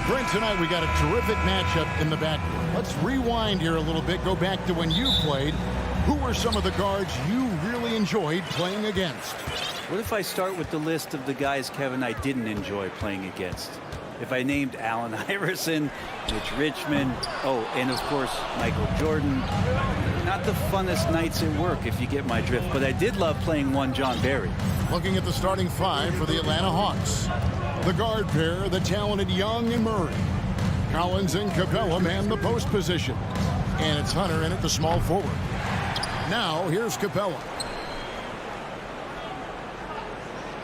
Brent, tonight we got a terrific matchup in the backcourt. Let's rewind here a little bit. Go back to when you played. Who were some of the guards you really enjoyed playing against? What if I start with the list of the guys, Kevin, I didn't enjoy playing against? If I named Allen Iverson, Mitch Richmond, and of course, Michael Jordan. Not the funnest nights at work, if you get my drift, but I did love playing one John Barry. Looking at the starting five for the Atlanta Hawks. The guard pair, the talented Young and Murray. Collins and Capella man the post position. And it's Hunter in at the small forward. Now, here's Capella.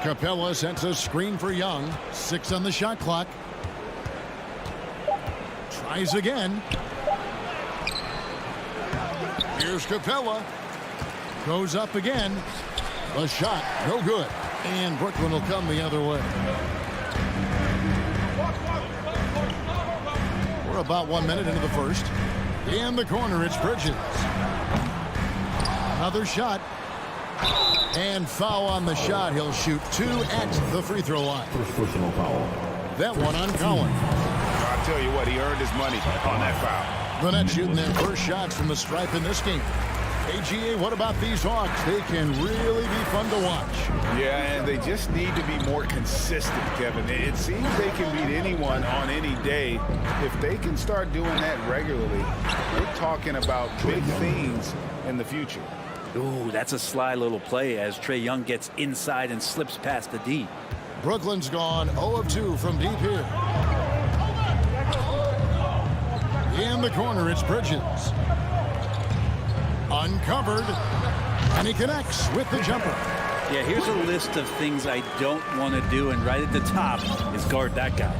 Capella sets a screen for Young. 6 on the shot clock. Tries again. Here's Capella. Goes up again. The shot, no good. And Brooklyn will come the other way. We're about 1 minute into the first. In the corner, it's Bridges. Another shot. And foul on the shot. He'll shoot 2 at the free throw line. First personal foul. That one on Collins. I'll tell you what, he earned his money on that foul. The Nets shooting their first shots from the stripe in this game. AGA, what about these Hawks? They can really be fun to watch. Yeah, and they just need to be more consistent, Kevin. It seems they can beat anyone on any day. If they can start doing that regularly, we're talking about big things in the future. Ooh, that's a sly little play as Trae Young gets inside and slips past the D. Brooklyn's gone 0 of 2 from deep here. In the corner, it's Bridges. Uncovered, and he connects with the jumper. Yeah, here's a list of things I don't want to do, and right at the top is guard that guy.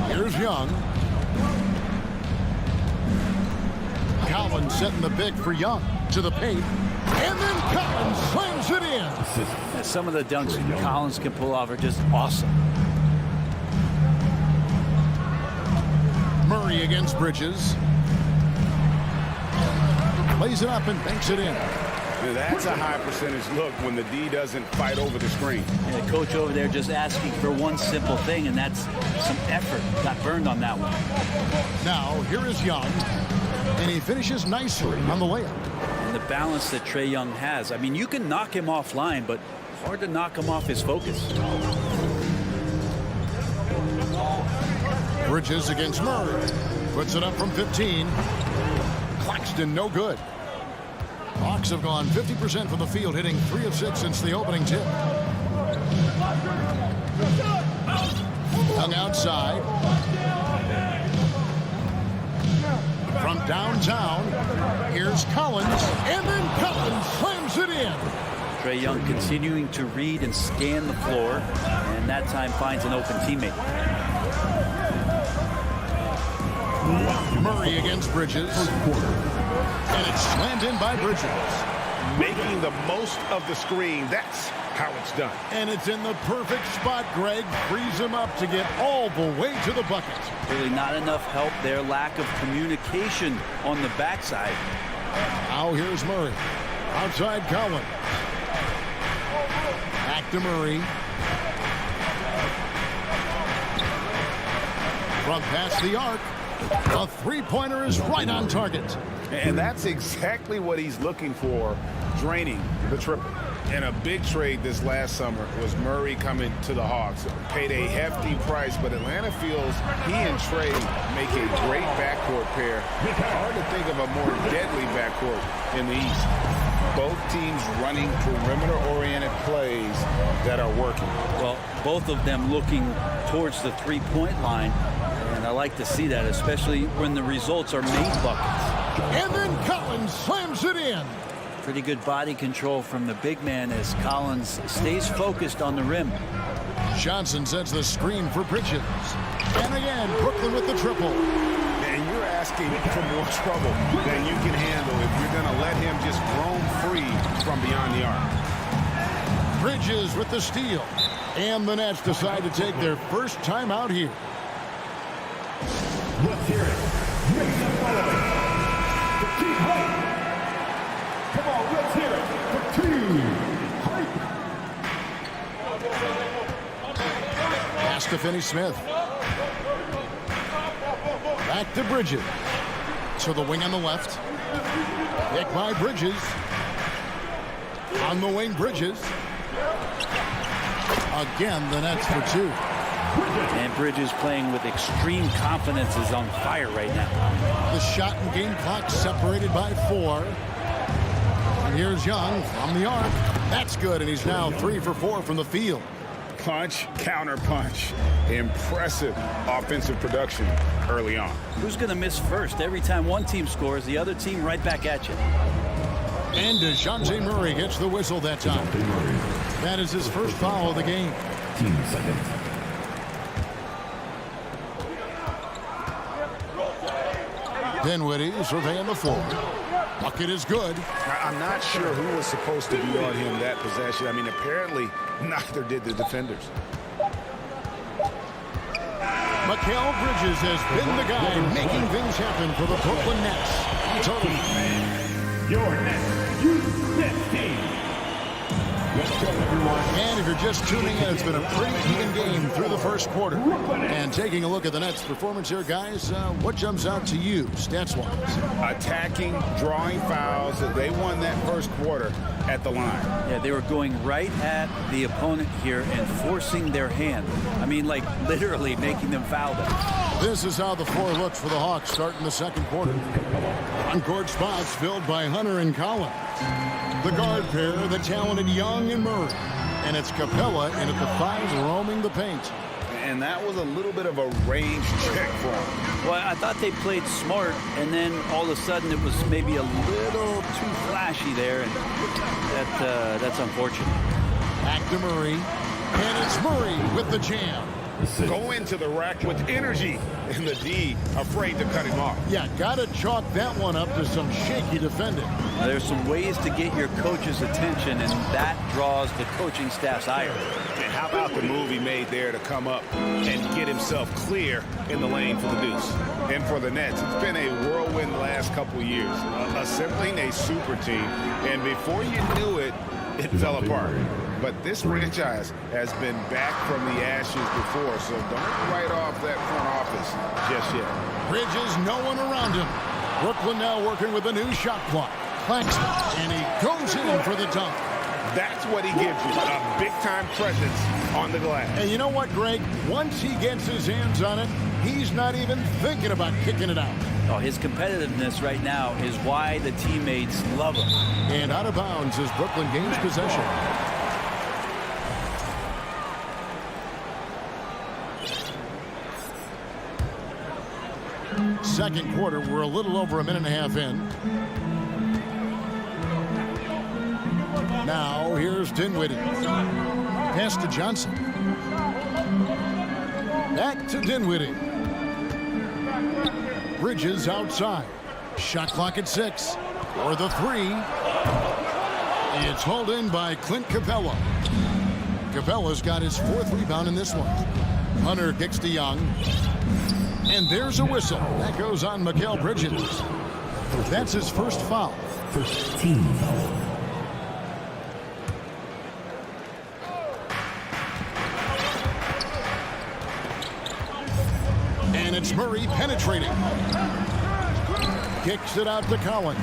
Here's Young. Collins setting the big for Young to the paint. And then Collins slams it in. Yeah, some of the dunks Collins can pull off are just awesome. Murray against Bridges. Plays it up and banks it in. Yeah, that's a high percentage look when the D doesn't fight over the screen. And the coach over there just asking for one simple thing, and that's some effort. Got burned on that one. Now, here is Young. And he finishes nicely on the layup. And the balance that Trae Young has. I mean, you can knock him offline, but hard to knock him off his focus. Bridges against Murray. Puts it up from 15. Claxton, no good. Hawks have gone 50% from the field, hitting 3 of 6 since the opening tip. Young outside. From downtown, here's Collins, and then Collins slams it in. Trae Young continuing to read and scan the floor, and that time finds an open teammate. Murray against Bridges. And it's slammed in by Bridges. Making the most of the screen. That's how it's done. And it's in the perfect spot. Greg frees him up to get all the way to the bucket. Really not enough help there. Lack of communication on the backside. Now here's Murray. Outside Collins. Back to Murray. From past the arc. A three-pointer is right on target. And that's exactly what he's looking for, draining the triple. And a big trade this last summer was Murray coming to the Hawks. Paid a hefty price, but Atlanta feels he and Trae make a great backcourt pair. Hard to think of a more deadly backcourt in the East. Both teams running perimeter-oriented plays that are working. Well, both of them looking towards the three-point line. And I like to see that, especially when the results are made buckets. And then Collins slams it in. Pretty good body control from the big man as Collins stays focused on the rim. Johnson sets the screen for Bridges. And again, Brooklyn with the triple. And you're asking for more trouble than you can handle if you're going to let him just roam free from beyond the arc. Bridges with the steal. And the Nets decide to take their first time out here. Let's hear it. Make some noise. The team hype. Come on, let's hear it. The team hype. to Finney-Smith. Back to Bridges. To the wing on the left. Pick by Bridges. On the wing, Bridges. Again, the Nets for two. And Bridges playing with extreme confidence is on fire right now. The shot and game clock separated by 4. And here's Young from the arc. That's good, and he's now 3 for 4 from the field. Punch, counter punch. Impressive offensive production early on. Who's going to miss first? Every time one team scores, the other team right back at you. And DeJounte Murray gets the whistle that time. That is his first foul of the game. Team second. Dinwiddie surveying the floor. Bucket is good. I'm not sure who was supposed to be on him that possession. I mean, apparently neither did the defenders. Mikal Bridges has been the guy making things happen for the Brooklyn Nets. Octopi. Your next youth team. Let's go, everyone. And if you're just tuning in, it's been a pretty even game through the first quarter. And taking a look at the Nets' performance here, guys, what jumps out to you, stats-wise? Attacking, drawing fouls. They won that first quarter at the line. Yeah, they were going right at the opponent here and forcing their hand. I mean, like literally making them foul them. This is how the floor looks for the Hawks starting the second quarter. On-court spots filled by Hunter and Collins. The guard pair, the talented Young and Murray. And it's Capella in at the 5 roaming the paint. And that was a little bit of a range check for him. Well, I thought they played smart, and then all of a sudden it was maybe a little too flashy there, and that's unfortunate. Back to Murray. And it's Murray with the jam. Go into the rack with energy, and the D afraid to cut him off. Yeah, got to chalk that one up to some shaky defending. Now, there's some ways to get your coach's attention, and that draws the coaching staff's ire. And how about the move he made there to come up and get himself clear in the lane for the deuce? And for the Nets, it's been a whirlwind the last couple years, assembling a super team, and before you knew it, it fell apart. But this franchise has been back from the ashes before, so don't write off that front office just yet. Bridges, no one around him. Brooklyn now working with a new shot clock. Claxton, and he goes in for the dunk. That's what he gives you, a big-time presence on the glass. And you know what, Greg? Once he gets his hands on it, he's not even thinking about kicking it out. Oh, his competitiveness right now is why the teammates love him. And out of bounds as Brooklyn gains possession. Second quarter, we're a little over a minute and a half in. Now, here's Dinwiddie. Pass to Johnson. Back to Dinwiddie. Bridges outside. Shot clock at 6. For the 3. It's hauled in by Clint Capella. Capella's got his 4th rebound in this one. Hunter kicks to Young. And there's a whistle. That goes on Mikal Bridges. That's his first foul. First team foul. And it's Murray penetrating. Kicks it out to Collins.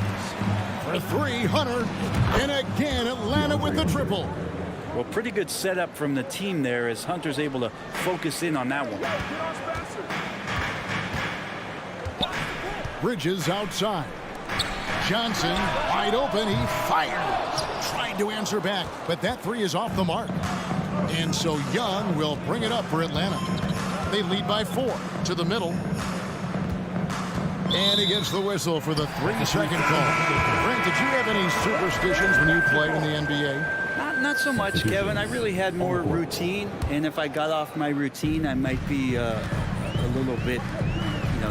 For 3, Hunter. And again, Atlanta with the triple. Well, pretty good setup from the team there as Hunter's able to focus in on that one. Bridges outside. Johnson wide open. He fires. Trying to answer back, but that 3 is off the mark. And so Young will bring it up for Atlanta. They lead by 4 to the middle. And he gets the whistle for the 3-second call. Frank, did you have any superstitions when you played in the NBA? Not so much, Kevin. I really had more routine, and if I got off my routine, I might be a little bit,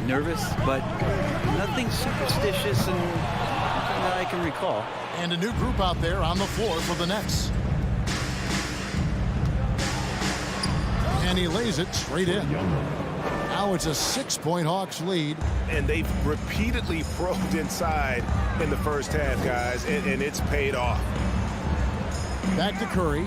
nervous, but nothing superstitious and that I can recall. And a new group out there on the floor for the Nets. And he lays it straight in. Now it's a 6-point Hawks lead. And they've repeatedly probed inside in the first half, guys, and it's paid off. Back to Curry.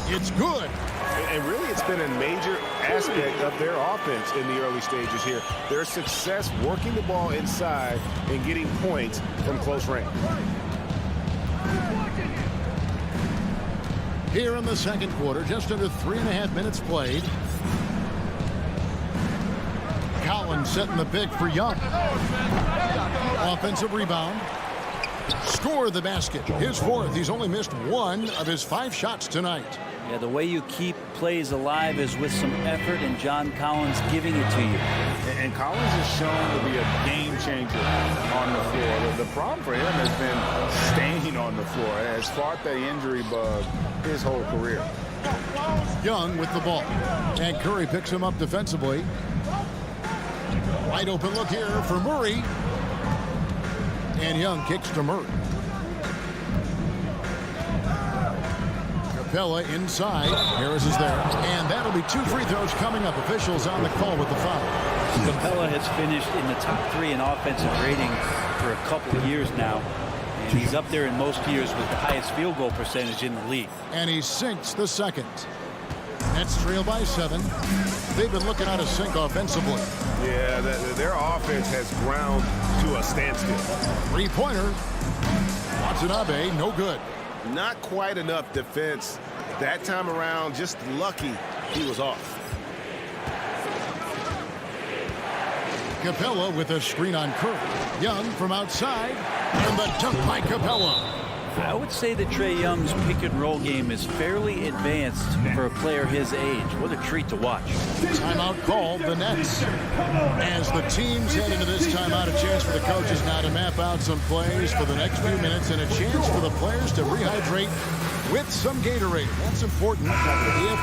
It's good. And really, it's been a major aspect of their offense in the early stages here. Their success working the ball inside and getting points from close range. Here in the second quarter, just under 3.5 minutes played. Collins setting the pick for Young. Offensive rebound. Score the basket. His fourth. He's only missed 1 of his 5 shots tonight. Yeah, the way you keep plays alive is with some effort, and John Collins giving it to you. And Collins is shown to be a game changer on the floor. The problem for him has been staying on the floor. Has fought the injury bug his whole career. Young with the ball. And Curry picks him up defensively. Wide open look here for Murray. And Young kicks to Murray. Capella inside. Harris is there. And that'll be 2 free throws coming up. Officials on the call with the foul. Capella has finished in the top 3 in offensive rating for a couple of years now. And he's up there in most years with the highest field goal percentage in the league. And he sinks the second. Nets trail by 7. They've been looking out of sync offensively. Yeah, their offense has ground to a standstill. 3-pointer. Watanabe, no good. Not quite enough defense that time around. Just lucky he was off. Capella with a screen on Curry. Young from outside. And the dunk by Capella. I would say that Trae Young's pick and roll game is fairly advanced for a player his age. What a treat to watch. Timeout called the Nets. As the teams head into this timeout, a chance for the coaches now to map out some plays for the next few minutes and a chance for the players to rehydrate with some Gatorade. That's important if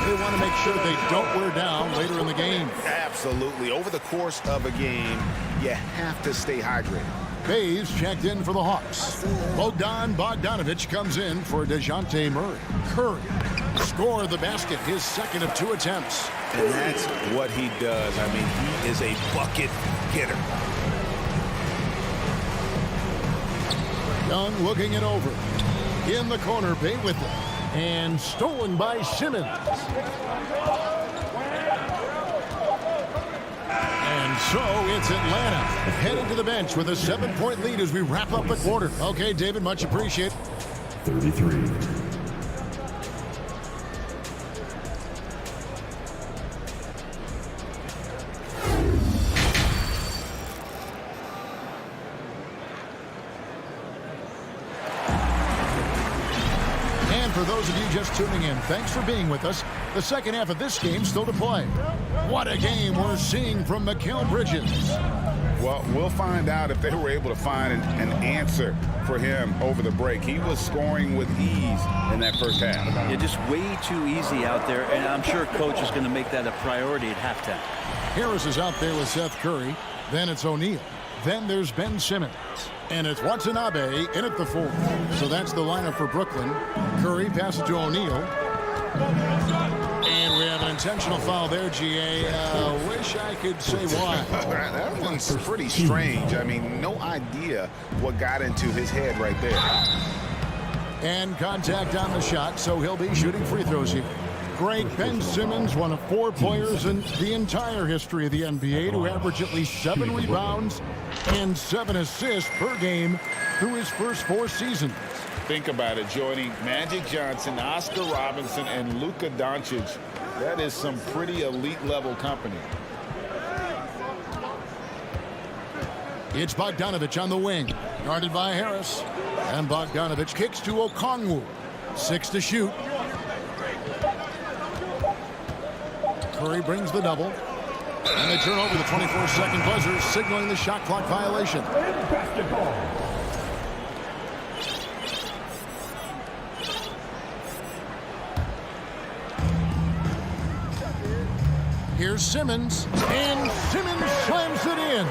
they want to make sure they don't wear down later in the game. Absolutely. Over the course of a game, you have to stay hydrated. Bays checked in for the Hawks. Bogdanovich comes in for DeJounte Murray. Curry score the basket, his second of 2 attempts. And that's what he does. I mean, he is a bucket getter. Young looking it over. In the corner, Bay with it. And stolen by Simmons. And so it's Atlanta heading to the bench with a 7-point lead as we wrap up the quarter. Okay, David, much appreciated. 33. And for those of you just tuning in, thanks for being with us. The second half of this game still to play. What a game we're seeing from Mikal Bridges. Well, we'll find out if they were able to find an answer for him over the break. He was scoring with ease in that first half. Yeah, just way too easy out there, and I'm sure coach is going to make that a priority at halftime. Harris is out there with Seth Curry. Then it's O'Neal. Then there's Ben Simmons. And it's Watanabe in at the 4. So that's the lineup for Brooklyn. Curry passes to O'Neal. And we have an intentional foul there, GA. Wish I could say why. That one's pretty strange. I mean, no idea what got into his head right there. And contact on the shot, so he'll be shooting free throws here. Great Ben Simmons, one of 4 players in the entire history of the NBA to average at least 7 rebounds and 7 assists per game through his first 4 seasons. Think about it, joining Magic Johnson, Oscar Robinson, and Luka Doncic. That is some pretty elite level company. It's Bogdanovich on the wing, guarded by Harris. And Bogdanovich kicks to Okongwu. 6 to shoot. Curry brings the double. And they turn over the 24-second buzzer, signaling the shot clock violation. Basketball. Here's Simmons, and Simmons slams it in.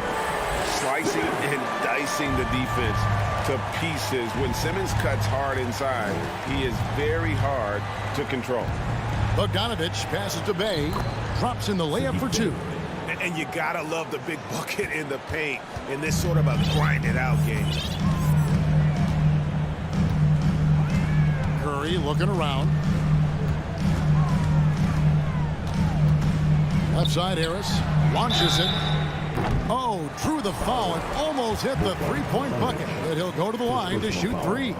Slicing and dicing the defense to pieces. When Simmons cuts hard inside, he is very hard to control. Bogdanovich passes to Bay, drops in the layup for 2. And you gotta love the big bucket in the paint in this sort of a grind-it-out game. Curry looking around. Left side, Harris launches it. Oh, drew the foul and almost hit the three-point bucket. But he'll go to the line to shoot three.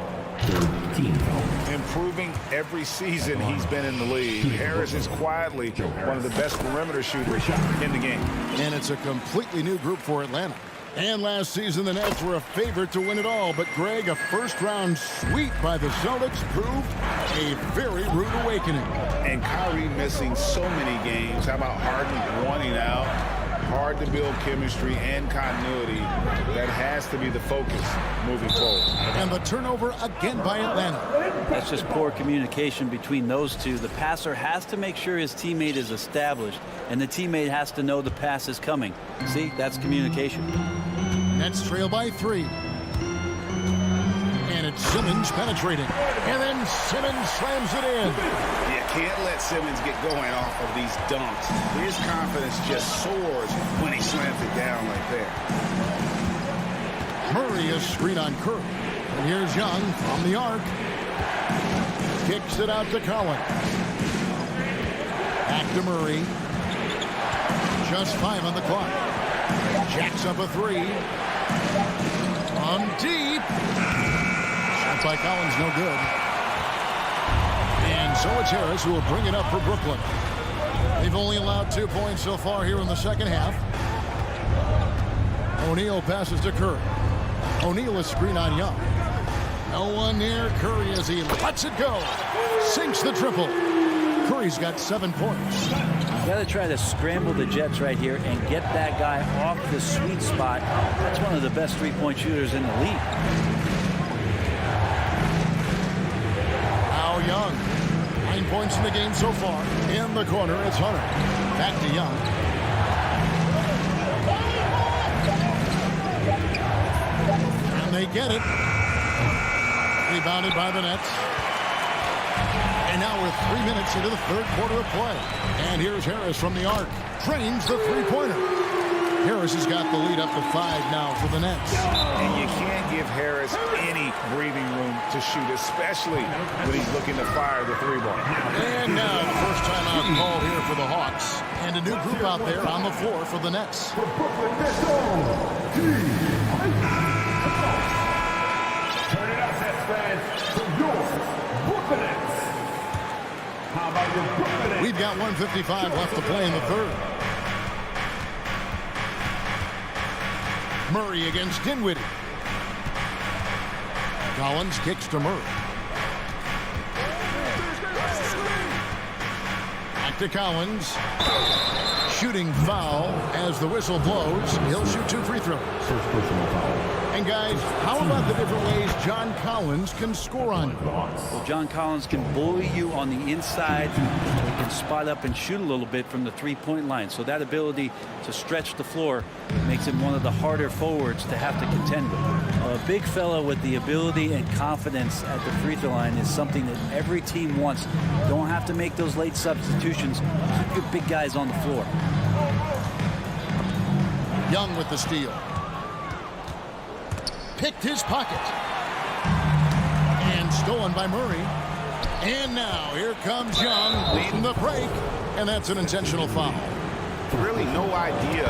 Improving every season he's been in the league. Harris is quietly one of the best perimeter shooters in the game. And it's a completely new group for Atlanta. And last season, the Nets were a favorite to win it all. But, Greg, a first-round sweep by the Celtics proved a very rude awakening. And Kyrie missing so many games. How about Harden wanting out? Hard to build chemistry and continuity. That has to be the focus moving forward. And the turnover again by Atlanta. That's just poor communication between those two. The passer has to make sure his teammate is established, and the teammate has to know the pass is coming. See, that's communication. Nets trail by 3. And it's Simmons penetrating. And then Simmons slams it in. You can't let Simmons get going off of these dunks. His confidence just soars when he slams it down like that. Murray is screen on Curry. And here's Young from the arc. Kicks it out to Collins. Back to Murray. Just 5 on the clock. Jacks up a 3. From deep. Shot by Collins, no good. And so it's Harris who will bring it up for Brooklyn. They've only allowed 2 points so far here in the second half. O'Neal passes to Curry. O'Neal is screen on Young. No one near Curry as he lets it go. Sinks the triple. Curry's got 7 points. You got to try to scramble the Jets right here and get that guy off the sweet spot. That's one of the best three-point shooters in the league. Now Young. 9 points in the game so far. In the corner, it's Hunter. Back to Young. And they get it. Rebounded by the Nets. And now we're 3 minutes into the third quarter of play. And here's Harris from the arc. Drains the three-pointer. Harris has got the lead up to 5 now for the Nets. And you can't give Harris any breathing room to shoot, especially when he's looking to fire the 3-ball. And now the first time out call here for the Hawks. And a new group out there on the floor for the Nets. The Brooklyn Nets Turn it up, Nets fans. For your Brooklyn Nets. How about your Brooklyn Nets? We've got 1:55 left to play in the third. Murray against Dinwiddie. Collins kicks to Murray. Back to Collins. Shooting foul as the whistle blows. He'll shoot 2 free throws. First personal foul. And guys, how about the different ways John Collins can score on you? Well, John Collins can bully you on the inside. He can spot up and shoot a little bit from the three-point line. So that ability to stretch the floor makes him one of the harder forwards to have to contend with. A big fella with the ability and confidence at the free throw line is something that every team wants. Don't have to make those late substitutions. Keep your big guys on the floor. Young with the steal. Picked his pocket. And stolen by Murray. And now here comes Young leading the break. And that's an intentional foul. Really no idea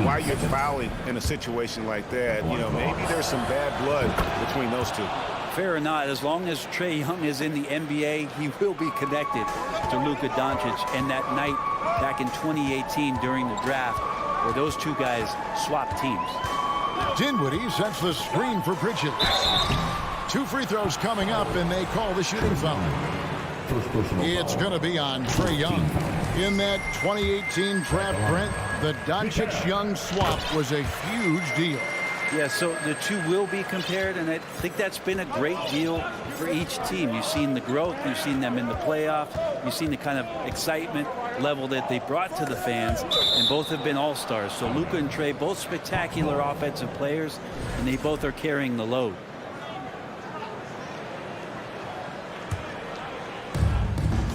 why you're fouling in a situation like that. You know, maybe there's some bad blood between those two. Fair or not, as long as Trae Young is in the NBA, he will be connected to Luka Doncic. And that night back in 2018 during the draft where those two guys swapped teams. Dinwiddie sets the screen for Bridges. 2 free throws coming up, and they call the shooting foul. It's going to be on Trae Young. In that 2018 draft, Brent, the Doncic-Young swap was a huge deal. Yeah, so the two will be compared, and I think that's been a great deal for each team. You've seen the growth, you've seen them in the playoffs, you've seen the kind of excitement level that they brought to the fans, and both have been all-stars. So Luka and Trae, both spectacular offensive players, and they both are carrying the load.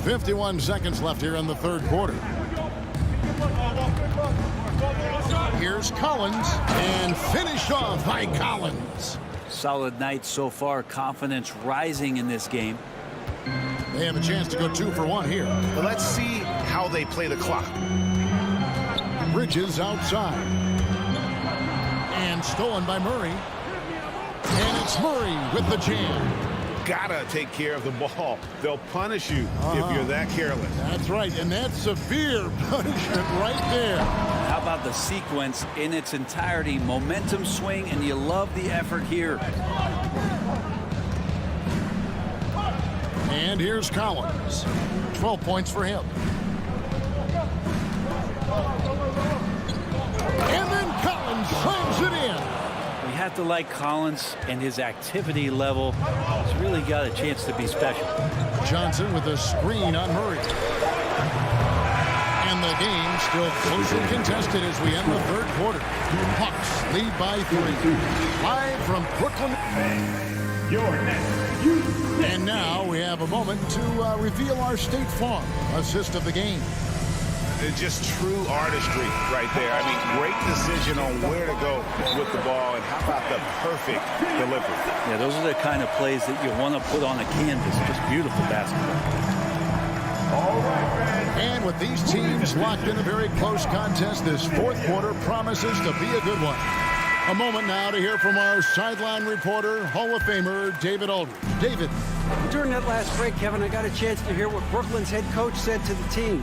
.51 seconds left here in the third quarter. Here's Collins, and finished off by Collins. Solid night so far. Confidence rising in this game. They have a chance to go 2 for 1 here. But let's see how they play the clock. Bridges outside. And stolen by Murray. And it's Murray with the jam. Gotta take care of the ball. They'll punish you if you're that careless. That's right, and that's severe punishment right there. How about the sequence in its entirety? Momentum swing, and you love the effort here. And here's Collins. 12 points for him. And then Collins slams it in. We have to like Collins and his activity level. He's really got a chance to be special. Johnson with a screen on Murray. And the game still closely contested as we end the third quarter. Hawks lead by 3. Live from Brooklyn. Your next. And now we have a moment to reveal our State Farm assist of the game. It's just true artistry right there. I mean, great decision on where to go with the ball, and how about the perfect delivery? Yeah, those are the kind of plays that you want to put on a canvas. Just beautiful basketball. All right, man. And with these teams locked in a very close contest, this fourth quarter promises to be a good one. A moment now to hear from our sideline reporter, Hall of Famer David Aldridge. David. During that last break, Kevin, I got a chance to hear what Brooklyn's head coach said to the team.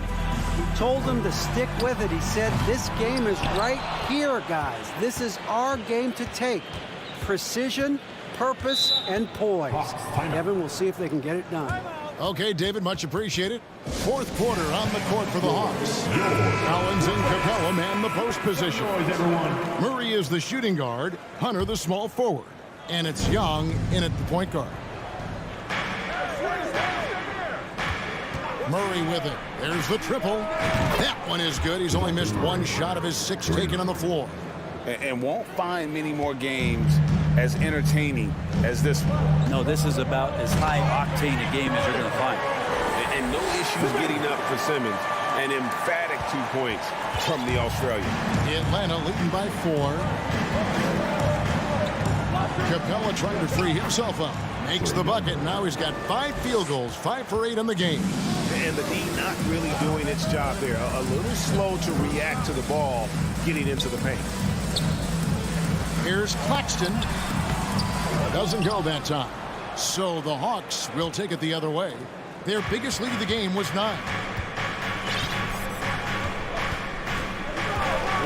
He told them to stick with it. He said, this game is right here, guys. This is our game to take. Precision, purpose, and poise. Kevin, we'll see if they can get it done. Okay, David, much appreciated. Fourth quarter on the court for the Hawks. Collins and Capella man the post position. Murray is the shooting guard, Hunter the small forward. And it's Young in at the point guard. Murray with it. There's the triple. That one is good. He's only missed one shot of his 6 taken on the floor. And won't find many more games as entertaining as this one. No, this is about as high octane a game as you're going to find. And no issues getting up for Simmons. An emphatic 2 points from the Australian. Atlanta leading by 4. Capella trying to free himself up. Makes the bucket. Now he's got 5 field goals, 5 for 8 in the game. And the D not really doing its job there. A little slow to react to the ball getting into the paint. Here's Claxton. Doesn't go that time. So the Hawks will take it the other way. Their biggest lead of the game was 9.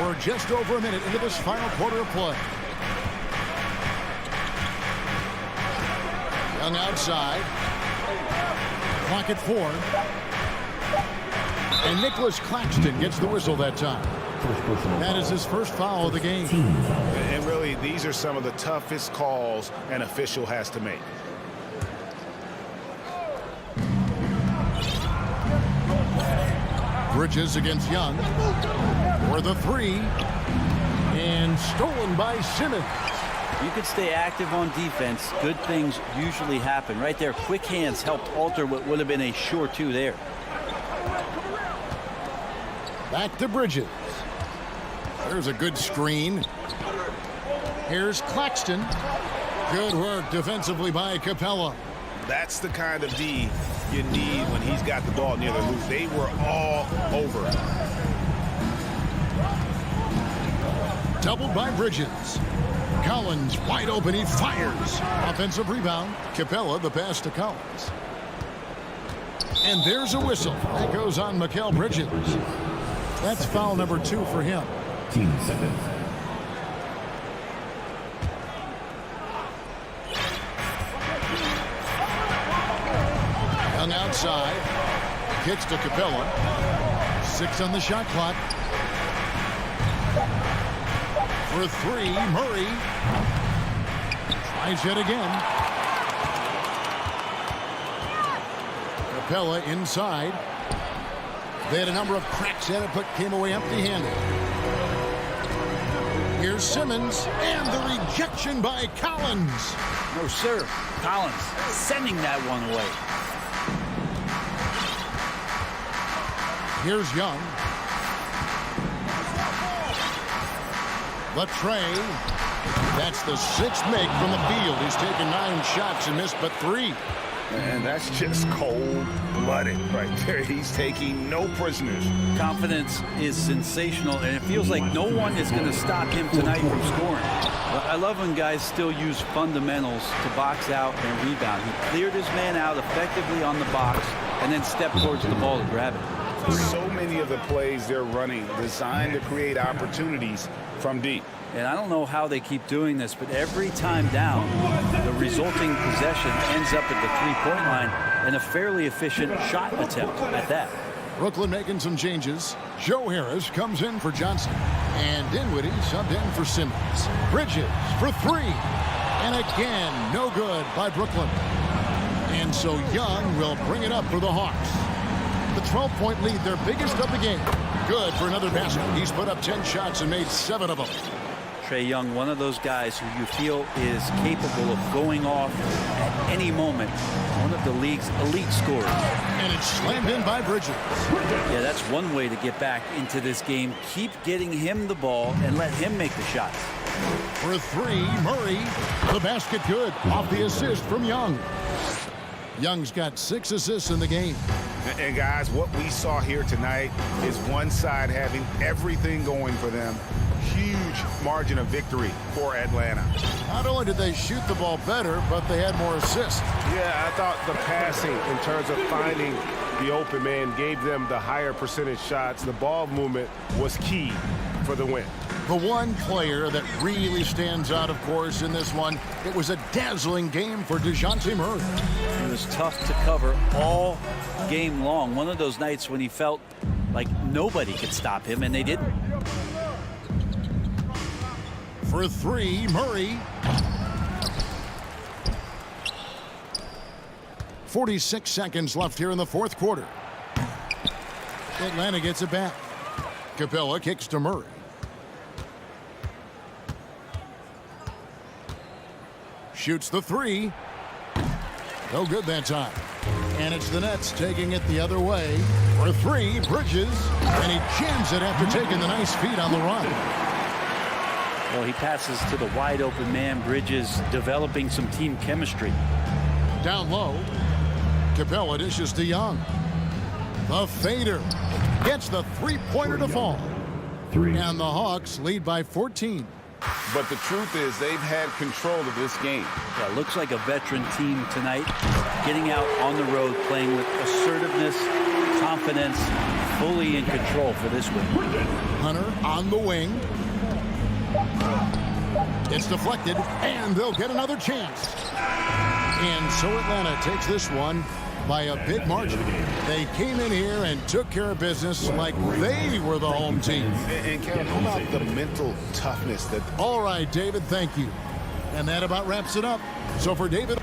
We're just over a minute into this final quarter of play. Young outside. Clock at 4. And Nicholas Claxton gets the whistle that time. That is his first foul of the game. And really, these are some of the toughest calls an official has to make. Bridges against Young. For the 3. And stolen by Simmons. You could stay active on defense. Good things usually happen. Right there, quick hands helped alter what would have been a sure 2 there. Back to Bridges. There's a good screen. Here's Claxton. Good work defensively by Capella. That's the kind of D you need when he's got the ball near the hoop. They were all over it. Doubled by Bridges. Collins wide open. He fires. Offensive rebound. Capella the pass to Collins. And there's a whistle. That goes on Mikal Bridges. That's foul number 2 for him. 15 seconds. Young outside. Kicks to Capella. 6 on the shot clock. For 3, Murray. Tries it again. Capella inside. They had a number of cracks at it, but came away empty-handed. Here's Simmons, and the rejection by Collins. No, sir. Collins sending that one away. Here's Young. The tray. That's the 6th make from the field. He's taken 9 shots and missed but 3. And that's just cold-blooded right there. He's taking no prisoners. Confidence is sensational, and it feels like no one is going to stop him tonight from scoring. I love when guys still use fundamentals to box out and rebound. He cleared his man out effectively on the box and then stepped towards the ball to grab it. So many of the plays they're running designed to create opportunities from deep. And I don't know how they keep doing this, but every time down, the resulting possession ends up at the three-point line and a fairly efficient shot attempt at that. Brooklyn making some changes. Joe Harris comes in for Johnson. And Dinwiddie subbed in for Simmons. Bridges for three. And again, no good by Brooklyn. And so Young will bring it up for the Hawks. The 12-point lead, their biggest of the game. Good for another basket. He's put up 10 shots and made 7 of them. Trae Young, one of those guys who you feel is capable of going off at any moment. One of the league's elite scorers. And it's slammed in by Bridges. Yeah, that's one way to get back into this game. Keep getting him the ball and let him make the shots. For three, Murray. The basket good. Off the assist from Young. Young's got 6 assists in the game. And guys, what we saw here tonight is one side having everything going for them. Huge margin of victory for Atlanta. Not only did they shoot the ball better, but they had more assists. Yeah, I thought the passing in terms of finding the open man gave them the higher percentage shots. The ball movement was key for the win. The one player that really stands out, of course, in this one, it was a dazzling game for DeJounte Murray. It was tough to cover all game long. One of those nights when he felt like nobody could stop him, and they didn't. For three, Murray. 46 seconds left here in the fourth quarter. Atlanta gets it back. Capella kicks to Murray. Shoots the three. No good that time. And it's the Nets taking it the other way. For three, Bridges. And he jams it after taking the nice feed on the run. Well, he passes to the wide open man. Bridges developing some team chemistry. Down low. Capella dishes to Young. The fader gets the three-pointer to fall. And the Hawks lead by 14. But the truth is they've had control of this game. Yeah, looks like a veteran team tonight. Getting out on the road, playing with assertiveness, confidence, fully in control for this win. Hunter on the wing. It's deflected, and they'll get another chance. And so Atlanta takes this one by a big margin. They came in here and took care of business like they were the home team. And Kevin, how about the mental toughness that... All right, David, thank you. And that about wraps it up. So for David...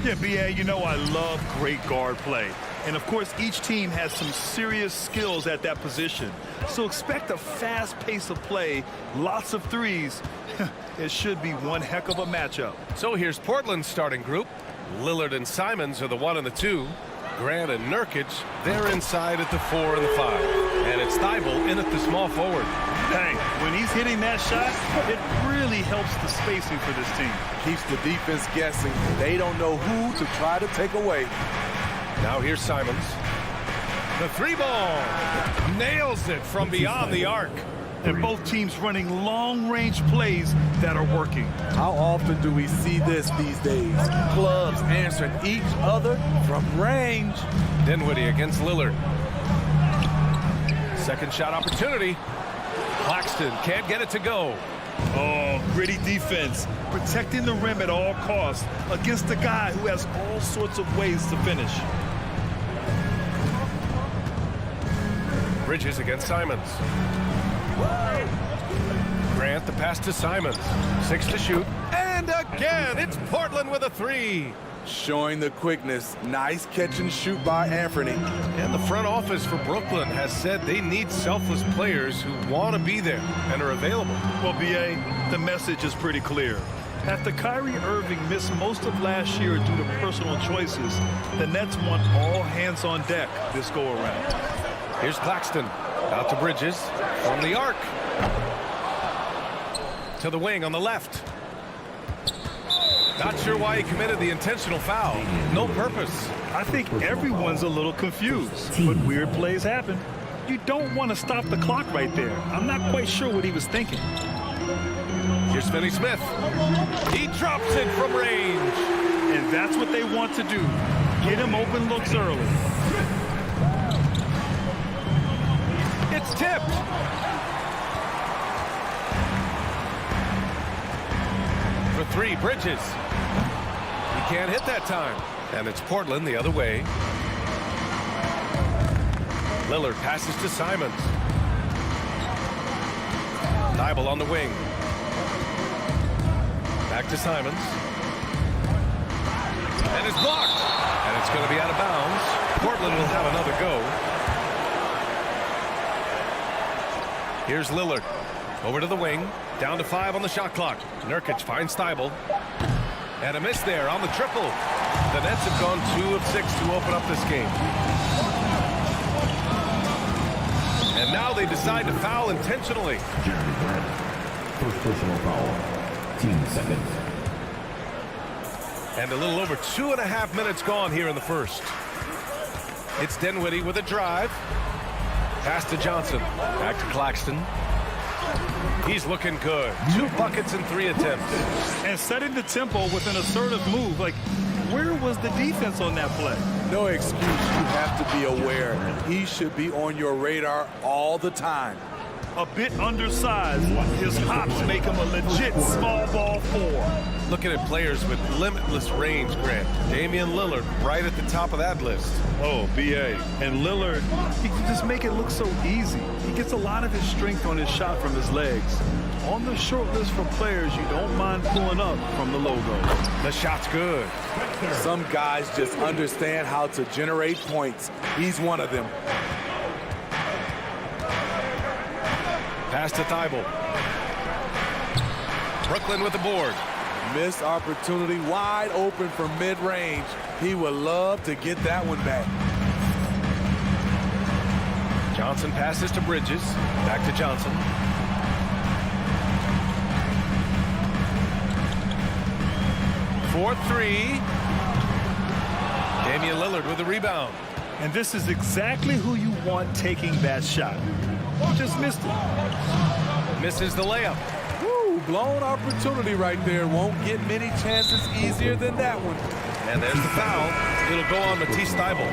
Yeah, B.A., you know I love great guard play. And, of course, each team has some serious skills at that position. So expect a fast pace of play, lots of threes. It should be one heck of a matchup. So here's Portland's starting group. Lillard and Simons are the 1 and the 2. Grant and Nurkic, they're inside at the 4 and the 5. And it's Thibault in at the small forward. Hey, when he's hitting that shot, it really helps the spacing for this team. Keeps the defense guessing. They don't know who to try to take away. Now here's Simons. The 3-ball. Nails it from beyond the arc. And both teams running long-range plays that are working. How often do we see this these days? Clubs answering each other from range. Dinwiddie against Lillard. Second shot opportunity. Claxton can't get it to go. Oh, gritty defense. Protecting the rim at all costs against a guy who has all sorts of ways to finish. Bridges against Simons. Grant the pass to Simons. 6 to shoot. And again, it's Portland with a 3. Showing the quickness. Nice catch and shoot by Anthony. And the front office for Brooklyn has said they need selfless players who want to be there and are available. Well, B.A., the message is pretty clear. After Kyrie Irving missed most of last year due to personal choices, the Nets want all hands on deck this go-around. Here's Claxton. Out to Bridges. From the arc. To the wing on the left. Not sure why he committed the intentional foul. No purpose. I think everyone's a little confused, but weird plays happen. You don't want to stop the clock right there. I'm not quite sure what he was thinking. Here's Finney-Smith. He drops it from range. And that's what they want to do. Get him open looks early. It's tipped. For 3, Bridges. He can't hit that time. And it's Portland the other way. Lillard passes to Simons. Thibault on the wing. Back to Simons. And it's blocked. And it's going to be out of bounds. Portland will have another go. Here's Lillard. Over to the wing. Down to 5 on the shot clock. Nurkic finds Thibault. And a miss there on the triple. The Nets have gone 2 of 6 to open up this game. And now they decide to foul intentionally. First personal foul. 10 seconds. And a little over 2.5 minutes gone here in the first. It's Dinwiddie with a drive. Pass to Johnson. Back to Claxton. He's looking good. 2 buckets and 3 attempts. And setting the tempo with an assertive move. Like, where was the defense on that play? No excuse. You have to be aware. He should be on your radar all the time. A bit undersized. His hops make him a legit small ball 4. Looking at players with limitless range, Grant. Damian Lillard right at the top of that list. Oh, B.A. And Lillard, he can just make it look so easy. He gets a lot of his strength on his shot from his legs. On the short list for players you don't mind pulling up from the logo. The shot's good. Some guys just understand how to generate points. He's one of them. Pass to Thibault. Brooklyn with the board. Missed opportunity, wide open from mid-range. He would love to get that one back. Johnson passes to Bridges. Back to Johnson. For 3. Damian Lillard with the rebound. And this is exactly who you want taking that shot. He just missed it. Misses the layup. Woo, blown opportunity right there. Won't get many chances easier than that one. And there's the foul. It'll go on Matisse Thibault.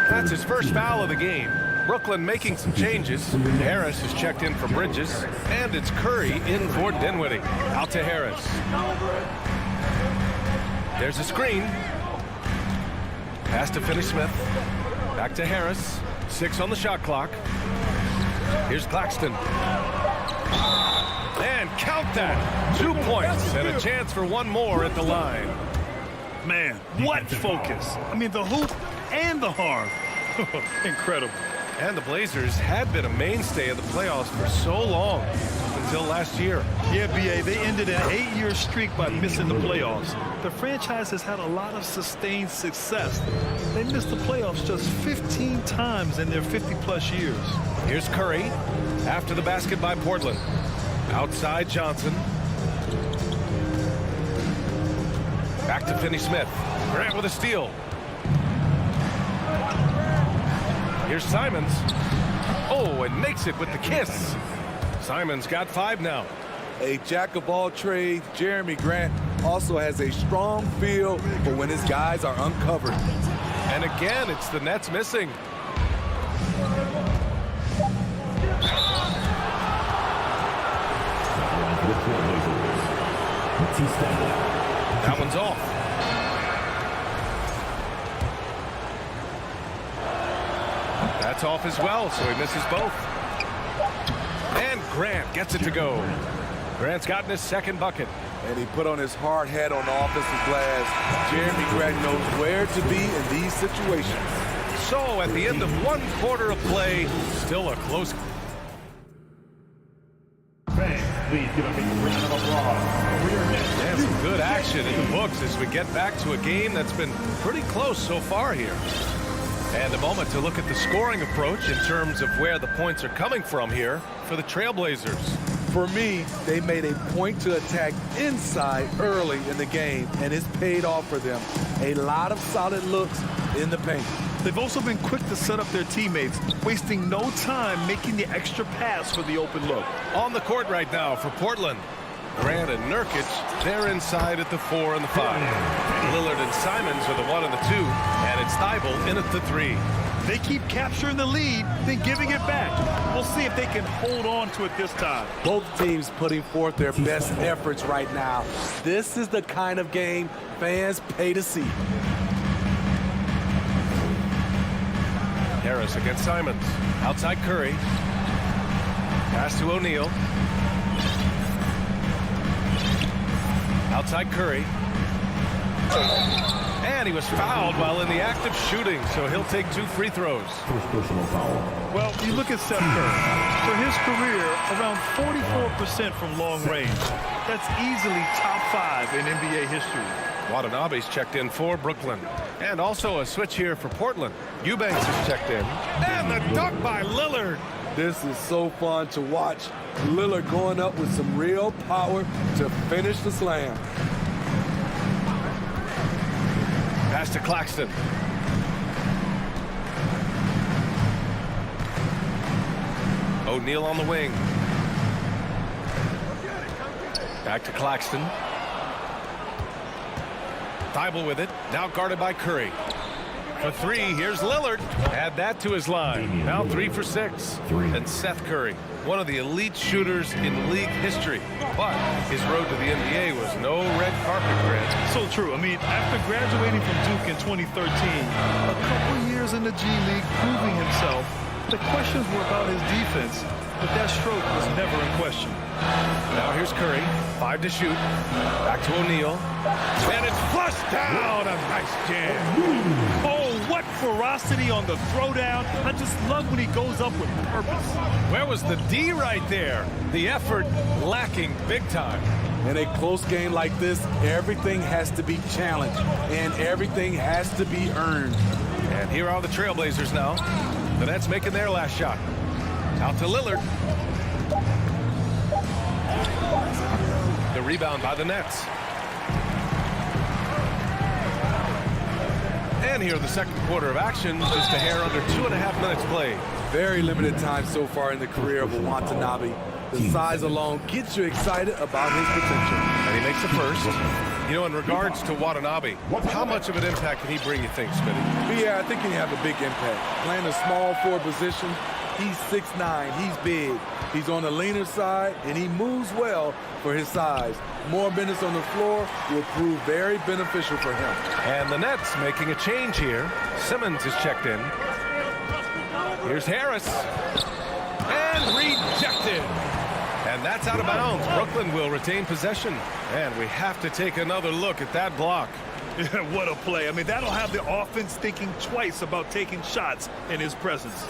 That's his first foul of the game. Brooklyn making some changes. Harris is checked in for Bridges. And it's Curry in for Dinwiddie. Out to Harris. There's a screen. Pass to Finney-Smith. Back to Harris. 6 on the shot clock. Here's Claxton. And count that. 2 points and a chance for one more at the line. Man, what focus. I mean, the hoop and the harm. Incredible. And the Blazers had been a mainstay of the playoffs for so long, until last year. Yeah, B.A., they ended an 8-year streak by missing the playoffs. The franchise has had a lot of sustained success. They missed the playoffs just 15 times in their 50-plus years. Here's Curry after the basket by Portland. Outside Johnson. Back to Finney-Smith. Grant with a steal. Here's Simons. Oh, and makes it with the kiss. Simons got 5 now. A jack of all trades, Jeremy Grant also has a strong feel for when his guys are uncovered. And again, it's the Nets missing. That one's off. That's off as well, so he misses both. And Grant gets it to go. Grant's gotten his second bucket. And he put on his hard hat on the offensive glass. Jeremy Grant knows where to be in these situations. So at the end of 1 quarter of play, still a close. Fans, please give a big round of applause for your Nets. And some good action in the books as we get back to a game that's been pretty close so far here. And a moment to look at the scoring approach in terms of where the points are coming from here for the Trailblazers. For me, they made a point to attack inside early in the game, and it's paid off for them. A lot of solid looks in the paint. They've also been quick to set up their teammates, wasting no time making the extra pass for the open look. On the court right now for Portland. Grant and Nurkic, they're inside at the 4 and the 5. Lillard and Simons are the 1 and the 2, and it's Thibault in at the 3. They keep capturing the lead, then giving it back. We'll see if they can hold on to it this time. Both teams putting forth their best efforts right now. This is the kind of game fans pay to see. Harris against Simons. Outside Curry. Pass to O'Neal. Outside Curry. And he was fouled while in the act of shooting, so he'll take 2 free throws. Well, you look at Seth Curry. For his career, around 44% from long range. That's easily top 5 in NBA history. Watanabe's checked in for Brooklyn. And also a switch here for Portland. Eubanks is checked in. And the dunk by Lillard. This is so fun to watch. Lillard going up with some real power to finish the slam. Pass to Claxton. O'Neal on the wing. Back to Claxton. Thibault with it. Now guarded by Curry. For 3, here's Lillard. Add that to his line. Now 3 for 6. And Seth Curry, one of the elite shooters in league history. But his road to the NBA was no red carpet, Grant. So true. I mean, after graduating from Duke in 2013, a couple years in the G League proving himself, the questions were about his defense, but that stroke was never in question. Now here's Curry. 5 to shoot. Back to O'Neal. And it's flushed down. A nice jam. Oh, what ferocity on the throwdown. I just love when he goes up with purpose. Where was the D right there? The effort lacking big time. In a close game like this, everything has to be challenged, and everything has to be earned. And here are the Trailblazers now. The Nets making their last shot. Out to Lillard. The rebound by the Nets. And here the second quarter of action, just a hair under 2.5 minutes played. Very limited time so far in the career of Watanabe. The size alone gets you excited about his potential. And he makes the first. You know, in regards to Watanabe, how much of an impact can he bring, you think, Smitty? Yeah, I think he can have a big impact. Playing a small forward position, he's 6'9", he's big. He's on the leaner side, and he moves well for his size. More minutes on the floor will prove very beneficial for him. And the Nets making a change here. Simmons is checked in. Here's Harris. And rejected. And that's out of bounds. Brooklyn will retain possession. And we have to take another look at that block. What a play. I mean, that'll have the offense thinking twice about taking shots in his presence.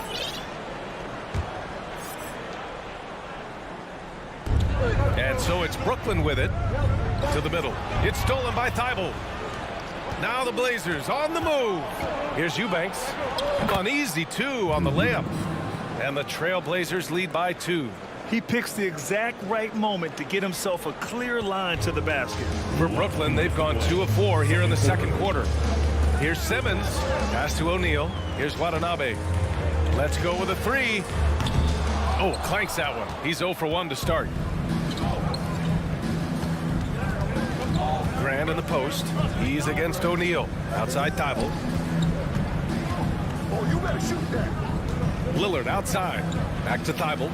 And so it's Brooklyn with it to the middle. It's stolen by Thibault. Now the Blazers on the move. Here's Eubanks. An easy 2 on the layup. And the Trailblazers lead by 2. He picks the exact right moment to get himself a clear line to the basket. For Brooklyn, they've gone 2 of 4 here in the second quarter. Here's Simmons. Pass to O'Neal. Here's Watanabe. Let's go with a 3. Oh, clanks that one. He's 0 for 1 to start. Grant in the post. He's against O'Neal. Outside Thibault. Oh, you better shoot that. Lillard outside. Back to Thibault.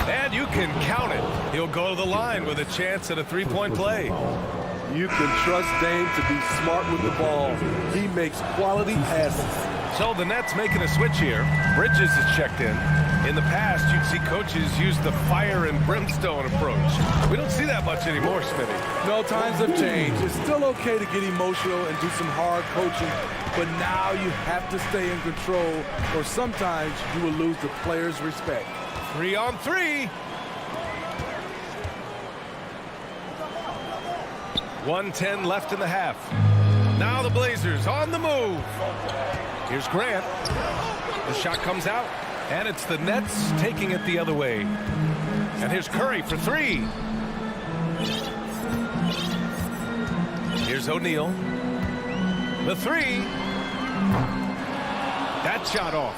And you can count it. He'll go to the line with a chance at a 3-point play. You can trust Dame to be smart with the ball. He makes quality passes. So the Nets making a switch here. Bridges is checked in. In the past, you'd see coaches use the fire and brimstone approach. We don't see that much anymore, Smitty. No, times have changed. It's still okay to get emotional and do some hard coaching, but now you have to stay in control, or sometimes you will lose the players' respect. 3 on 3. 1:10 left in the half. Now the Blazers on the move. Here's Grant. The shot comes out, and it's the Nets taking it the other way. And here's Curry for 3. Here's O'Neal. The 3. That shot off.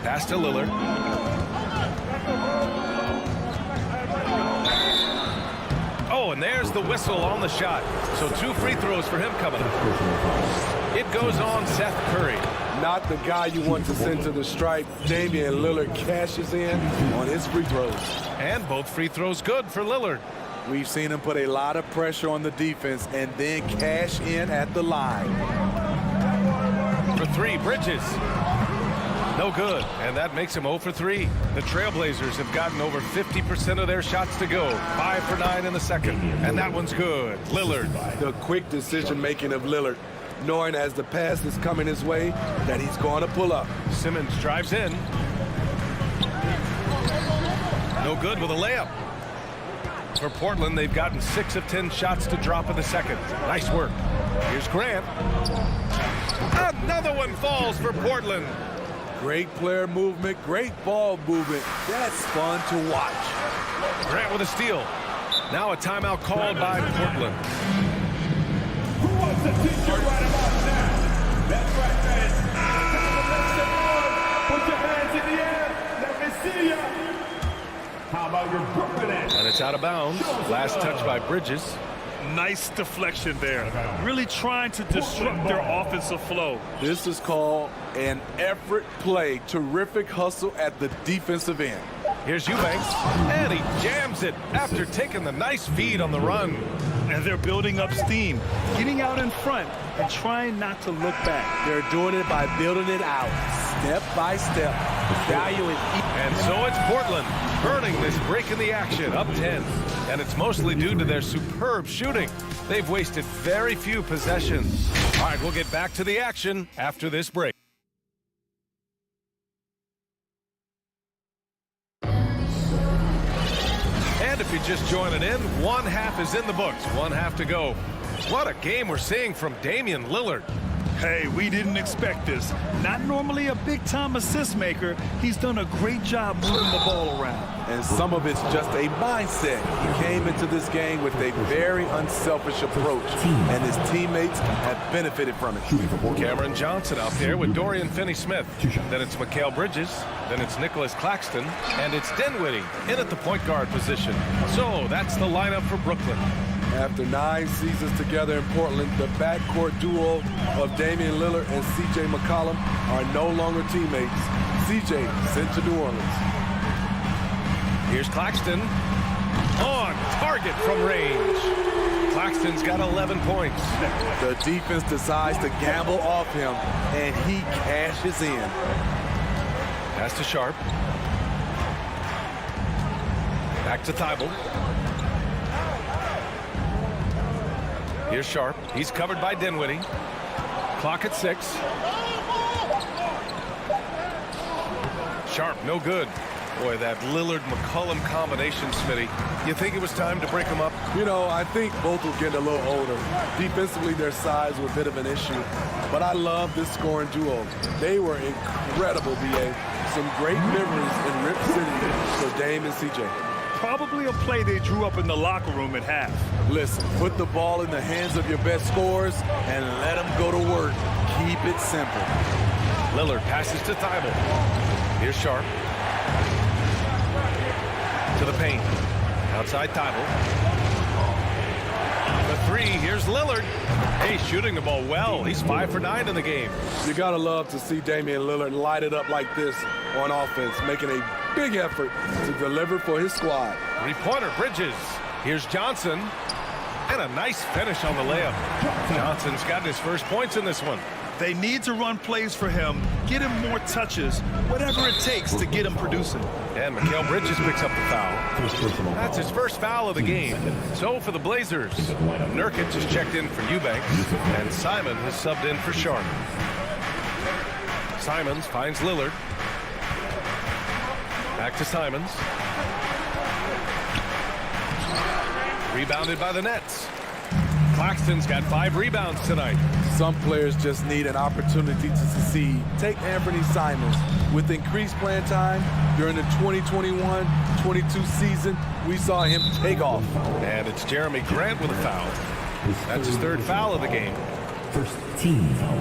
Pass to Lillard. Oh, and there's the whistle on the shot. So 2 free throws for him coming up. It goes on Seth Curry. Not the guy you want to send to the stripe. Damian Lillard cashes in on his free throws. And both free throws good for Lillard. We've seen him put a lot of pressure on the defense and then cash in at the line. For 3, Bridges. No good, and that makes him 0 for 3. The Trailblazers have gotten over 50% of their shots to go. 5 for 9 in the second, and that one's good. Lillard. The quick decision-making of Lillard, knowing as the pass is coming his way that he's going to pull up. Simmons drives in. No good with a layup. For Portland, they've gotten 6 of 10 shots to drop in the second. Nice work. Here's Grant. Another one falls for Portland. Great player movement, great ball movement. That's fun to watch. Grant with a steal. Now a timeout called by Portland. Who wants to teach you right about now? That's right, guys. Put your hands in the air. Let me see ya. How about your Brooklyn ass? And it's out of bounds. Last touch by Bridges. Nice deflection there. Really trying to disrupt their offensive flow. This is called an effort play. Terrific hustle at the defensive end. Here's Eubanks, and he jams it after taking the nice feed on the run. And they're building up steam, getting out in front and trying not to look back. They're doing it by building it out, step by step. Valuing and so it's Portland earning this break in the action, up 10. And it's mostly due to their superb shooting. They've wasted very few possessions. All right, we'll get back to the action after this break. And if you're just joining in, one half is in the books, one half to go. What a game we're seeing from Damian Lillard. Hey, we didn't expect this. Not normally a big-time assist maker. He's done a great job moving the ball around. And some of it's just a mindset. He came into this game with a very unselfish approach, and his teammates have benefited from it. Cameron Johnson out there with Dorian Finney-Smith. Then it's Mikal Bridges. Then it's Nicholas Claxton. And it's Dinwiddie in at the point guard position. So that's the lineup for Brooklyn. After 9 seasons together in Portland, the backcourt duo of Damian Lillard and C.J. McCollum are no longer teammates. C.J. sent to New Orleans. Here's Claxton. On target from range. Claxton's got 11 points. The defense decides to gamble off him, and he cashes in. Pass to Sharp. Back to Thibault. Here's Sharp. He's covered by Dinwiddie. Clock at 6. Sharp, no good. Boy, that Lillard-McCollum combination, Smitty. You think it was time to break them up? You know, I think both were getting a little older. Defensively, their size was a bit of an issue. But I love this scoring duo. They were incredible, B.A. Some great memories in Rip City for Dame and C.J. Probably a play they drew up in the locker room at half. Listen, put the ball in the hands of your best scorers and let them go to work. Keep it simple. Lillard passes to Thibault. Here's Sharp. To the paint. Outside Thibault. The 3. Here's Lillard. Hey, shooting the ball well. He's 5 for 9 in the game. You got to love to see Damian Lillard light it up like this on offense, making a big effort to deliver for his squad. 3-pointer, Bridges. Here's Johnson. And a nice finish on the layup. Johnson's got his first points in this one. They need to run plays for him, get him more touches, whatever it takes to get him producing. And Mikal Bridges picks up the foul. That's his first foul of the game. So for the Blazers, Nurkic has checked in for Eubanks, and Simon has subbed in for Sharp. Simons finds Lillard. Back to Simons. Rebounded by the Nets. Claxton's got 5 rebounds tonight. Some players just need an opportunity to succeed. Take Anthony Simons. With increased playing time during the 2021-22 season, we saw him take off. And it's Jeremy Grant with a foul. That's his 3rd foul of the game. First team foul.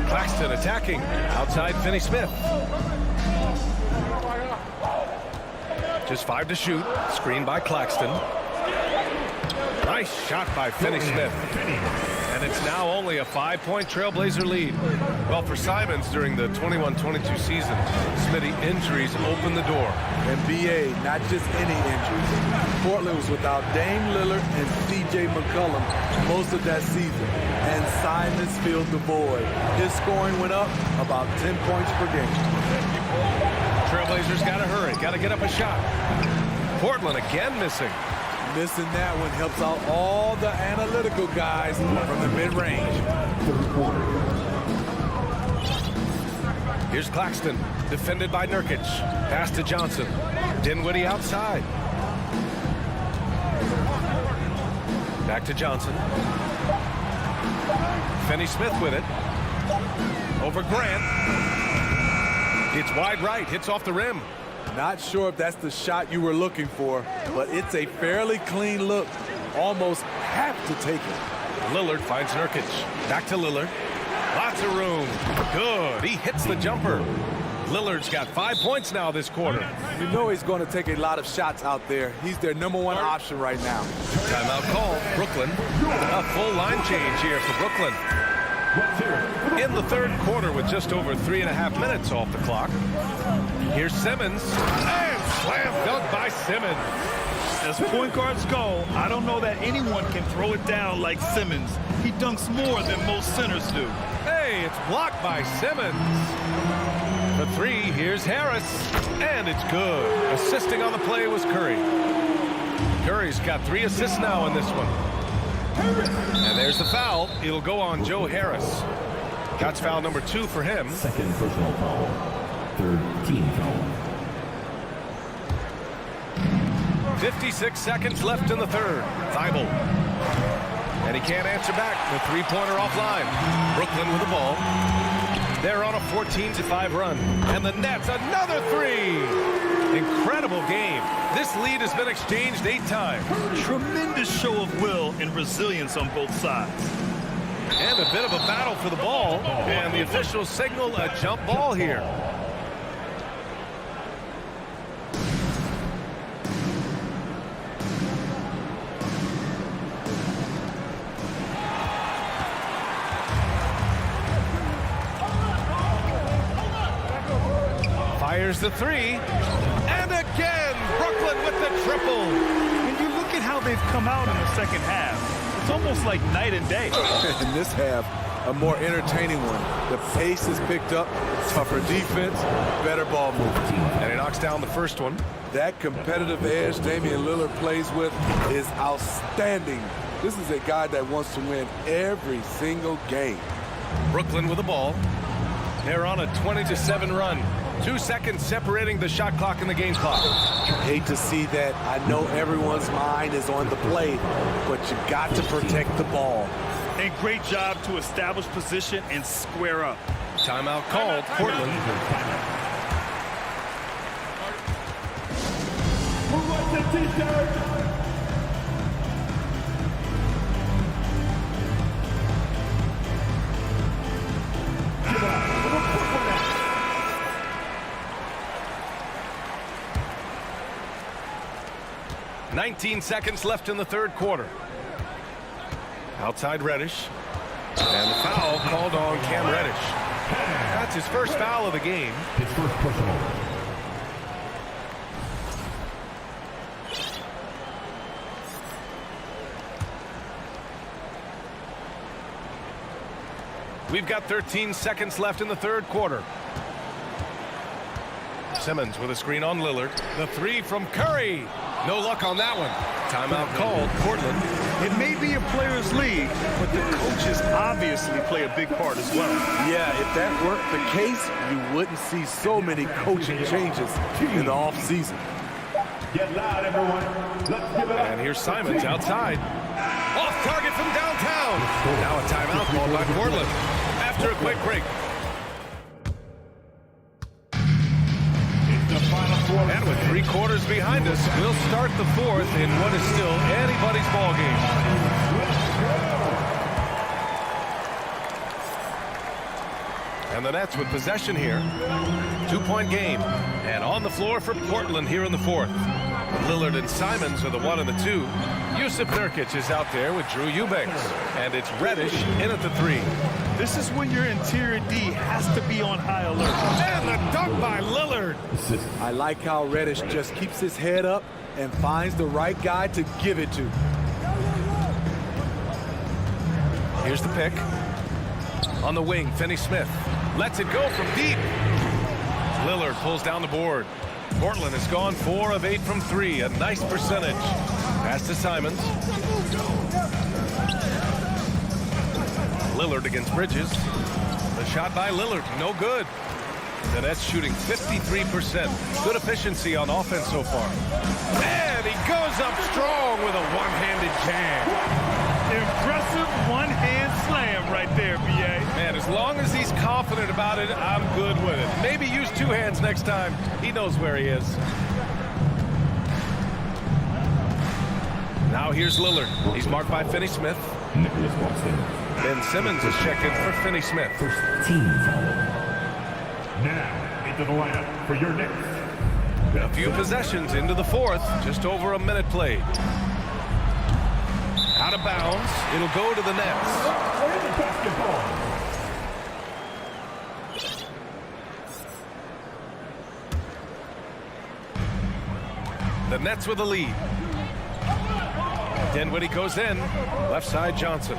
Claxton attacking. Outside Finney-Smith. Just 5 to shoot. Screen by Claxton. Nice shot by Finney-Smith. And it's now only a 5-point Trailblazer lead. Well, for Simons during the 21-22 season, Smitty, injuries opened the door. And B.A., not just any injuries. Portland was without Dame Lillard and C.J. McCollum most of that season. And Simons filled the void. His scoring went up about 10 points per game. Trailblazers got to hurry, got to get up a shot. Portland again missing. Missing that one helps out all the analytical guys from the mid-range. Here's Claxton, defended by Nurkic. Pass to Johnson. Dinwiddie outside. Back to Johnson. Finney-Smith with it. Over Grant. It's wide right, hits off the rim. Not sure if that's the shot you were looking for, but it's a fairly clean look. Almost have to take it. Lillard finds Nurkic. Back to Lillard. Lots of room. Good. He hits the jumper. Lillard's got 5 points now this quarter. You know he's going to take a lot of shots out there. He's their #1 option right now. Timeout called. Brooklyn. A full line change here for Brooklyn. In the 3rd quarter with just over 3.5 minutes off the clock. Here's Simmons. And slam dunk by Simmons. As point guards go, I don't know that anyone can throw it down like Simmons. He dunks more than most centers do. Hey, it's blocked by Simmons. The 3, here's Harris. And it's good. Assisting on the play was Curry. Curry's got 3 assists now in this one. And there's the foul. It'll go on Joe Harris. That's foul number 2 for him. 2nd personal foul. 3rd team foul. 56 seconds left in the 3rd. Thibault. And he can't answer back. The 3-pointer offline. Brooklyn with the ball. They're on a 14-5 run. And the Nets, another 3. Incredible game. This lead has been exchanged 8 times. Tremendous show of will and resilience on both sides. And a bit of a battle for the ball. And the officials signal a jump ball here. Fires the 3. And again, Brooklyn with the triple. When you look at how they've come out in the 2nd half, it's almost like night and day. In this half, a more entertaining one. The pace is picked up, tougher defense, better ball movement. And he knocks down the first one. That competitive edge Damian Lillard plays with is outstanding. This is a guy that wants to win every single game. Brooklyn with the ball. They're on a 20-7 run. 2 seconds separating the shot clock and the game clock. Hate to see that. I know everyone's mind is on the play, but you got to protect the ball. And great job to establish position and square up. Timeout called, Portland. Who wants the t-shirt? Give it up. 19 seconds left in the third quarter. Outside Reddish. And the foul called on Cam Reddish. That's his first foul of the game. His first personal. We've got 13 seconds left in the third quarter. Simmons with a screen on Lillard. The three from Curry. No luck on that one. Timeout called, Portland. It may be a players' league, but the coaches obviously play a big part as well. Yeah, if that weren't the case, you wouldn't see so many coaching changes in the offseason. Get loud, everyone. Let's give it up. And here's Simons outside. Off target from downtown. Now a timeout called by Portland after a quick break. And with 3 quarters behind us, we'll start the fourth in what is still anybody's ball game. And the Nets with possession here. 2-point game. And on the floor for Portland here in the fourth. Lillard and Simons are the 1 and the 2. Yusuf Nurkic is out there with Drew Eubanks. And it's Reddish in at the 3. This is when your interior D has to be on high alert. And the dunk by Lillard. I like how Reddish just keeps his head up and finds the right guy to give it to. Here's the pick. On the wing, Finney-Smith lets it go from deep. Lillard pulls down the board. Portland has gone 4 of 8 from 3, a nice percentage. Pass to Simons. Lillard against Bridges. The shot by Lillard, no good. The Nets shooting 53%. Good efficiency on offense so far. And he goes up strong with a one-handed jam. Impressive one-hand slam right there, B.A. Man, as long as he's confident about it, I'm good with it. Maybe use 2 hands next time. He knows where he is. Now here's Lillard. He's marked by Finney-Smith. Ben Simmons is checked in for Finney-Smith. First team foul. Now into the lineup for your next. A few possessions into the fourth. Just over a minute played. Out of bounds. It'll go to the Nets. Basketball. The Nets with the lead. Dinwiddie goes in. Left side, Johnson.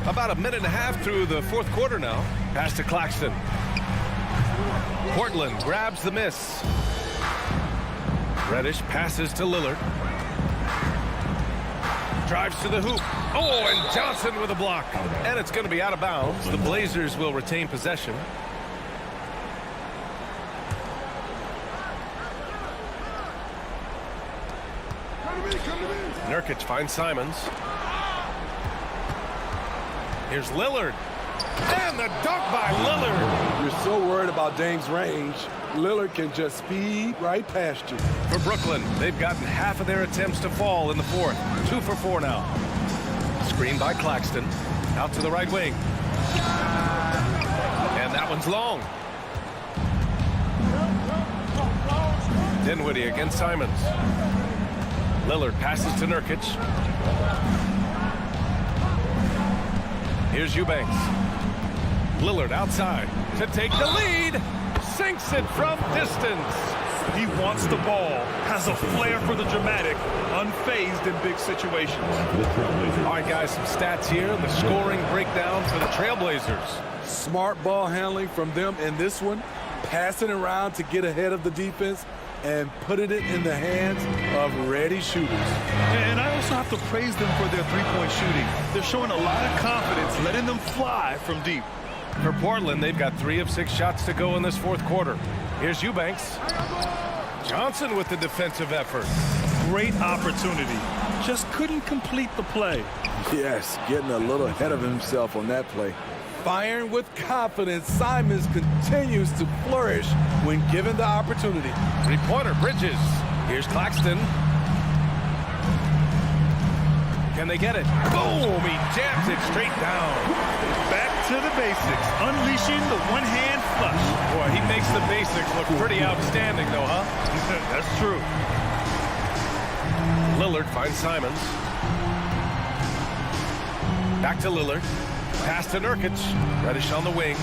About a minute and a half through the fourth quarter now. Pass to Claxton. Portland grabs the miss. Reddish passes to Lillard. Drives to the hoop. Oh, and Johnson with a block. And it's going to be out of bounds. The Blazers will retain possession. Nurkic finds Simons. Here's Lillard. And the dunk by Lillard. You're so worried about Dame's range. Lillard can just speed right past you. For Brooklyn, they've gotten half of their attempts to fall in the fourth. 2 for 4 now. Screen by Claxton. Out to the right wing. And that one's long. Dinwiddie against Simons. Lillard passes to Nurkic. Here's Eubanks. Lillard outside to take the lead. Sinks it from distance. He wants the ball, has a flair for the dramatic, unfazed in big situations. All right, guys, some stats here. The scoring breakdown for the Trailblazers. Smart ball handling from them in this one, passing around to get ahead of the defense and putting it in the hands of ready shooters. And I also have to praise them for their three-point shooting. They're showing a lot of confidence, letting them fly from deep. For Portland, they've got 3 of 6 shots to go in this fourth quarter. Here's Eubanks. Johnson with the defensive effort. Great opportunity. Just couldn't complete the play. Yes, getting a little ahead of himself on that play. Firing with confidence, Simons continues to flourish when given the opportunity. Three-pointer, Bridges. Here's Claxton. Can they get it? Boom! He jams it straight down. Back to the basics, unleashing the one-hand flush. Boy, he makes the basics look pretty outstanding, though, huh? That's true. Lillard finds Simons. Back to Lillard. Pass to Nurkic. Reddish on the wing.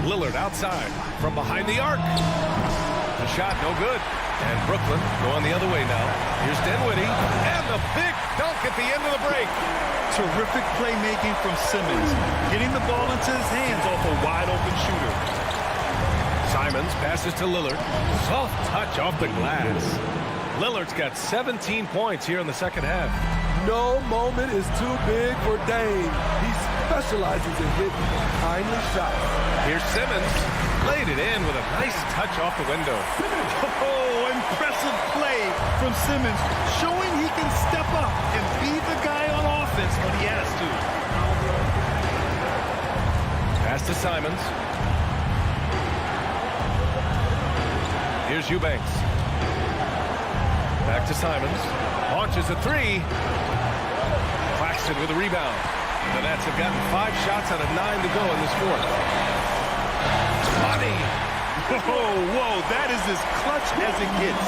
Lillard outside from behind the arc. The shot no good. And Brooklyn going the other way now. Here's Dinwiddie. And the big dunk at the end of the break. Terrific playmaking from Simmons. Getting the ball into his hands off a wide-open shooter. Simons passes to Lillard. Soft touch off the glass. Lillard's got 17 points here in the second half. No moment is too big for Dame. He specializes in hitting timely shots. Here's Simmons. Laid it in with a nice touch off the window. Oh, impressive play from Simmons, showing he can step up and be the guy on offense when he has to. Pass to Simons. Here's Eubanks. Back to Simons. Launches a three. Claxton with a rebound. The Nets have gotten 5 shots out of 9 to go in this fourth. Money. Whoa, that is as clutch as it gets.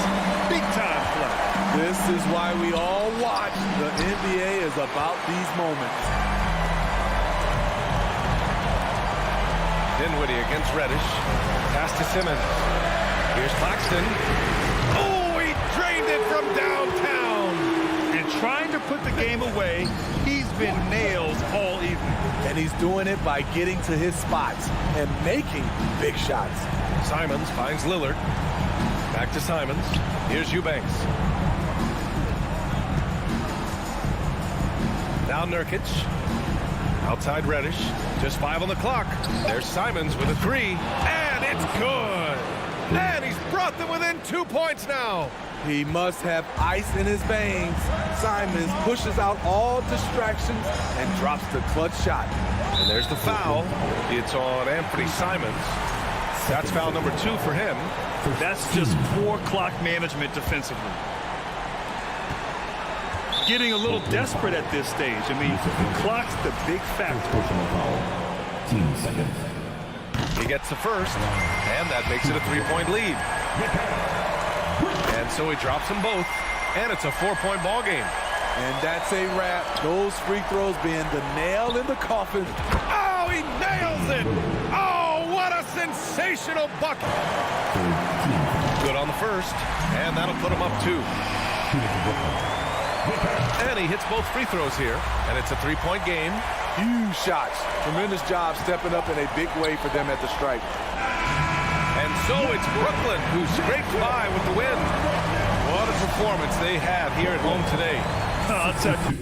Big time clutch. This is why we all watch. The NBA is about these moments. Dinwiddie against Reddish. Pass to Simmons. Here's Claxton. Oh, he drained it from downtown. And trying to put the game away, he's been nails all evening. And he's doing it by getting to his spots and making big shots. Simons finds Lillard. Back to Simons. Here's Eubanks. Now Nurkic. Outside Reddish. Just 5 on the clock. There's Simons with a 3. And it's good. And he's brought them within 2 points now. He must have ice in his veins. Simons pushes out all distractions and drops the clutch shot. And there's the foul. It's on Anthony Simons. That's foul number 2 for him. That's just poor clock management defensively. Getting a little desperate at this stage. I mean, clock's the big factor. He gets the first, and that makes it a 3-point lead. And so he drops them both, and it's a 4-point ball game. And that's a wrap. Those free throws being the nail in the coffin. Oh, he nails it! Oh, what a sensational bucket! Good on the first, and that'll put him up 2. And he hits both free throws here, and it's a 3-point game. Huge shots. Tremendous job stepping up in a big way for them at the stripe. And so it's Brooklyn who scrapes by with the win. What a performance they have here at home today. I'll tell you.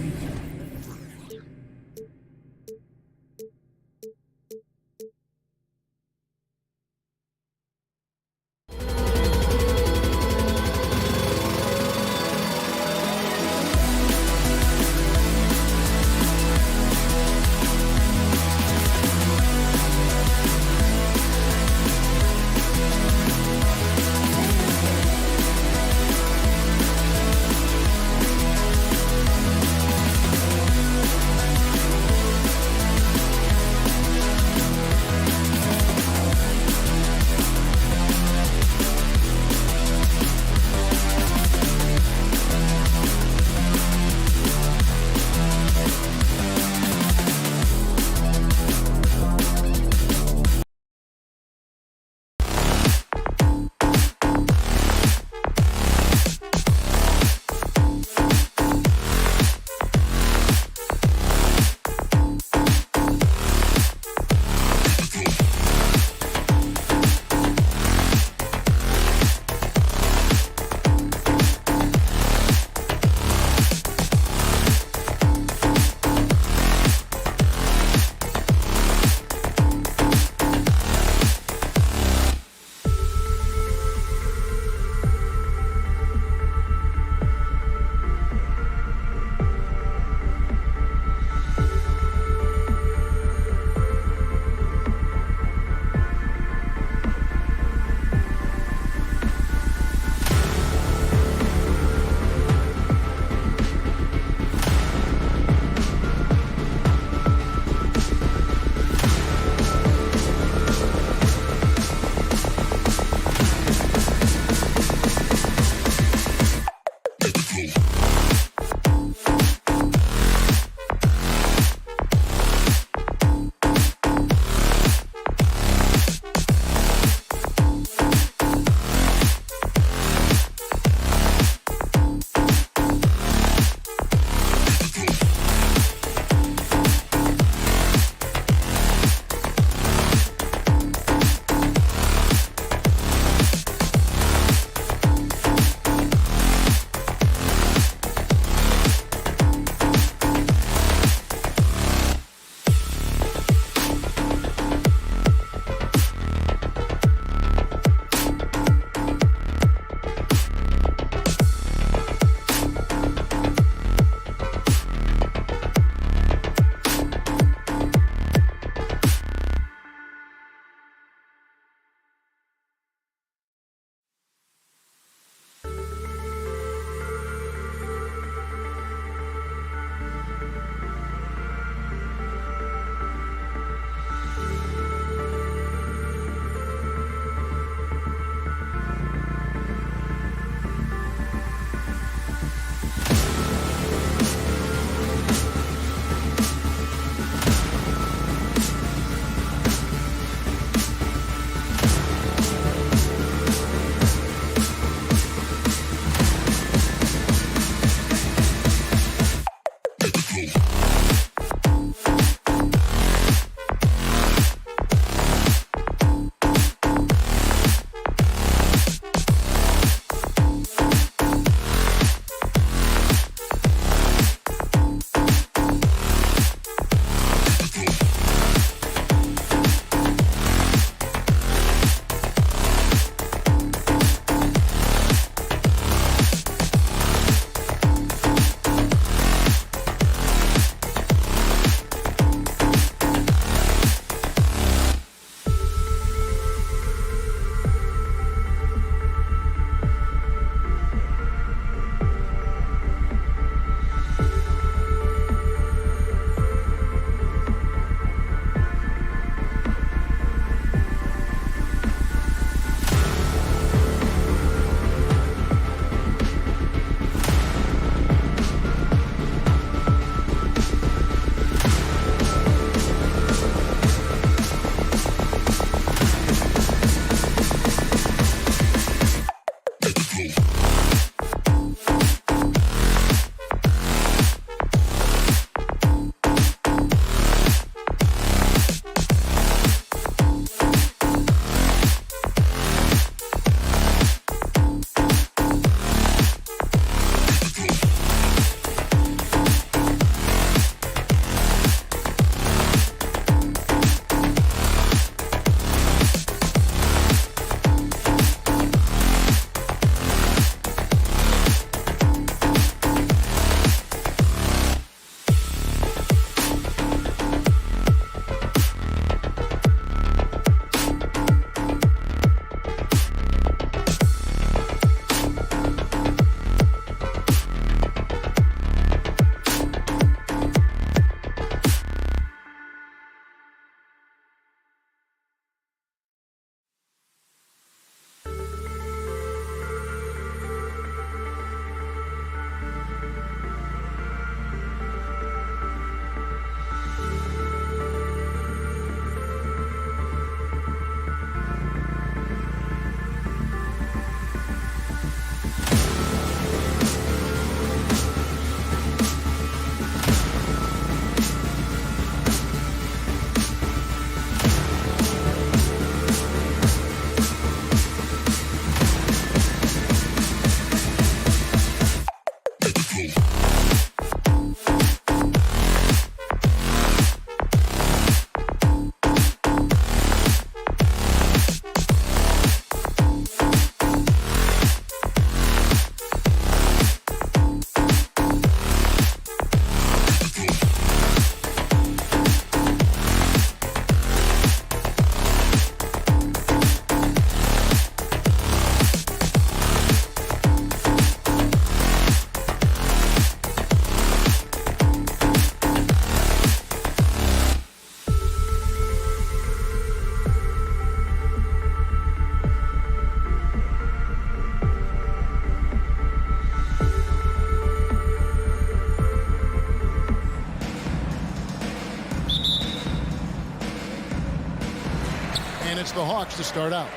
And it's the Hawks to start out.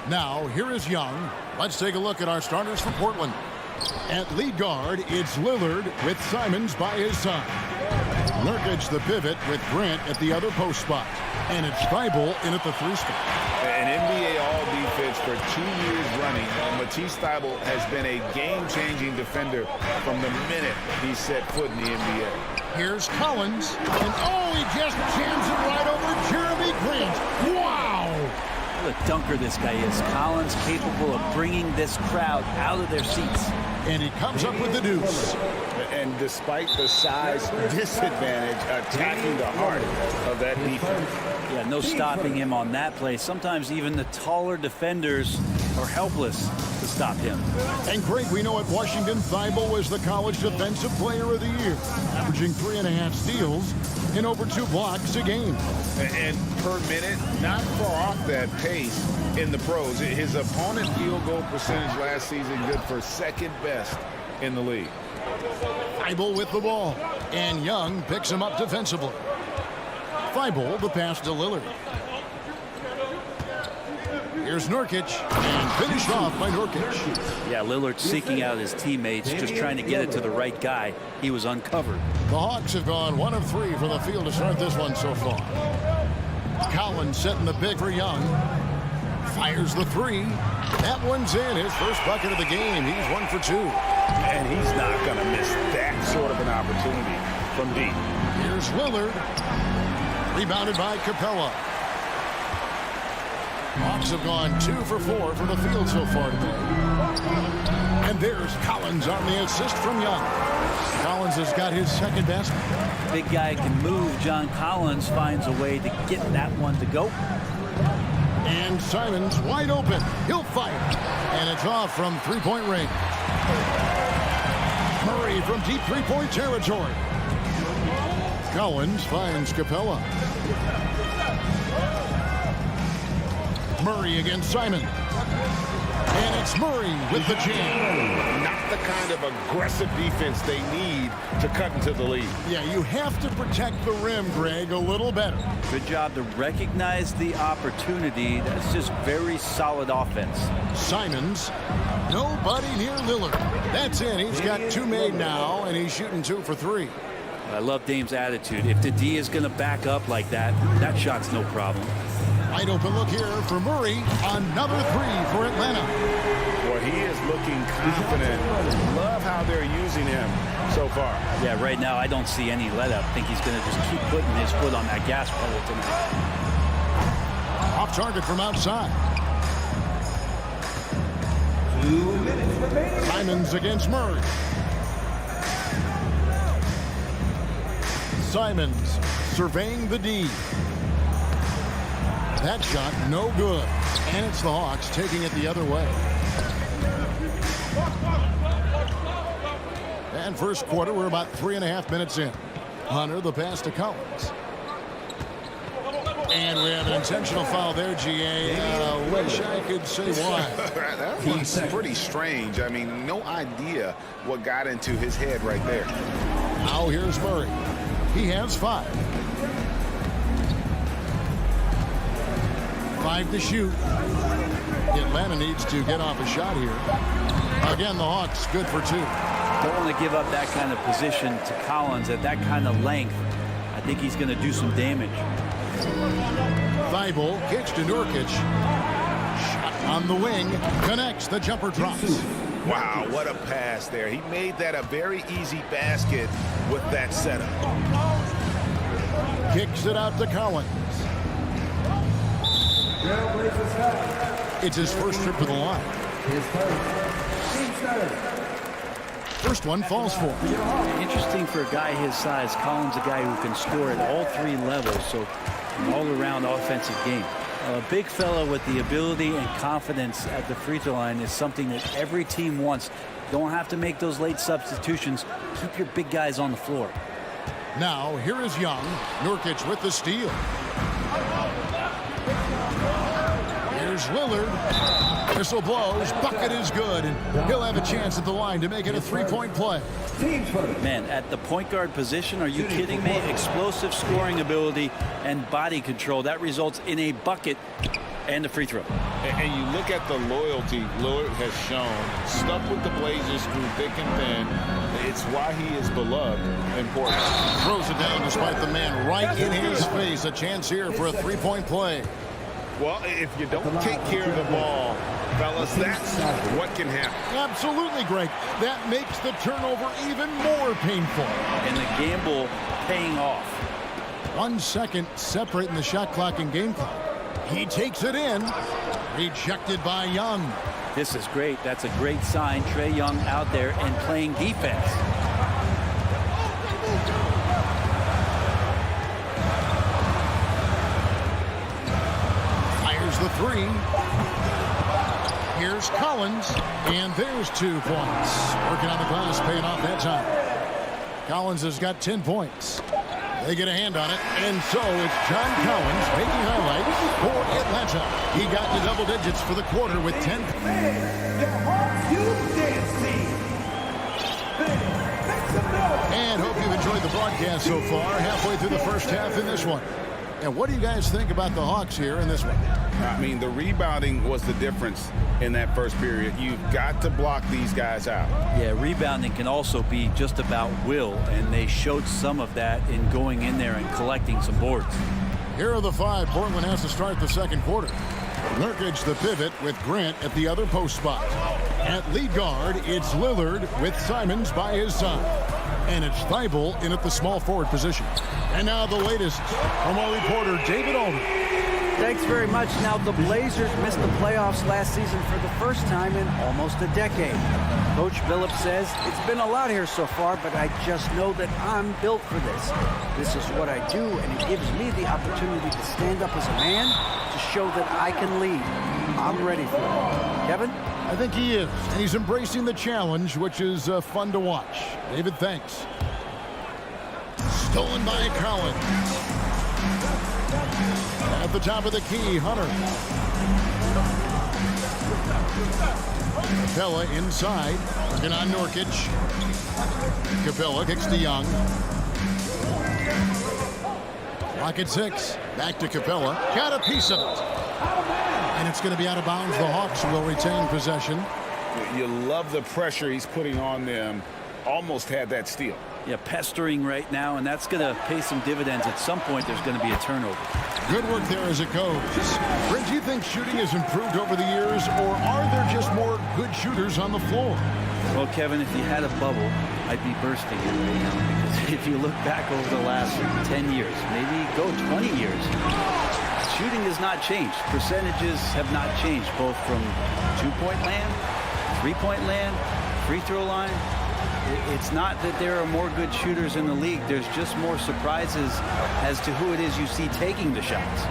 Now, here is Young. Let's take a look at our starters for Portland. At lead guard, it's Lillard with Simons by his side. Nurkic the pivot with Grant at the other post spot. And it's Thybulle in at the 3 spot. An NBA All-Defense for 2 years running. Matisse Thybulle has been a game-changing defender from the minute he set foot in the NBA. Here's Collins. And oh, he just jams it right over Jeremy Grant. Wow! What a dunker this guy is. Collins capable of bringing this crowd out of their seats. And he comes up with the deuce. And despite the size disadvantage, attacking the heart of that defense. Yeah, no stopping him on that play. Sometimes even the taller defenders are helpless to stop him. And Greg, we know at Washington, Thybulle was the college defensive player of the year, averaging 3.5 steals and over 2 blocks a game. And per minute, not far off that pace in the pros. His opponent field goal percentage last season good for 2nd best in the league. Thybulle with the ball, and Young picks him up defensively. Thybulle, the pass to Lillard. Here's Nurkic, and finished off by Nurkic. Yeah, Lillard seeking out his teammates, just trying to get it to the right guy. He was uncovered. The Hawks have gone 1 of 3 from the field to start this one so far. Collins setting the pick for Young. Fires the 3. That one's in. His first bucket of the game. He's 1 for 2. And he's not going to miss that sort of an opportunity from deep. Here's Lillard. Rebounded by Capella. Hawks have gone 2 for 4 from the field so far today. And there's Collins on the assist from Young. Collins has got his 2nd basket. Big guy can move. John Collins finds a way to get that one to go. And Simons wide open. He'll fire. And it's off from 3-point range. Murray from deep 3-point territory. Collins finds Capella. Murray against Simon. And it's Murray with the jam. Not the kind of aggressive defense they need to cut into the lead. Yeah, you have to protect the rim, Greg, a little better. Good job to recognize the opportunity. That's just very solid offense. Simons, nobody near Lillard. That's in. He's got 2 made now, and he's shooting 2 for 3. I love Dame's attitude. If the D is going to back up like that, that shot's no problem. Wide open look here for Murray. Another 3 for Atlanta. Boy, he is looking confident. Love how they're using him so far. Yeah, right now I don't see any let up. I think he's going to just keep putting his foot on that gas pedal tonight. Off target from outside. 2 minutes remaining. Simons against Murray. Simons surveying the D. That shot no good. And it's the Hawks taking it the other way. And first quarter, we're about 3.5 minutes in. Hunter, the pass to Collins. And we have an intentional foul there, GA. Wish I could say why. That one's pretty strange. I mean, no idea what got into his head right there. Now here's Murray. He has 5. 5 to shoot. Atlanta needs to get off a shot here. Again, the Hawks good for 2. Don't want to give up that kind of position to Collins at that kind of length. I think he's going to do some damage. Thybulle kicks to Nurkic. Shot on the wing. Connects. The jumper drops. Wow, what a pass there. He made that a very easy basket with that setup. Kicks it out to Collins. It's his first trip to the line. First one falls for him. Interesting for a guy his size. Collins, a guy who can score at all 3 levels, so an all-around offensive game. A big fella with the ability and confidence at the free throw line is something that every team wants. Don't have to make those late substitutions. Keep your big guys on the floor. Now, here is Young. Nurkic with the steal. Here's Here's Lillard. Whistle blows. Bucket is good. And he'll have a chance at the line to make it a three-point play. Man, at the point guard position, are you kidding me? Explosive scoring ability and body control. That results in a bucket and a free throw. And you look at the loyalty Lillard has shown. Stuck with the Blazers through thick and thin. It's why he is beloved in Portland. Throws it down despite the man right in his face. A chance here for a three-point play. Well, if you don't take care of the ball, fellas, that's what can happen. Absolutely, Greg. That makes the turnover even more painful. And the gamble paying off. 1 second separating the shot clock and game clock. He takes it in. Rejected by Young. This is great. That's a great sign. Trae Young out there and playing defense. Fires the three. Here's Collins. And there's 2 points. Working on the glass, paying off that time. Collins has got 10 points. They get a hand on it, and so it's John Collins making highlights for Atlanta. He got to double digits for the quarter with 10. And hope you've enjoyed the broadcast so far. Halfway through the first half in this one. And what do you guys think about the Hawks here in this one? I mean, the rebounding was the difference in that first period. You've got to block these guys out. Yeah, rebounding can also be just about will, and they showed some of that in going in there and collecting some boards. Here are the 5 Portland has to start the second quarter. Nurkic the pivot with Grant at the other post spot. At lead guard, it's Lillard with Simons by his side. And it's Thibault in at the small forward position. And now the latest from our reporter, David Alden. Thanks very much. Now, the Blazers missed the playoffs last season for the first time in almost a decade. Coach Bjelica says, it's been a lot here so far, but I just know that I'm built for this. This is what I do, and it gives me the opportunity to stand up as a man to show that I can lead. I'm ready for it. Kevin? I think he is. And he's embracing the challenge, which is fun to watch. David, thanks. Stolen by Collins. At the top of the key, Hunter. Capella inside. Working on Nurkic. Capella kicks to Young. Clock at 6. Back to Capella. Got a piece of it. And it's going to be out of bounds. The Hawks will retain possession. You love the pressure he's putting on them. Almost had that steal. Yeah, pestering right now, and that's going to pay some dividends. At some point, there's going to be a turnover. Good work there as it goes. Brent, do you think shooting has improved over the years, or are there just more good shooters on the floor? Well, Kevin, if you had a bubble, I'd be bursting it right now. Because if you look back over the last 10 years, maybe go 20 years, shooting has not changed. Percentages have not changed, both from two-point land, three-point land, free throw line. It's not that there are more good shooters in the league. There's just more surprises as to who it is you see taking the shots.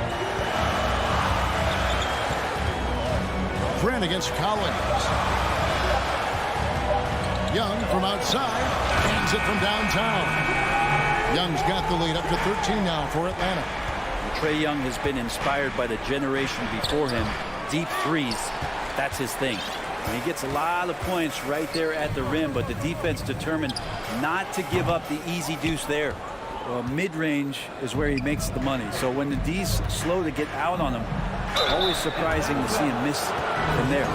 Grant against Collins. Young from outside. Hands it from downtown. Young's got the lead up to 13 now for Atlanta. Trae Young has been inspired by the generation before him. Deep threes, that's his thing. And he gets a lot of points right there at the rim, but the defense determined not to give up the easy deuce there. Well, mid-range is where he makes the money. So when the D's slow to get out on him, always surprising to see him miss from there.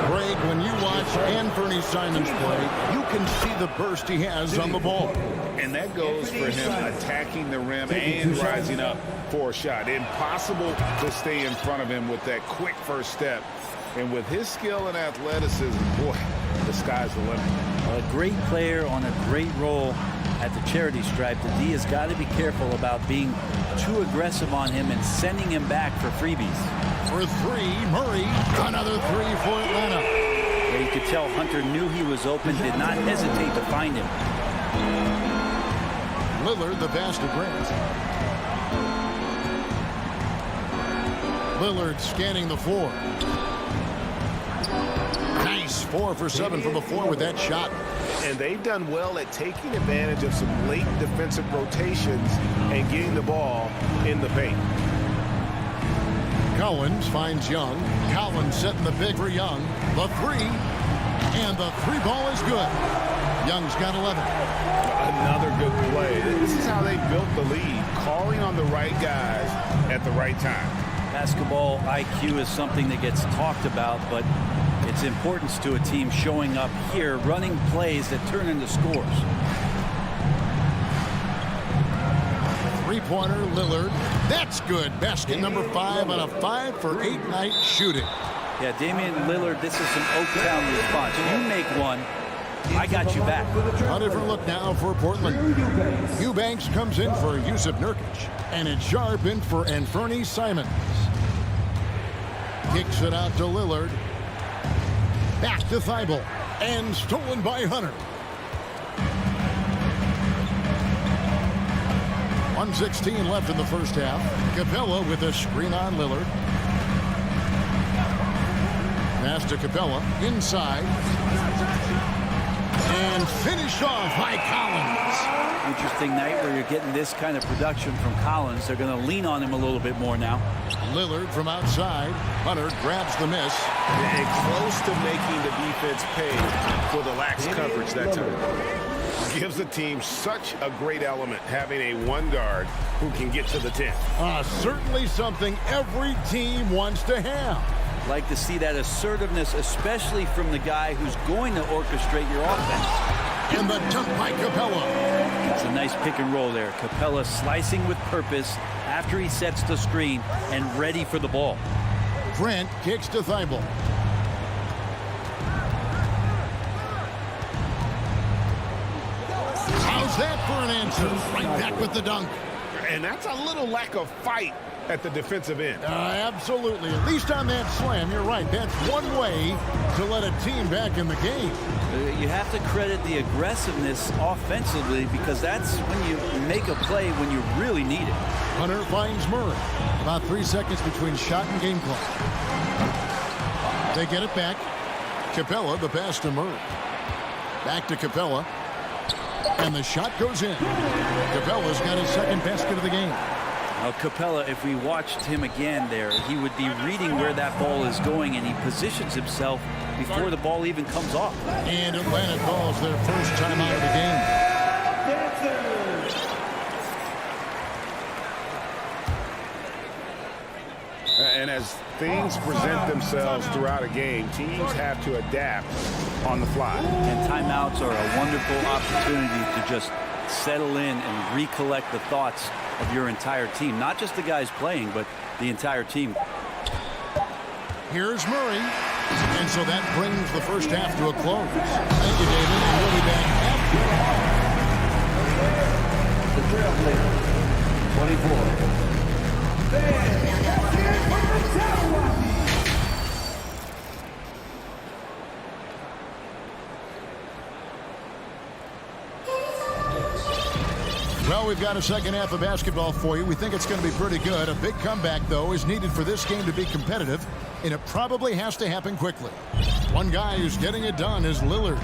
Greg, when you watch Anthony Simons play, you can see the burst he has on the ball. And that goes for him attacking the rim and rising up for a shot. Impossible to stay in front of him with that quick first step. And with his skill and athleticism, boy, the sky's the limit. A great player on a great role at the charity stripe. The D has got to be careful about being too aggressive on him and sending him back for freebies. For 3, Murray. Another 3 for Atlanta. Yeah, you could tell Hunter knew he was open, did not hesitate to find him. Lillard, the pass to Grant. Lillard scanning the floor. Nice 4 for 7 from the floor with that shot. And they've done well at taking advantage of some late defensive rotations and getting the ball in the paint. Collins finds Young. Collins setting the big for Young. The three. And the three ball is good. Young's got 11. Another good play. This is how they built the lead, calling on the right guys at the right time. Basketball IQ is something that gets talked about, but its importance to a team showing up here, running plays that turn into scores. Three-pointer, Lillard. That's good. Basket number 5 on a 5-for-8 night shooting. Yeah, Damian Lillard, this is some Oaktown response. You make one, I got you back. A different look now for Portland. Eubanks comes in for Yusuf Nurkic. And it's Sharp in for Anfernee Simons. Kicks it out to Lillard. Back to Thibault. And stolen by Hunter. 1:16 left in the first half. Capella with a screen on Lillard. Pass to Capella. Inside. And finished off by Collins. Interesting night where you're getting this kind of production from Collins. They're going to lean on him a little bit more now. Lillard from outside. Hunter grabs the miss. And close to making the defense pay for the lax coverage that time. Gives the team such a great element having a one guard who can get to the 10. Certainly something every team wants to have. Like to see that assertiveness, especially from the guy who's going to orchestrate your offense. And the dunk by Capella. It's a nice pick and roll there. Capella slicing with purpose after he sets the screen and ready for the ball. Grant kicks to Thibault. How's that for an answer? Right back with the dunk. And that's a little lack of fight at the defensive end. Absolutely. At least on that slam, you're right. That's one way to let a team back in the game. You have to credit the aggressiveness offensively because that's when you make a play when you really need it. Hunter finds Murray. About 3 seconds between shot and game clock. They get it back. Capella, the pass to Murray. Back to Capella. And the shot goes in. Capella's got his second basket of the game. Now, Capella, if we watched him again there, he would be reading where that ball is going, and he positions himself before the ball even comes off. And Atlanta calls their first timeout of the game. And as things present themselves throughout a game, teams have to adapt on the fly. And timeouts are a wonderful opportunity to just settle in and recollect the thoughts of your entire team. Not just the guys playing, but the entire team. Here's Murray. And so that brings the first half to a close. Thank you, David. And we'll be back after. The trailblazer, 24. Well, we've got a second half of basketball for you. We think it's going to be pretty good. A big comeback, though, is needed for this game to be competitive, and it probably has to happen quickly. One guy who's getting it done is Lillard.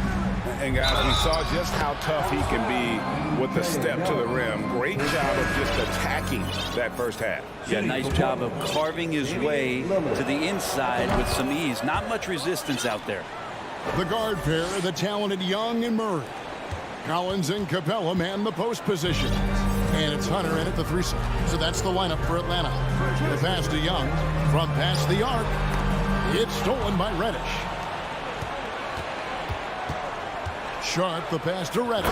And, guys, we saw just how tough he can be with the step to the rim. Great job of just attacking that first half. Yeah, nice job of carving his way to the inside with some ease. Not much resistance out there. The guard pair, the talented Young and Murray. Collins and Capella man the post position. And it's Hunter in at the 3. So that's the lineup for Atlanta. The pass to Young from past the arc. It's stolen by Reddish. Sharp the pass to Reddish.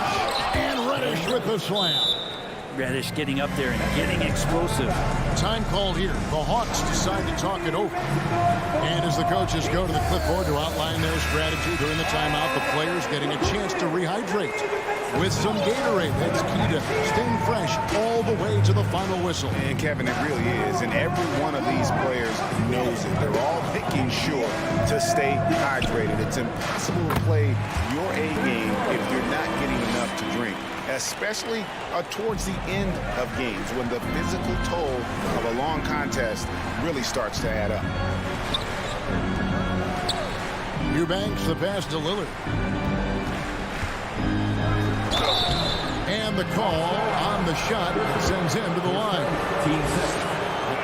And Reddish with the slam. Reddish getting up there and getting explosive. Time called here. The Hawks decide to talk it over. And as the coaches go to the clipboard to outline their strategy during the timeout, the players getting a chance to rehydrate with some Gatorade. That's key to staying fresh all the way to the final whistle. And, Kevin, it really is. And every one of these players knows it. They're all making sure to stay hydrated. It's impossible to play your A game if you're not getting enough to drink, especially towards the end of games when the physical toll of a long contest really starts to add up. Eubanks the pass to Lillard. And the call on the shot sends him to the line.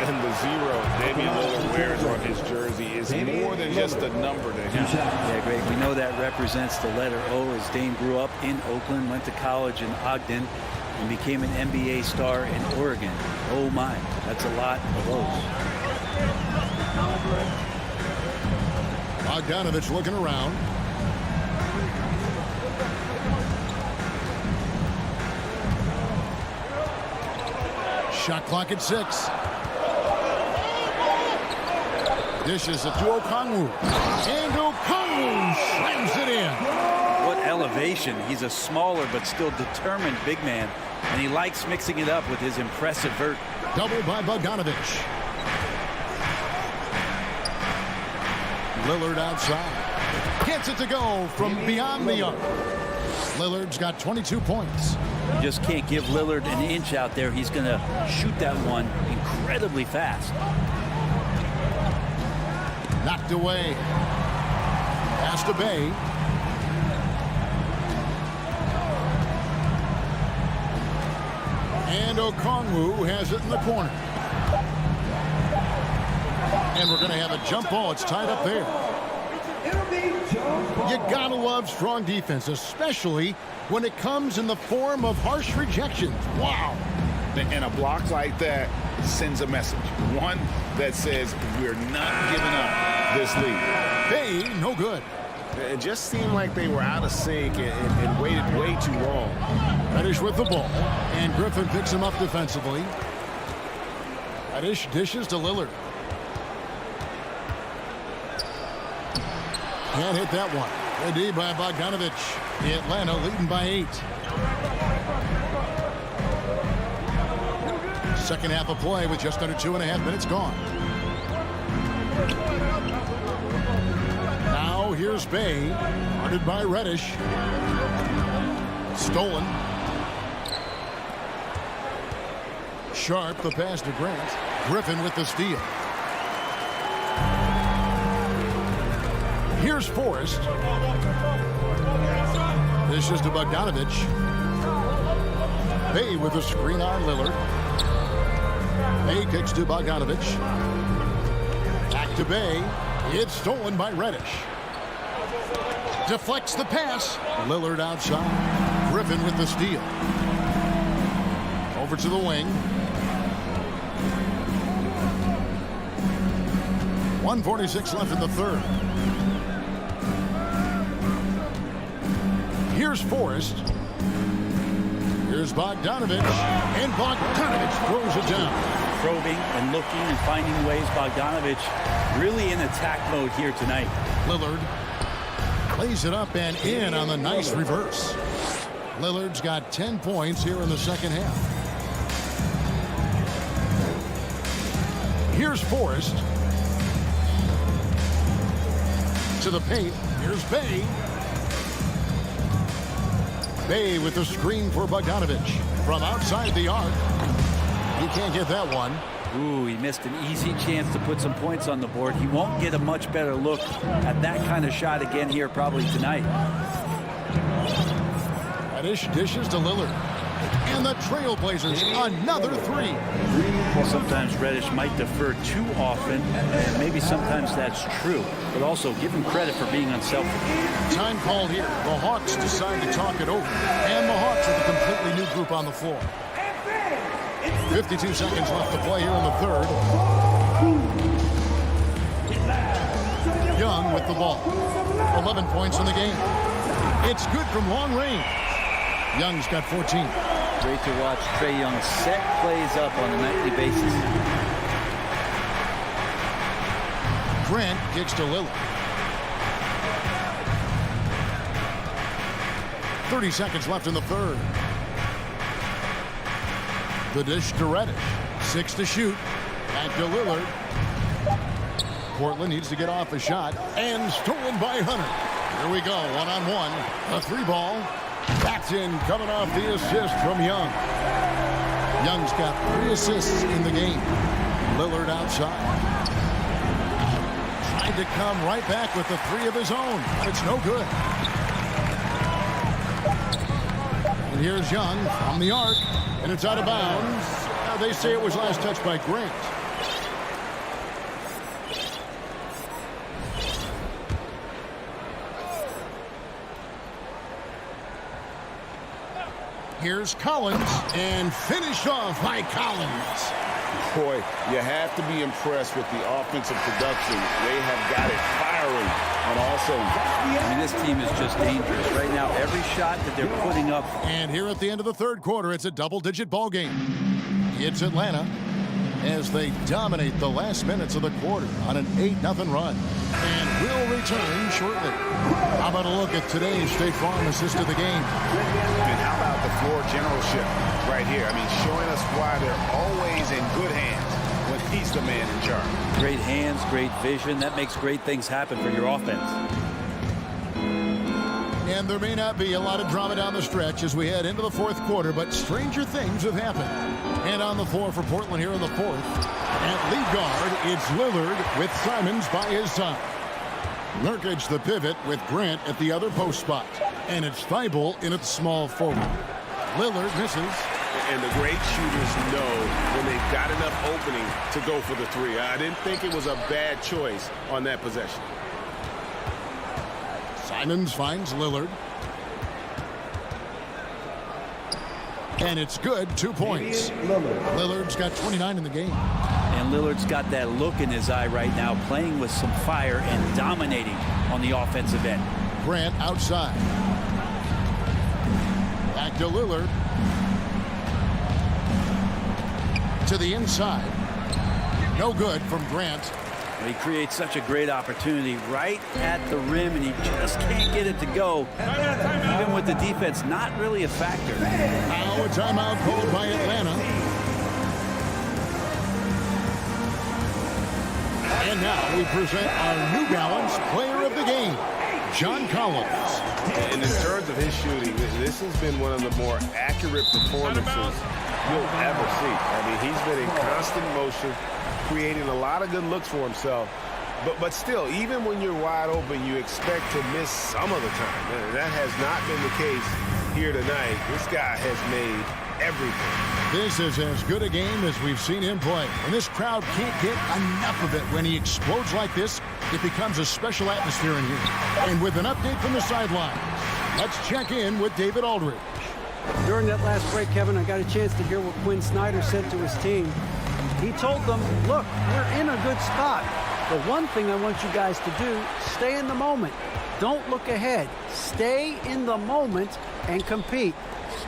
And the the 0 Damian Lillard wears on his jersey is more than just a number to him. Yeah, Greg, we know that represents the letter O, as Dame grew up in Oakland, went to college in Ogden, and became an NBA star in Oregon. Oh my, that's a lot of O's. Bogdanovich looking around. Shot clock at 6. Dishes it to Okongwu. And Okongwu slams it in. What elevation. He's a smaller but still determined big man, and he likes mixing it up with his impressive vert. Double by Bogdanovich. Lillard outside. Gets it to go from beyond the arc. Lillard's got 22 points. You just can't give Lillard an inch out there. He's going to shoot that one incredibly fast. Knocked away. Pass to Bay. And Okongwu has it in the corner. And we're going to have a jump ball. It's tied up there. You gotta love strong defense, especially when it comes in the form of harsh rejections. Wow. And a block like that sends a message. One that says we're not giving up this lead. Bay, no good. It just seemed like they were out of sync and waited way too long. Reddish with the ball. And Griffin picks him up defensively. Reddish dishes to Lillard. Can't hit that one. Good D by Bogdanovich. Atlanta leading by 8. Second half of play with just under 2.5 minutes gone. Now here's Bay. Guarded by Reddish. Stolen. Sharp the pass to Grant. Griffin with the steal. Here's Forrest. This is to Bogdanovich. Bay with a screen on Lillard. Bay kicks to Bogdanovich. Back to Bay. It's stolen by Reddish. Deflects the pass. Lillard outside. Griffin with the steal. Over to the wing. 1:46 left in the third. Here's Forrest. Here's Bogdanovich. And Bogdanovich throws it down. Probing and looking and finding ways. Bogdanovich really in attack mode here tonight. Lillard lays it up and in on the nice reverse. Lillard's got 10 points here in the second half. Here's Forrest. To the paint. Here's Bay. Bay with the screen for Bogdanovich. From outside the arc. He can't get that one. Ooh, he missed an easy chance to put some points on the board. He won't get a much better look at that kind of shot again here probably tonight. Reddish dishes to Lillard. And the Trailblazers, another 3. Sometimes Reddish might defer too often, and maybe sometimes that's true. But also give him credit for being unselfish. Time called here. The Hawks decide to talk it over. And the Hawks with a completely new group on the floor. 52 seconds left to play here in the third. Young with the ball. 11 points in the game. It's good from long range. Young's got 14. Great to watch Trae Young set plays up on a nightly basis. Grant kicks to Lillard. 30 seconds left in the third. The dish to Reddish. 6 to shoot. Back to Lillard. Portland needs to get off a shot. And stolen by Hunter. Here we go. One-on-one. A 3-ball. Backed in, coming off the assist from Young. Young's got 3 assists in the game. Lillard outside. Tried to come right back with the 3 of his own. But it's no good. And here's Young from the arc. And it's out of bounds. They say it was last touched by Grant. Here's Collins, and finished off by Collins. Boy, you have to be impressed with the offensive production. They have got it firing on all cylinders. I mean, this team is just dangerous. Right now, every shot that they're putting up. And here at the end of the third quarter, it's a double-digit ball game. It's Atlanta as they dominate the last minutes of the quarter on an 8-0 run. And we'll return shortly. How about a look at today's State Farm assist of the game? And how about the floor generalship right here? I mean, showing us why they're always in good hands when he's the man in charge. Great hands, great vision. That makes great things happen for your offense. And there may not be a lot of drama down the stretch as we head into the fourth quarter, but stranger things have happened. And on the floor for Portland here in the fourth, at lead guard, it's Lillard with Simons by his side. Nurkic the pivot with Grant at the other post spot. And it's Thibault in at small forward. Lillard misses. And the great shooters know when they've got enough opening to go for the three. I didn't think it was a bad choice on that possession. Simons finds Lillard. And it's good, 2 points. Lillard's got 29 in the game. And Lillard's got that look in his eye right now, playing with some fire and dominating on the offensive end. Grant outside. Back to Lillard. To the inside. No good from Grant. He creates such a great opportunity right at the rim, and he just can't get it to go. Even with the defense not really a factor. Now a timeout called by Atlanta. And now we present our New Balance player of the game, John Collins. And in terms of his shooting, this has been one of the more accurate performances you'll ever see. I mean, he's been in constant motion, creating a lot of good looks for himself. But still, even when you're wide open, you expect to miss some of the time. And that has not been the case here tonight. This guy has made everything. This is as good a game as we've seen him play. And this crowd can't get enough of it. When he explodes like this, it becomes a special atmosphere in here. And with an update from the sidelines, let's check in with David Aldridge. During that last break, Kevin, I got a chance to hear what Quinn Snyder said to his team. He told them, look, we're in a good spot. The one thing I want you guys to do, stay in the moment. Don't look ahead. Stay in the moment and compete.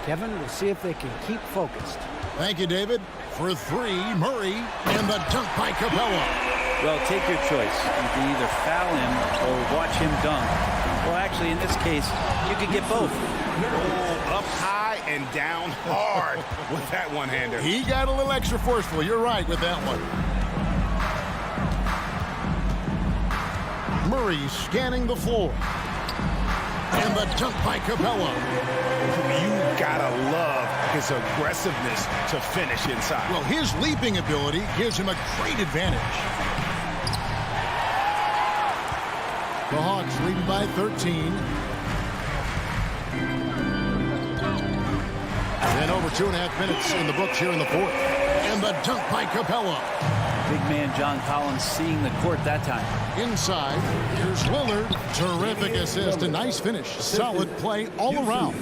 Kevin, we'll see if they can keep focused. Thank you, David. For three, Murray, and the dunk by Capella. Well, take your choice. You can either foul him or watch him dunk. Well, actually, in this case, you could get both. Oh, up high and down hard with that one-hander. He got a little extra forceful. You're right with that one. Murray scanning the floor. And the dunk by Capella. You gotta love his aggressiveness to finish inside. Well, his leaping ability gives him a great advantage. The Hawks leading by 13. And over 2.5 minutes in the books here in the fourth. And the dunk by Capella. Big man John Collins seeing the court that time. Inside, here's Lillard. Terrific assist, a nice finish. Solid play all around.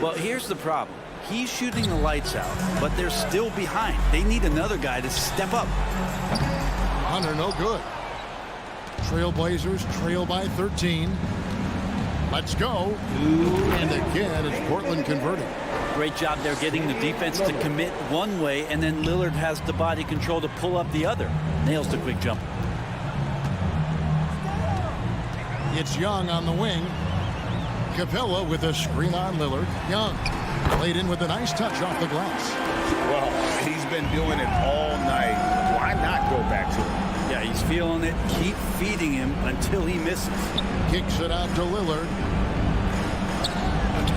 Well, here's the problem. He's shooting the lights out, but they're still behind. They need another guy to step up. Hunter, no good. Trailblazers trail by 13. Let's go. And again, it's Portland converting. Great job there getting the defense to commit one way, and then Lillard has the body control to pull up the other. Nails the quick jump. It's Young on the wing. Capella with a screen on Lillard. Young played in with a nice touch off the glass. Well, he's been doing it all night. Why not go back to him? Yeah, he's feeling it. Keep feeding him until he misses. Kicks it out to Lillard.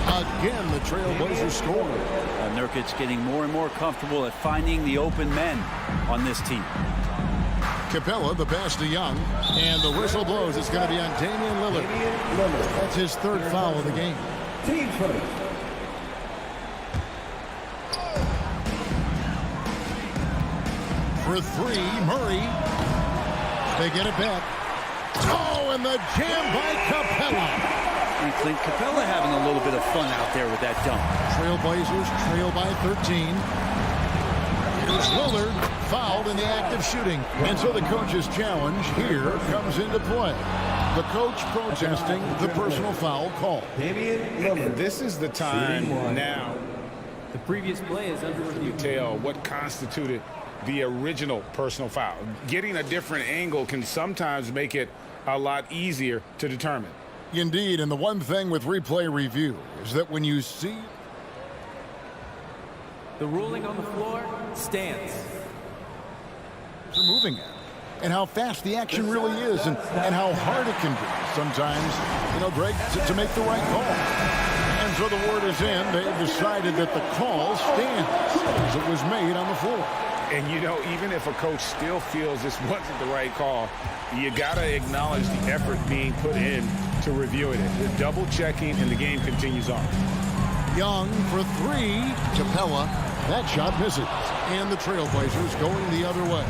Again, the Trailblazers score. Nurkic getting more and more comfortable at finding the open men on this team. Capella, the pass to Young, and the whistle blows. It's going to be on Damian Lillard. That's his third foul of the game. Team first. For three, Murray. They get it back. Oh, and the jam by Capella. And Clint Capella having a little bit of fun out there with that dunk. Trailblazers trail by 13. Here's Lillard, fouled in the act of shooting. And so the coach's challenge here comes into play. The coach protesting the personal foul call. And this is the time now The previous play is under review. tell what constituted the original personal foul. Getting a different angle can sometimes make it a lot easier to determine. Indeed, and the one thing with replay review is that when you see The ruling on the floor stands. they're moving at, and how fast the action really is, and how hard it can be sometimes, Greg, to make the right call. And so the word is in. They've decided that the call stands as it was made on the floor. And, even if a coach still feels this wasn't the right call, you got to acknowledge the effort being put in to reviewing it. The double checking, and the game continues on. Young for three. Capella. That shot misses. And the Trailblazers going the other way.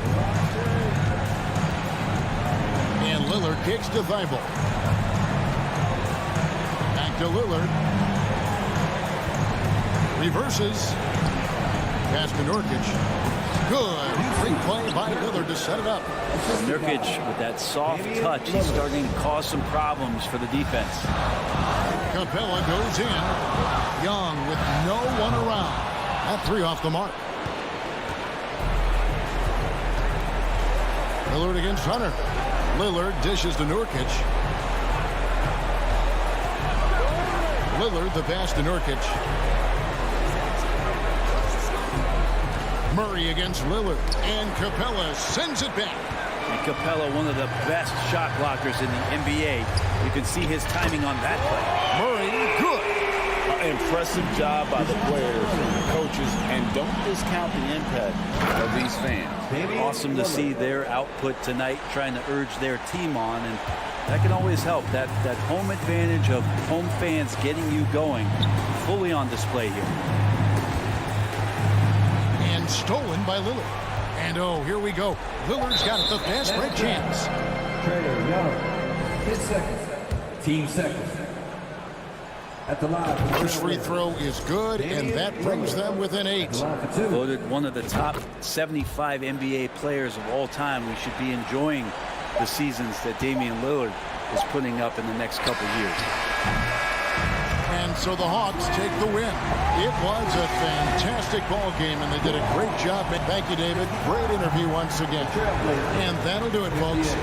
And Lillard kicks to Thibault. Back to Lillard. Reverses. Pass to Nurkic. Good. Free play by Lillard to set it up. Nurkic with that soft touch, he's starting to cause some problems for the defense. Capella goes in. Young with no one around. That three off the mark. Lillard against Hunter. Lillard dishes to Nurkic. Lillard the pass to Nurkic. Murray against Lillard. And Capella sends it back. And Capella, one of the best shot blockers in the NBA. You can see his timing on that play. Murray, good. Impressive job by the players and the coaches, and don't discount the impact of these fans. Awesome to see their output tonight, trying to urge their team on, and that can always help. That home advantage of home fans getting you going, fully on display here. And stolen by Lillard. And here we go. Lillard's got it, the fast break chance. Trader Young. 10 seconds. Team seconds. At the line. First free throw is good, and that brings them within 8. Voted one of the top 75 NBA players of all time. We should be enjoying the seasons that Damian Lillard is putting up in the next couple years. And so the Hawks take the win. It was a fantastic ball game, and they did a great job. Thank you, David. Great interview once again. And that'll do it, folks.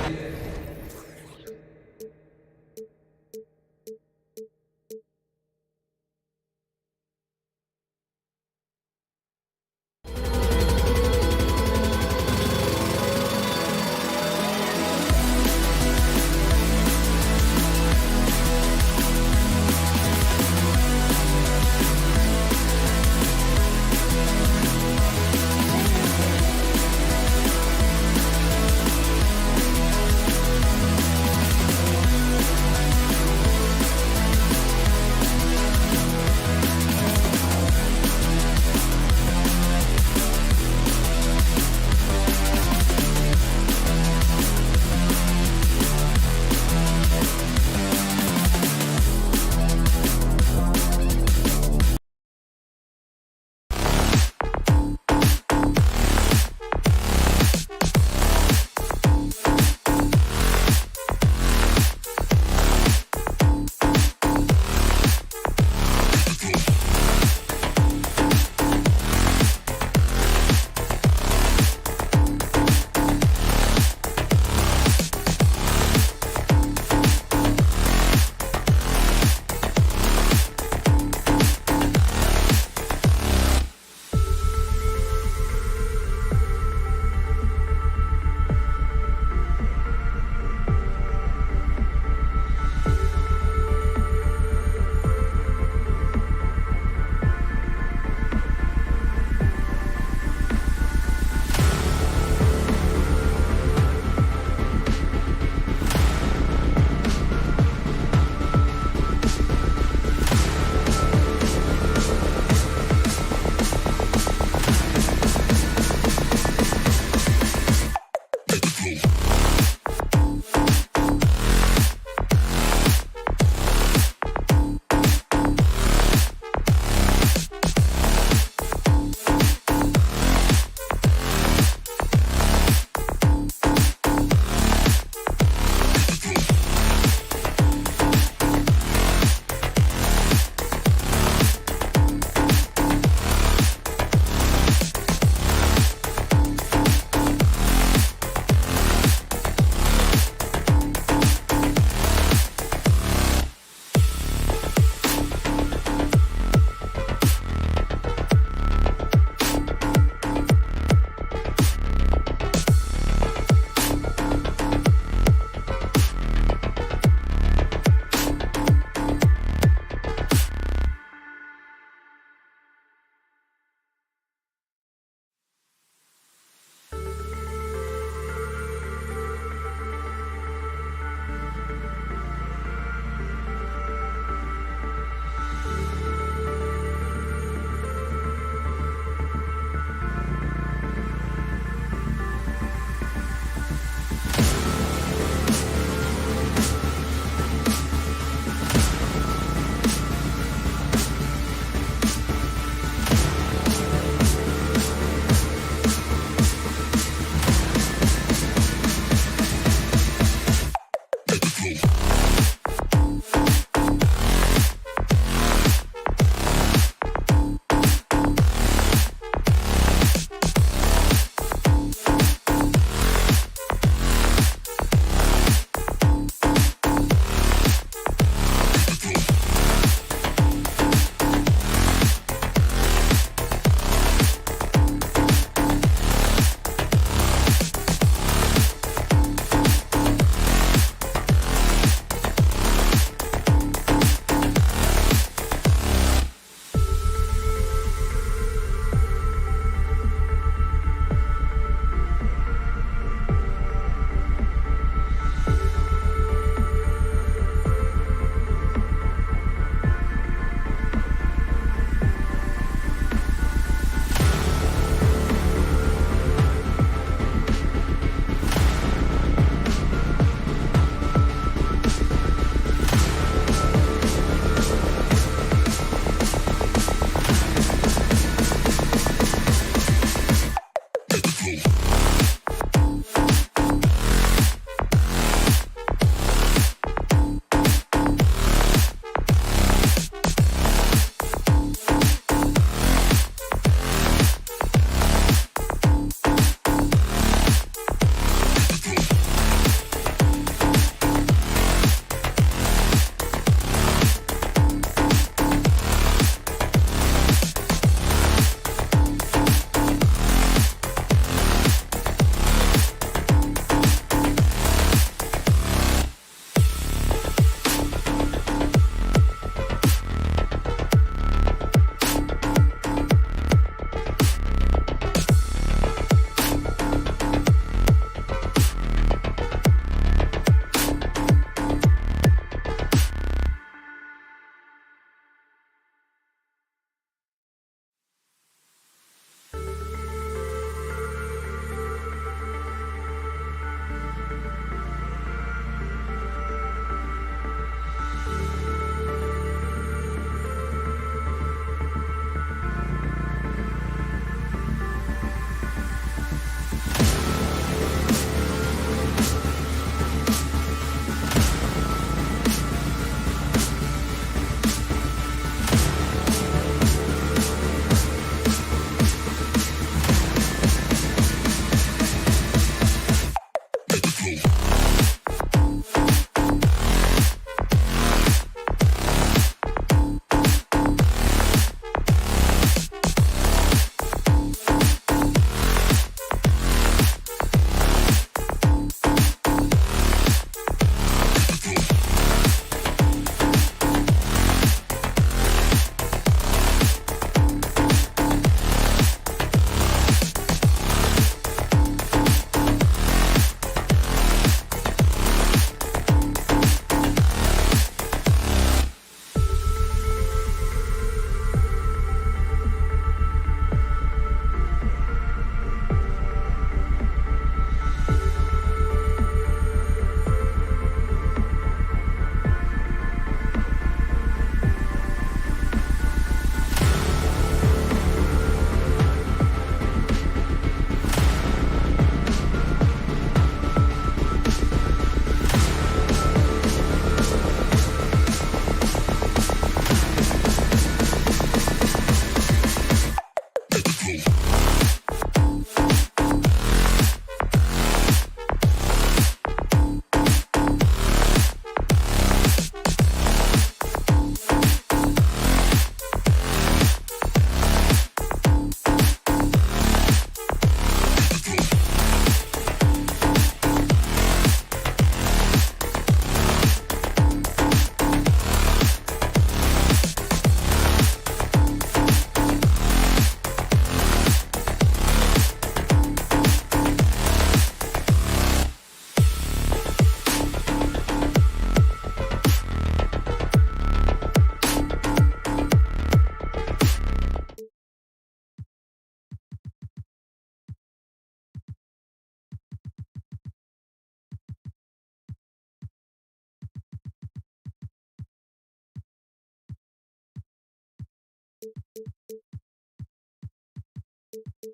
Here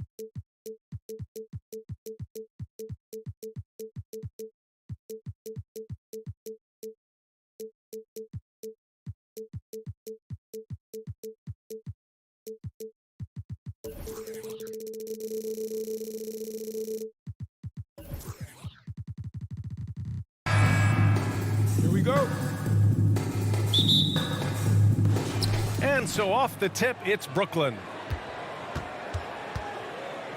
we go. And so off the tip, it's Brooklyn.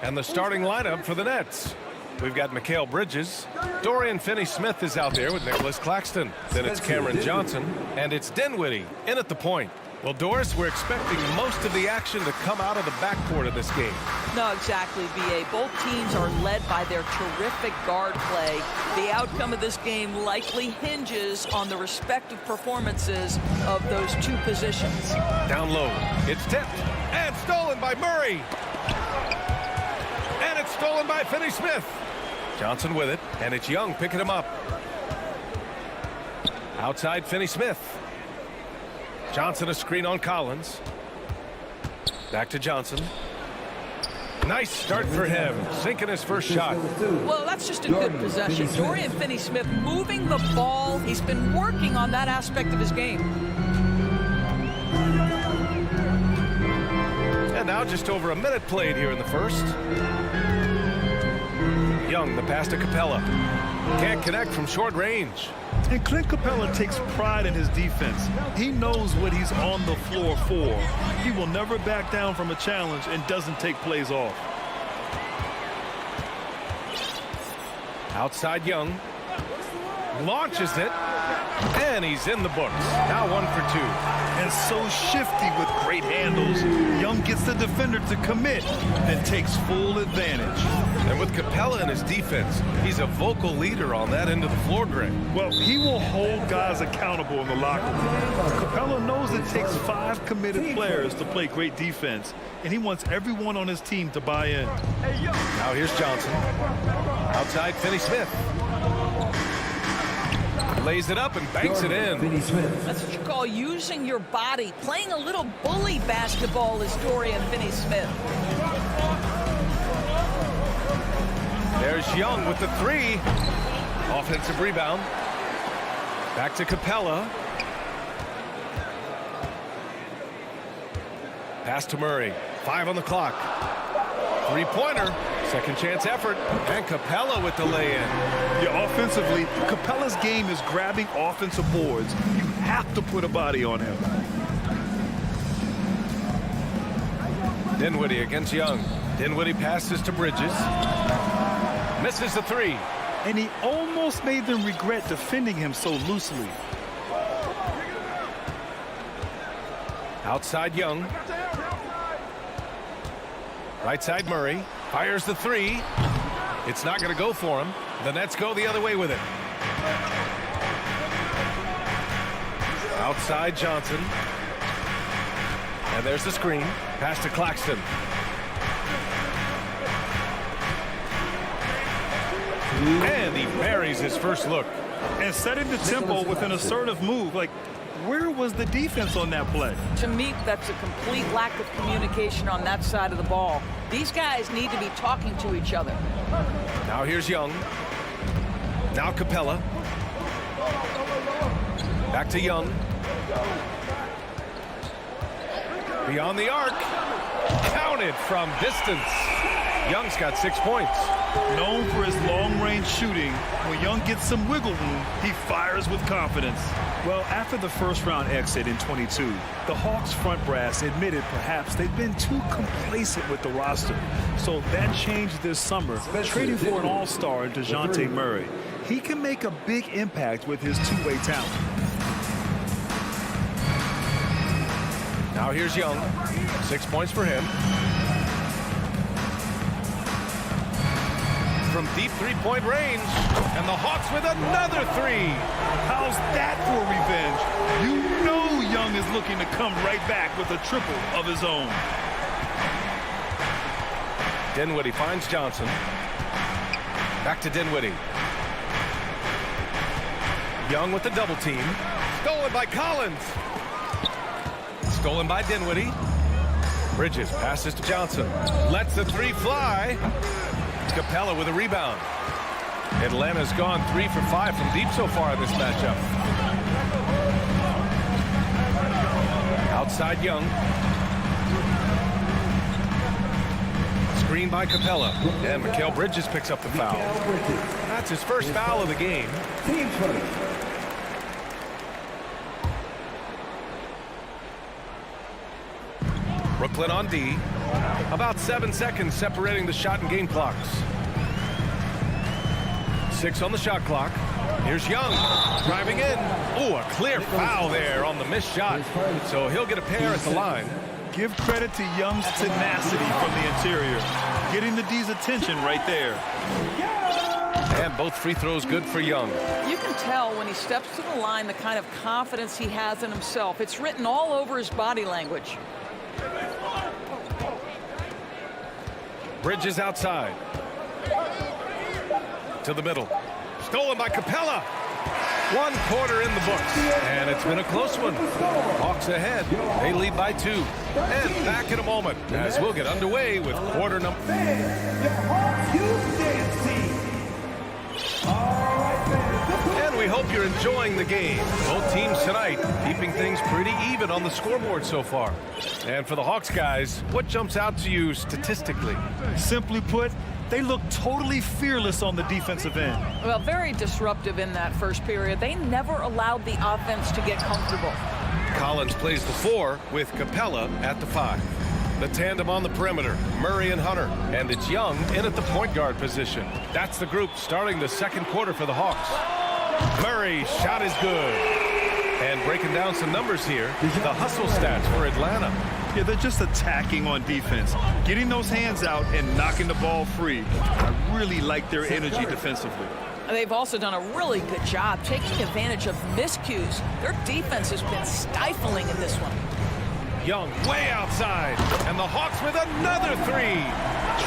And the starting lineup for the Nets. We've got Mikal Bridges. Dorian Finney-Smith is out there with Nicholas Claxton. Then it's Cameron Johnson. And it's Dinwiddie in at the point. Well, Doris, we're expecting most of the action to come out of the backcourt of this game. No, exactly, B.A. Both teams are led by their terrific guard play. The outcome of this game likely hinges on the respective performances of those two positions. Down low. It's tipped and stolen by Murray. And it's stolen by Finney-Smith. Johnson with it, and it's Young picking him up. Outside Finney-Smith. Johnson a screen on Collins. Back to Johnson. Nice start for him, sinking his first shot. Well, that's just a good possession. Dorian Finney-Smith moving the ball. He's been working on that aspect of his game. And now just over a minute played here in the first. Young, the pass to Capella. Can't connect from short range. And Clint Capella takes pride in his defense. He knows what he's on the floor for. He will never back down from a challenge and doesn't take plays off. Outside Young. Launches it. And he's in the books. Now 1 for 2. And so shifty with great handles. Young gets the defender to commit, then takes full advantage. And with Capella in his defense, he's a vocal leader on that end of the floor, Greg. Well, he will hold guys accountable in the locker room. Capella knows it takes 5 committed players to play great defense, and he wants everyone on his team to buy in. Now here's Johnson. Outside Finney-Smith. Lays it up and banks it in. That's what you call using your body. Playing a little bully basketball is Dorian Finney-Smith. There's Young with the 3. Offensive rebound. Back to Capella. Pass to Murray. 5 on the clock. 3-pointer. Second chance effort. And Capella with the lay-in. Yeah, offensively, Capella's game is grabbing offensive boards. You have to put a body on him. Dinwiddie against Young. Dinwiddie passes to Bridges. Misses the 3. And he almost made them regret defending him so loosely. Outside Young. Right side Murray. Fires the 3. It's not going to go for him. The Nets go the other way with it. Outside Johnson. And there's the screen. Pass to Claxton. And he buries his first look. And setting the tempo with an assertive move. Like, where was the defense on that play? To me, that's a complete lack of communication on that side of the ball. These guys need to be talking to each other. Now here's Young. Now Capella. Back to Young. Beyond the arc. Counted from distance. Young's got 6 points. Known for his long-range shooting, when Young gets some wiggle room, he fires with confidence. Well, after the first-round exit in 22, the Hawks front brass admitted perhaps they've been too complacent with the roster. So that changed this summer, trading for an all-star in DeJounte Murray. He can make a big impact with his two-way talent. Now here's Young. 6 points for him. From deep three-point range. And the Hawks with another 3. How's that for revenge? You know Young is looking to come right back with a triple of his own. Dinwiddie finds Johnson. Back to Dinwiddie. Young with the double team. Stolen by Collins. Stolen by Dinwiddie. Bridges passes to Johnson. Lets the three fly. Capella with a rebound. Atlanta's gone 3 for 5 from deep so far in this matchup. Outside Young. Screen by Capella. And Mikal Bridges picks up the foul. That's his first foul of the game. Team first. Brooklyn on D. About 7 seconds separating the shot and game clocks. 6 on the shot clock. Here's Young driving in. Oh, a clear foul there on the missed shot. So he'll get a pair at the line. Give credit to Young's tenacity from the interior. Getting the D's attention right there. And both free throws good for Young. You can tell when he steps to the line the kind of confidence he has in himself. It's written all over his body language. Bridges outside. To the middle. Stolen by Capella. 1 quarter in the books. And it's been a close one. Hawks ahead. They lead by 2. And back in a moment as we'll get underway with quarter number. And we hope you're enjoying the game. Both teams tonight keeping things pretty even on the scoreboard so far. And for the Hawks guys, what jumps out to you statistically? Simply put, they look totally fearless on the defensive end. Well, very disruptive in that first period. They never allowed the offense to get comfortable. Collins plays the 4 with Capella at the 5. The tandem on the perimeter, Murray and Hunter. And it's Young in at the point guard position. That's the group starting the second quarter for the Hawks. Murray, shot is good. And breaking down some numbers here, the hustle stats for Atlanta. Yeah, they're just attacking on defense, getting those hands out and knocking the ball free. I really like their energy defensively. They've also done a really good job taking advantage of miscues. Their defense has been stifling in this one. Young way outside, and the Hawks with another 3.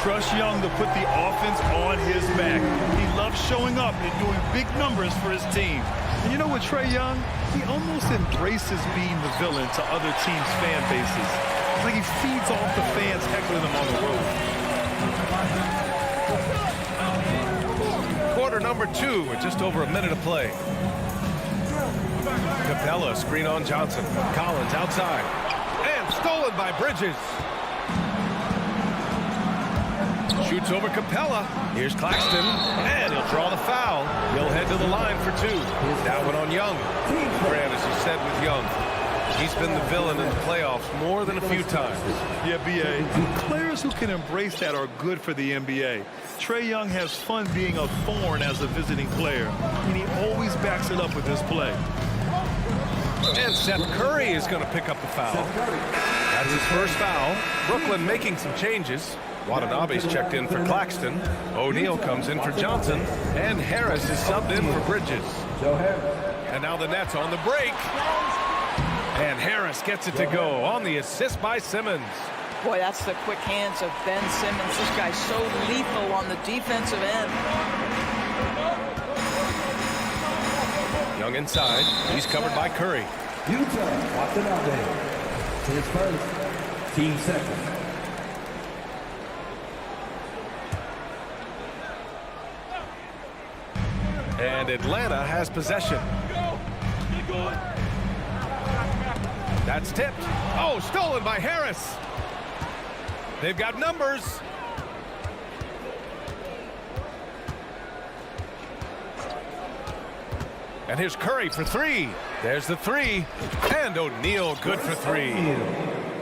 Trust Young to put the offense on his back. He loves showing up and doing big numbers for his team. And you know what, Trae Young? He almost embraces being the villain to other teams' fan bases. It's like he feeds off the fans heckling him on the road. Quarter number 2 with just over a minute of play. Capella screen on Johnson. Collins outside. And stolen by Bridges. Shoots over Capella. Here's Claxton. And he'll draw the foul. He'll head to the line for 2. That one on Young. Grant, as you said with Young, he's been the villain in the playoffs more than a few times. Yeah, B.A. Players who can embrace that are good for the NBA. Trae Young has fun being a thorn as a visiting player, and he always backs it up with his play. And Seth Curry is going to pick up the foul. That's his first foul. Brooklyn making some changes. Watanabe's checked in for Claxton. O'Neal comes in for Johnson. And Harris is subbed in for Bridges. And now the Nets on the break. And Harris gets it to go on the assist by Simmons. Boy, that's the quick hands of Ben Simmons. This guy's so lethal on the defensive end. Young inside. He's covered by Curry. Utah, Watanabe. His first, team second. And Atlanta has possession. That's tipped. Oh, stolen by Harris. They've got numbers. And here's Curry for 3. There's the 3. And O'Neal good for 3.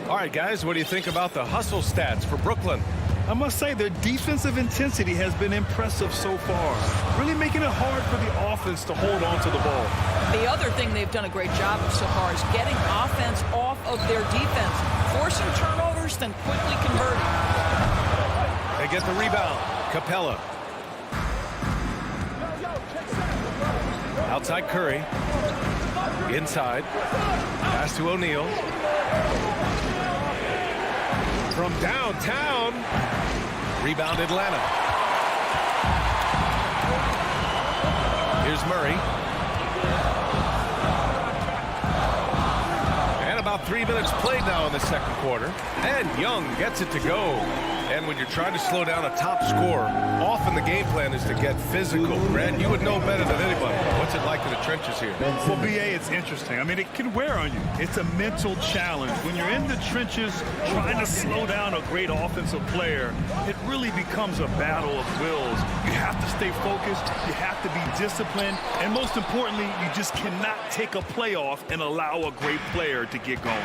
All right, guys, what do you think about the hustle stats for Brooklyn? I must say their defensive intensity has been impressive so far, really making it hard for the offense to hold on to the ball. The other thing they've done a great job of so far is getting offense off of their defense, forcing turnovers, then quickly converting. They get the rebound. Capella. Outside Curry. Inside. Pass to O'Neal. From downtown. Rebound Atlanta. Here's Murray. And about about 3 minutes played now in the second quarter. And Young gets it to go. And when you're trying to slow down a top scorer, often the game plan is to get physical. Brad, you would know better than anybody. What's it like in the trenches here? Well, BA, it's interesting. I mean, it can wear on you. It's a mental challenge. When you're in the trenches trying to slow down a great offensive player, it really becomes a battle of wills. You have to stay focused. You have to be disciplined. And most importantly, you just cannot take a play off and allow a great player to get going.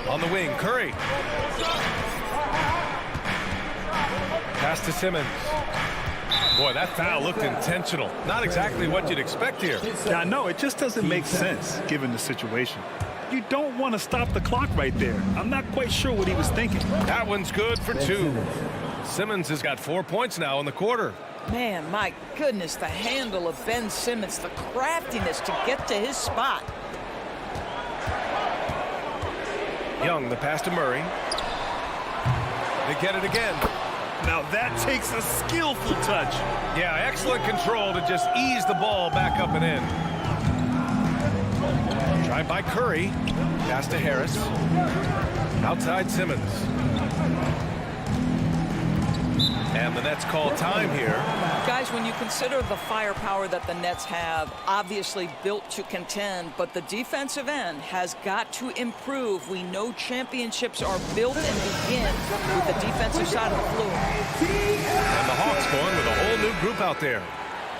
On the wing, Curry. Pass to Simmons. Boy, that foul looked intentional. Not exactly what you'd expect here. Yeah, I know. It just doesn't make sense given the situation. You don't want to stop the clock right there. I'm not quite sure what he was thinking. That one's good for 2. Simmons has got 4 points now in the quarter. Man, my goodness, the handle of Ben Simmons, the craftiness to get to his spot. Young, the pass to Murray. They get it again. Now that takes a skillful touch. Yeah, excellent control to just ease the ball back up and in. Drive by Curry. Pass to Harris. Outside Simmons. And the Nets call time here. Guys, when you consider the firepower that the Nets have, obviously built to contend, but the defensive end has got to improve. We know championships are built and begin with the defensive side of the floor. And the Hawks going with a whole new group out there.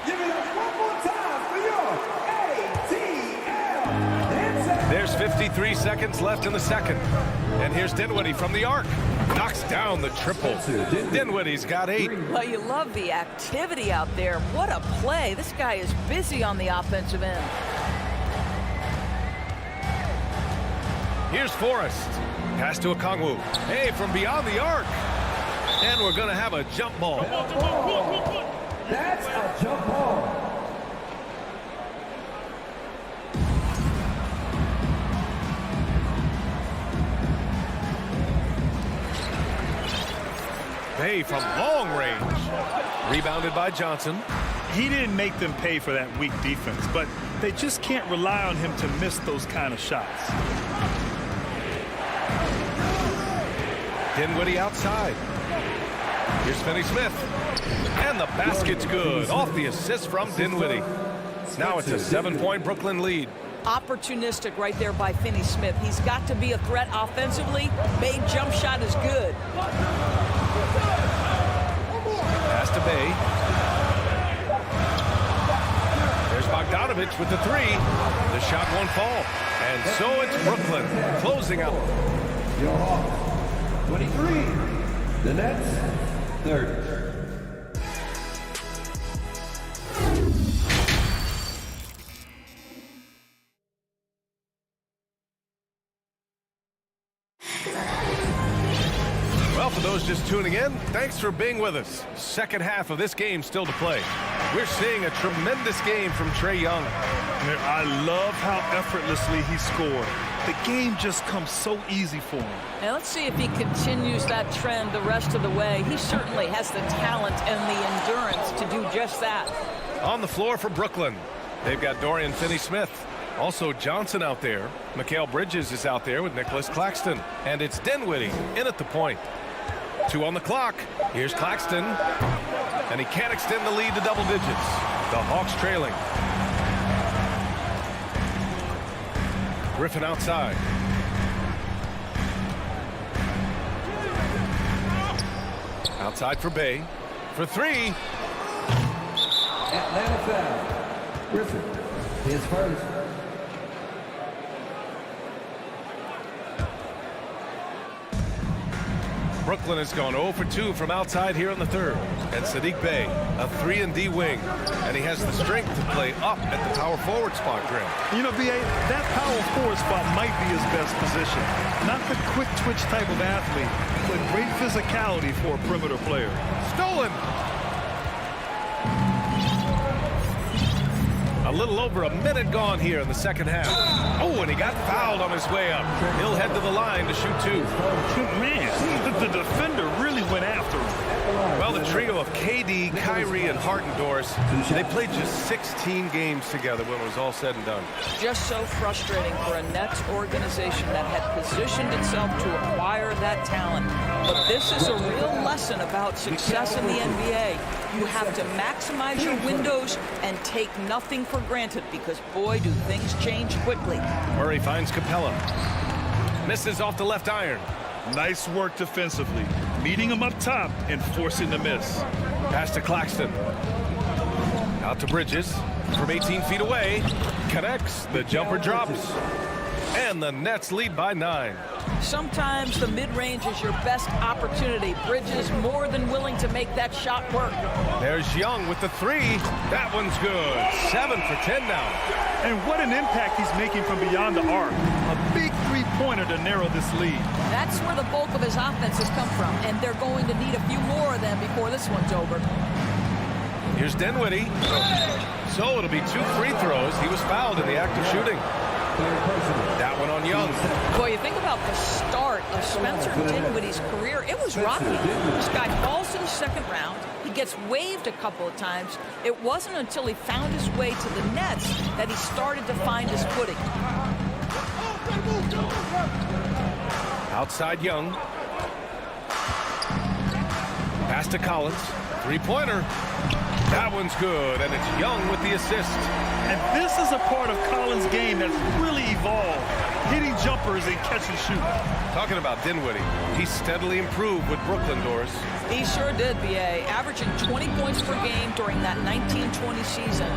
Give it up one more time for your ATL. There's 53 seconds left in the second. And here's Dinwiddie from the arc. Knocks down the triple. Dinwiddie's got 8. Well, you love the activity out there. What a play. This guy is busy on the offensive end. Here's Forrest. Pass to Okongwu. Hey, from beyond the arc. And we're going to have a jump ball. That's a jump ball. Bay from long range. Rebounded by Johnson. He didn't make them pay for that weak defense, but they just can't rely on him to miss those kind of shots. Dinwiddie outside. Here's Finney-Smith. And the basket's good. Off the assist from Dinwiddie. Now it's a 7-point Brooklyn lead. Opportunistic right there by Finney-Smith. He's got to be a threat offensively. Made jump shot is good. Pass to Bay. There's Bogdanovich with the 3. The shot won't fall. And so it's Brooklyn closing out. Your Hawks, 23. The Nets, 30. Well, for those just tuning in, thanks for being with us. Second half of this game still to play. We're seeing a tremendous game from Trae Young. I love how effortlessly he scored. The game just comes so easy for him. Now let's see if he continues that trend the rest of the way. He certainly has the talent and the endurance to do just that. On the floor for Brooklyn, they've got Dorian Finney-Smith. Also Johnson out there. Mikal Bridges is out there with Nicholas Claxton. And it's Dinwiddie in at the point. 2 on the clock. Here's Claxton. And he can't extend the lead to double digits. The Hawks trailing. Griffin outside. Outside for Bay. For 3. Atlanta foul. Griffin, his first. Brooklyn has gone 0 for 2 from outside here in the third. And Saddiq Bey, a 3-and-D wing. And he has the strength to play up at the power forward spot, Graham. You know, B.A., that power forward spot might be his best position. Not the quick twitch type of athlete, but great physicality for a perimeter player. Stolen. A little over a minute gone here in the second half. Oh, and he got fouled on his way up. He'll head to the line to shoot 2. Man, the defender really went after him. Well, the trio of KD, Kyrie, and Hartendorf, they played just 16 games together when it was all said and done. Just so frustrating for a Nets organization that had positioned itself to acquire that talent. But this is a real lesson about success in the NBA. You have to maximize your windows and take nothing for granted because, boy, do things change quickly. Murray finds Capella. Misses off the left iron. Nice work defensively, meeting him up top and forcing the miss. Pass to Claxton. Out to Bridges. From 18 feet away. Connects. The jumper drops. And the Nets lead by 9. Sometimes the mid-range is your best opportunity. Bridges more than willing to make that shot work. There's Young with the 3. That one's good. 7 for 10 now. And what an impact he's making from beyond the arc. A big three-pointer to narrow this lead. That's where the bulk of his offense has come from, and they're going to need a few more of them before this one's over. Here's Dinwiddie. So it'll be 2 free throws. He was fouled in the act of shooting. That one on Young. Boy, you think about the start of Spencer Dinwiddie's career. It was rocky. This guy falls to the second round. He gets waived a couple of times. It wasn't until he found his way to the Nets that he started to find his footing. Outside Young. Pass to Collins. Three-pointer. That one's good, and it's Young with the assist. And this is a part of Collins' game that's really evolved, hitting jumpers and catch and shoot. Talking about Dinwiddie, he steadily improved with Brooklyn doors. He sure did, B.A., averaging 20 points per game during that 1920 season.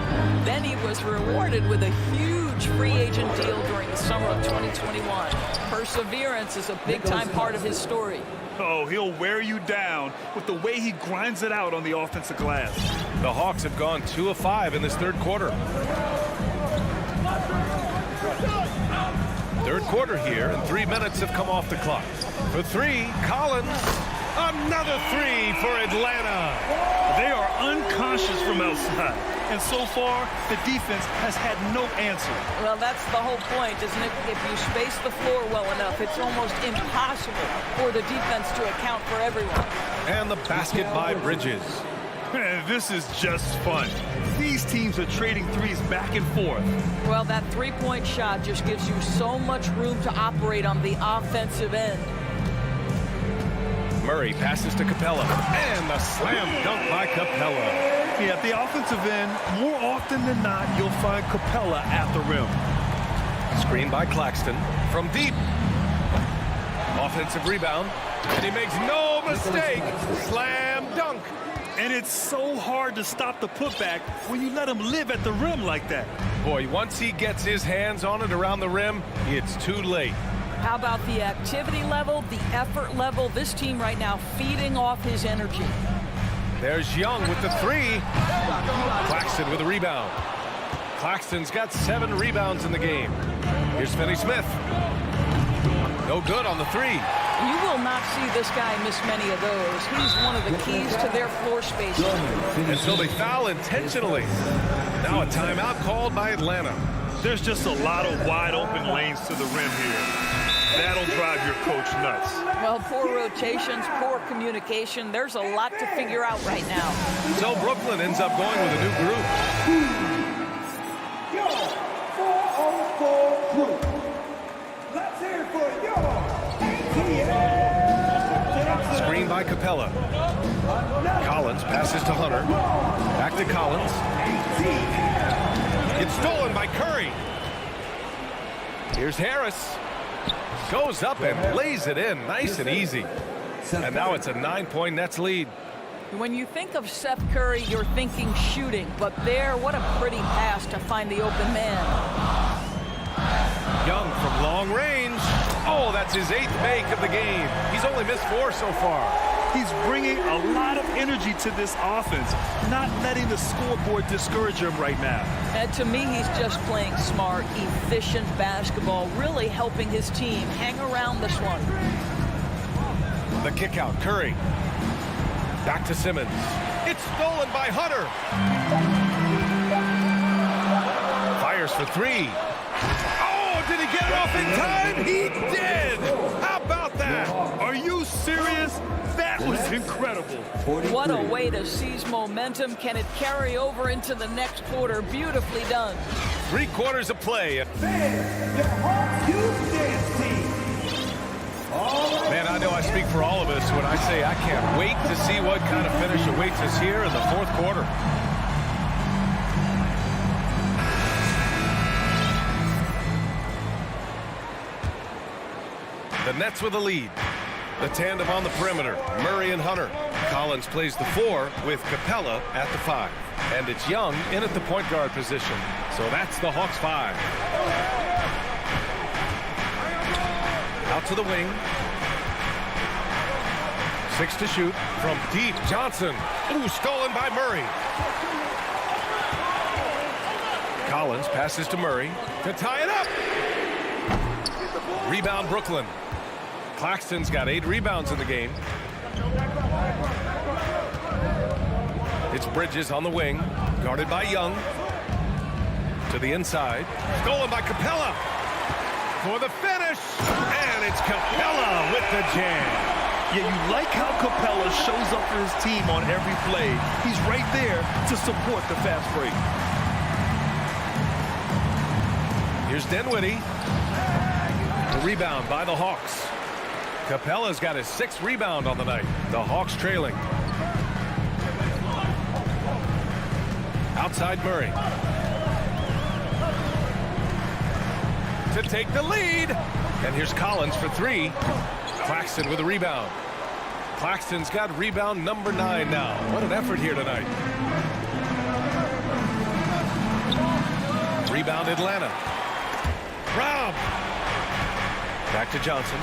Then he was rewarded with a huge free agent deal during the summer of 2021. Perseverance is a big-time part of his story. Oh, he'll wear you down with the way he grinds it out on the offensive glass. The Hawks have gone 2 of 5 in this third quarter. Third quarter here, and 3 minutes have come off the clock. For 3, Collins. Another 3 for Atlanta. They are unconscious from outside. And so far, the defense has had no answer. Well, that's the whole point, isn't it? If you space the floor well enough, it's almost impossible for the defense to account for everyone. And the basket by Bridges. Man, this is just fun. These teams are trading threes back and forth. Well, that three-point shot just gives you so much room to operate on the offensive end. Murray passes to Capella. And the slam dunk by Capella. Yeah, at the offensive end, more often than not, you'll find Capella at the rim. Screen by Claxton from deep. Offensive rebound. And he makes no mistake. Slam dunk. And it's so hard to stop the putback when you let him live at the rim like that. Boy, once he gets his hands on it around the rim, it's too late. How about the activity level, the effort level? This team right now feeding off his energy. There's Young with the 3. Claxton with a rebound. Claxton's got 7 rebounds in the game. Here's Finney-Smith. No good on the 3. You will not see this guy miss many of those. He's one of the keys to their floor spacing. And so they foul intentionally. Now a timeout called by Atlanta. There's just a lot of wide open lanes to the rim here. That'll drive your coach nuts. Well, poor rotations, poor communication. There's a lot to figure out right now. So Brooklyn ends up going with a new group. Your 404 group. Let's hear it for your Screen by Capella. Collins passes to Hunter. Back to Collins. It's stolen by Curry. Here's Harris. Goes up and lays it in nice and easy. And now it's a 9-point Nets lead. When you think of Seth Curry, you're thinking shooting. But there, what a pretty pass to find the open man. Young from long range. Oh, that's his 8th make of the game. He's only missed 4 so far. He's bringing a lot of energy to this offense, not letting the scoreboard discourage him right now. And to me, he's just playing smart, efficient basketball, really helping his team hang around this one. The kick out, Curry. Back to Simmons. It's stolen by Hunter. Fires for 3. Oh, did he get it off in time? He did! How about about that? Are you serious? That was incredible. What a way to seize momentum. Can it carry over into the next quarter? Beautifully done. 3 quarters of play. Man, I know I speak for all of us when I say I can't wait to see what kind of finish awaits us here in the 4th quarter. The Nets with a lead. The tandem on the perimeter, Murray and Hunter. Collins plays the 4 with Capella at the 5. And it's Young in at the point guard position. So that's the Hawks 5. Out to the wing. 6 to shoot from deep. Johnson. Ooh, stolen by Murray. Collins passes to Murray to tie it up. Rebound Brooklyn. Claxton's got 8 rebounds in the game. It's Bridges on the wing, guarded by Young. To the inside. Stolen by Capella. For the finish. And it's Capella with the jam. Yeah, you like how Capella shows up for his team on every play. He's right there to support the fast break. Here's Dinwiddie. The rebound by the Hawks. Capella's got his 6th rebound on the night. The Hawks trailing. Outside Murray. To take the lead. And here's Collins for 3. Claxton with a rebound. Claxton's got rebound number 9 now. What an effort here tonight. Rebound Atlanta. Rob. Back to Johnson.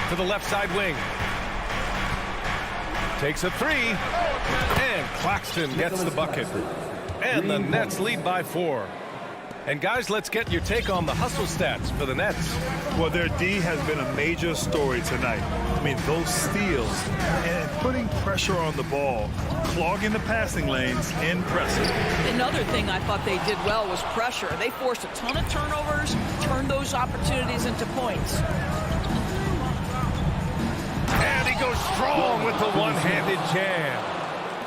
To the left side wing. Takes a 3. And Claxton gets the bucket. And the Nets lead by 4. And guys, let's get your take on the hustle stats for the Nets. Well, their D has been a major story tonight. I mean, those steals and putting pressure on the ball, clogging the passing lanes, impressive. Another thing I thought they did well was pressure. They forced a ton of turnovers, turned those opportunities into points. And he goes strong with the one-handed jam.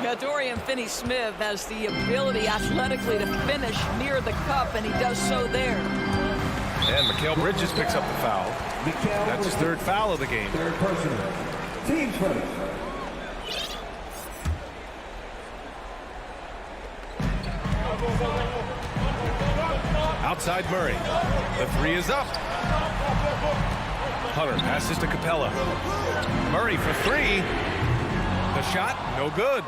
Yeah, Dorian Finney-Smith has the ability athletically to finish near the cup, and he does so there. And Mikal Bridges picks up the foul. That's his 3rd foul of the game. 3rd personal. Team first. Outside Murray. The 3 is up. Hunter passes to Capella. Murray for 3. The shot, no good.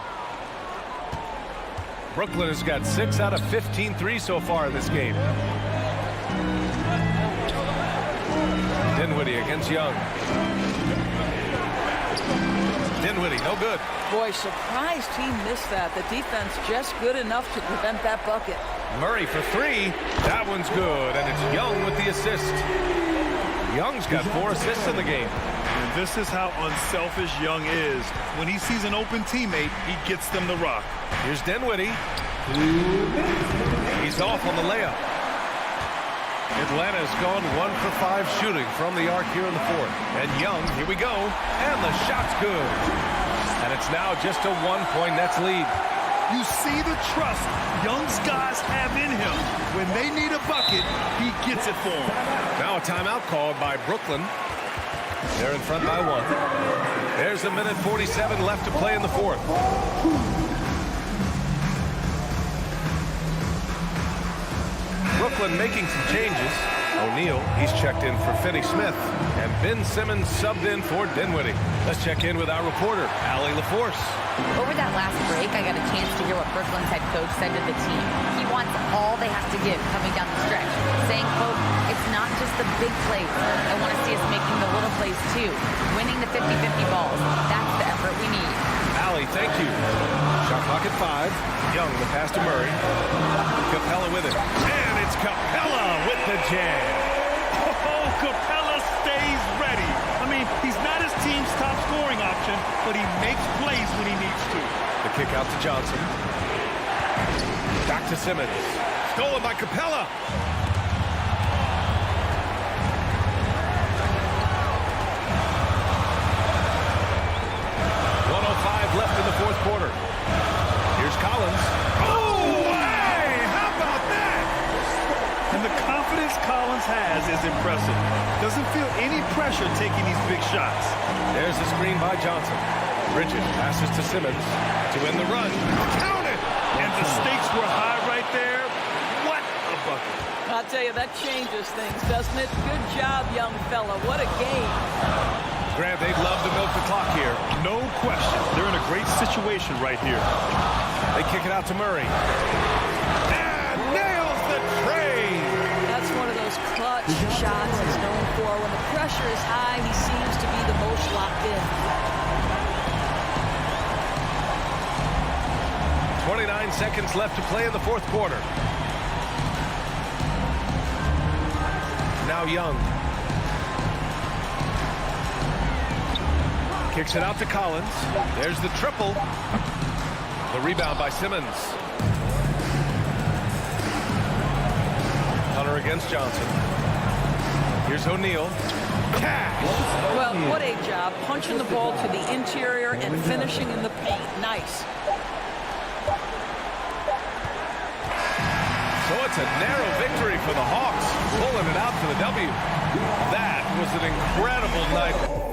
Brooklyn has got 6 out of 15 threes so far in this game. Dinwiddie against Young. Dinwiddie, no good. Boy, surprised he missed that. The defense just good enough to prevent that bucket. Murray for 3. That one's good, and it's Young with the assist. Young's got 4 assists in the game. And this is how unselfish Young is. When he sees an open teammate, he gets them the rock. Here's Dinwiddie. He's off on the layup. Atlanta's gone 1 for 5 shooting from the arc here in the 4th. And Young, here we go. And the shot's good. And it's now just a 1-point Nets lead. You see the trust Young's guys have in him. When they need a bucket, he gets it for them. Now a timeout called by Brooklyn. They're in front by 1. There's a minute 47 left to play in the 4th. Brooklyn making some changes. O'Neal, he's checked in for Finney-Smith. And Ben Simmons subbed in for Dinwiddie. Let's check in with our reporter, Allie LaForce. Over that last break, I got a chance to hear what Brooklyn's head coach said to the team. He wants all they have to give coming down the stretch, saying, quote, it's not just the big plays. I want to see us making the little plays too, winning the 50-50 balls. That's the effort we need. Allie, thank you. Shot clock at 5. Young, the pass to Murray. Capella with it. And it's Capella with the jam. Oh, Capella stays ready. I mean, he's not his team's top scoring option, but he makes plays when he needs to. The kick out to Johnson. Back to Simmons. Stolen by Capella. has is impressive. Doesn't feel any pressure taking these big shots. There's the screen by Johnson. Bridges passes to Simmons to win the run. Count it! And the stakes were high right there. What a bucket. I'll tell you, that changes things, doesn't it? Good job, young fella. What a game. Grant, they'd love to milk the clock here. No question. They're in a great situation right here. They kick it out to Murray. And nails the tray! That's one of those clutch shots he's known for. When the pressure is high, he seems to be the most locked in. 29 seconds left to play in the fourth quarter. Now Young. Kicks it out to Collins. There's the triple. The rebound by Simmons. Hunter against Johnson. Here's O'Neal. Cash! Well, what a job. Punching the ball to the interior and finishing in the paint. Nice. So it's a narrow victory for the Hawks, pulling it out for the W. That was an incredible night.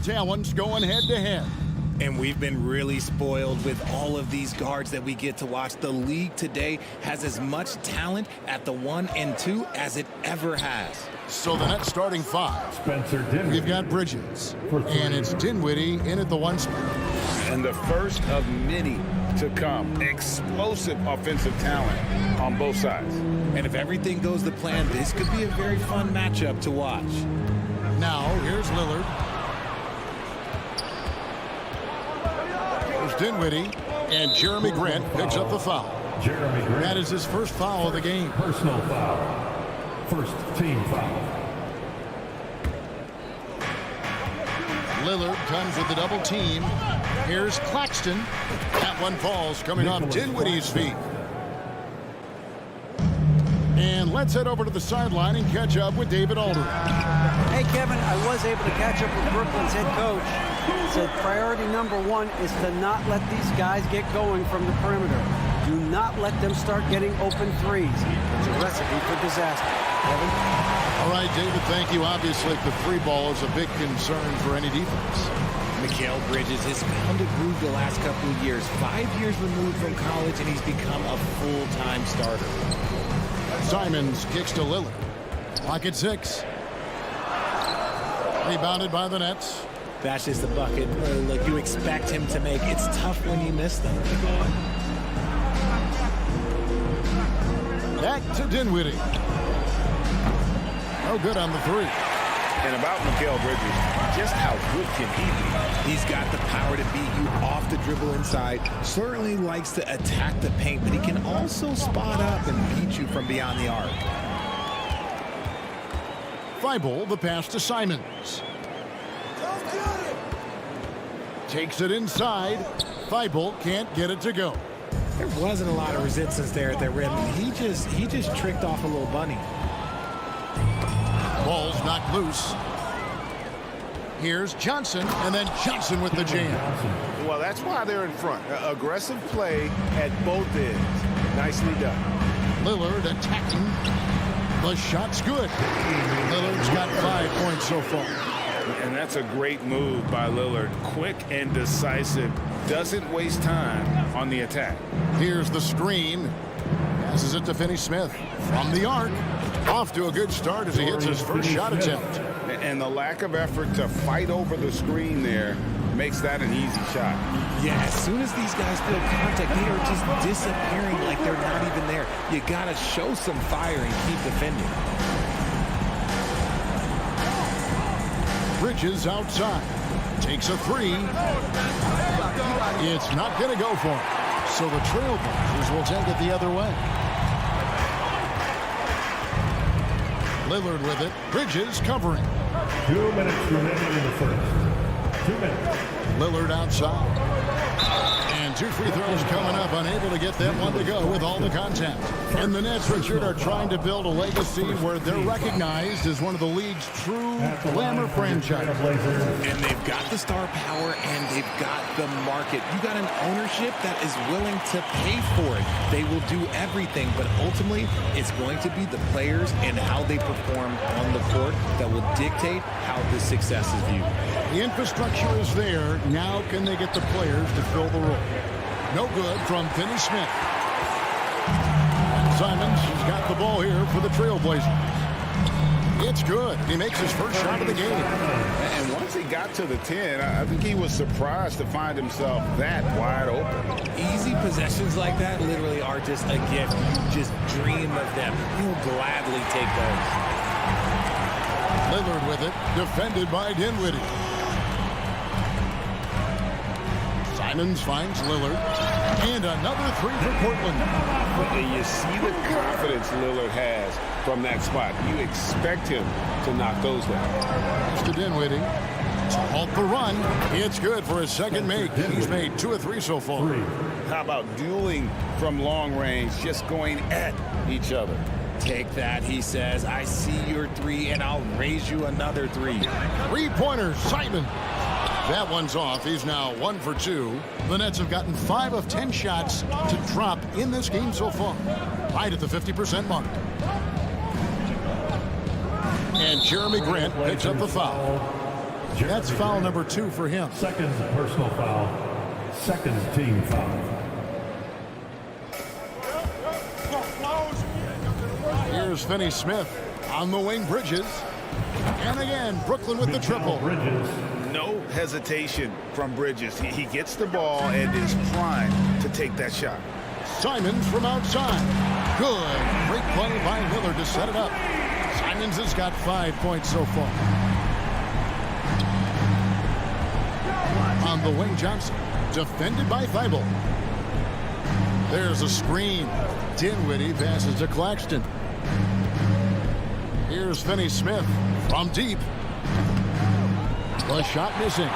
Talents going head-to-head. And we've been really spoiled with all of these guards that we get to watch. The league today has as much talent at the 1 and 2 as it ever has. So the next starting five. Spencer Dinwiddie. We've got Bridges. And it's Dinwiddie in at the 1 spot. And the first of many to come. Explosive offensive talent on both sides. And if everything goes to plan, this could be a very fun matchup to watch. Now, here's Lillard. Here's Dinwiddie. And Jeremy Grant picks up the foul. Jeremy Grant. That is his first foul of the game. Personal foul. First team foul. Lillard comes with the double team. Here's Claxton. That one falls, coming off Dinwiddie's feet. And let's head over to the sideline and catch up with David Aldridge. Hey, Kevin, I was able to catch up with Brooklyn's head coach. He said priority number one is to not let these guys get going from the perimeter. Do not let them start getting open threes. It's a recipe for disaster. Kevin? All right, David, thank you. Obviously, the free ball is a big concern for any defense. Mikal Bridges has found a groove the last couple of years. 5 years removed from college, and he's become a full-time starter. Simons kicks to Lillard. Clock at 6. Rebounded by the Nets. That's just a bucket like you expect him to make. It's tough when you miss them. Back to Dinwiddie. No good on the three. And about Mikal Bridges, just how good can he be? He's got the power to beat you off the dribble inside. Certainly likes to attack the paint, but he can also spot up and beat you from beyond the arc. Thibault, the pass to Simons. Takes it inside. Thibault can't get it to go. There wasn't a lot of resistance there at that rim. He just tricked off a little bunny. Ball's knocked loose. Here's Johnson, and then Johnson with the jam. Well, that's why they're in front. Aggressive play at both ends. Nicely done. Lillard attacking. The shot's good. Lillard's got 5 points so far. And that's a great move by Lillard. Quick and decisive. Doesn't waste time on the attack. Here's the screen. Passes it to Finney-Smith from the arc. Off to a good start as he hits his first shot attempt. And the lack of effort to fight over the screen there makes that an easy shot. Yeah, as soon as these guys feel contact, they are just disappearing like they're not even there. You got to show some fire and keep defending. Bridges outside. Takes a three. It's not going to go for him. So the Trailblazers will take it the other way. Lillard with it. Bridges covering. 2 minutes remaining in the first. 2 minutes. Lillard outside. And 2 free throws coming up. Unable to get that one to go with all the contact. And the Nets, Richard, are trying to build a legacy where they're recognized as one of the league's true glamour franchises. And they've got the star power and they've got the market. You got an ownership that is willing to pay for it. They will do everything, but ultimately it's going to be the players and how they perform on the court that will dictate how the success is viewed. The infrastructure is there. Now can they get the players to fill the role? No good from Finney-Smith. Simons has got the ball here for the Trailblazers. It's good. He makes his first shot of the game. And once he got to the 10, I think he was surprised to find himself that wide open. Easy possessions like that literally are just a gift. You just dream of them. You'll gladly take those. Lillard with it, defended by Dinwiddie. Simons finds Lillard. And another three for Portland. And you see the confidence Lillard has from that spot. You expect him to knock those down. It's to Dinwiddie. To halt the run. It's good for his second make. He's made 2 of 3 so far. How about dueling from long range, just going at each other? Take that, he says. I see your 3, and I'll raise you another 3. Three-pointer, Simons. That one's off. He's now 1 for 2. The Nets have gotten 5 of 10 shots to drop in this game so far. Right at the 50% mark. And Jeremy Grant picks up the foul. That's foul number 2 for him. Second personal foul. Second team foul. Here's Finney-Smith on the wing. Bridges. And again, Brooklyn with the triple. Bridges. No hesitation from Bridges. He gets the ball and is primed to take that shot. Simons from outside. Good. Great play by Lillard to set it up. Simons has got 5 points so far. On the wing, Johnson. Defended by Thibault. There's a screen. Dinwiddie passes to Claxton. Here's Finney-Smith from deep. The shot missing.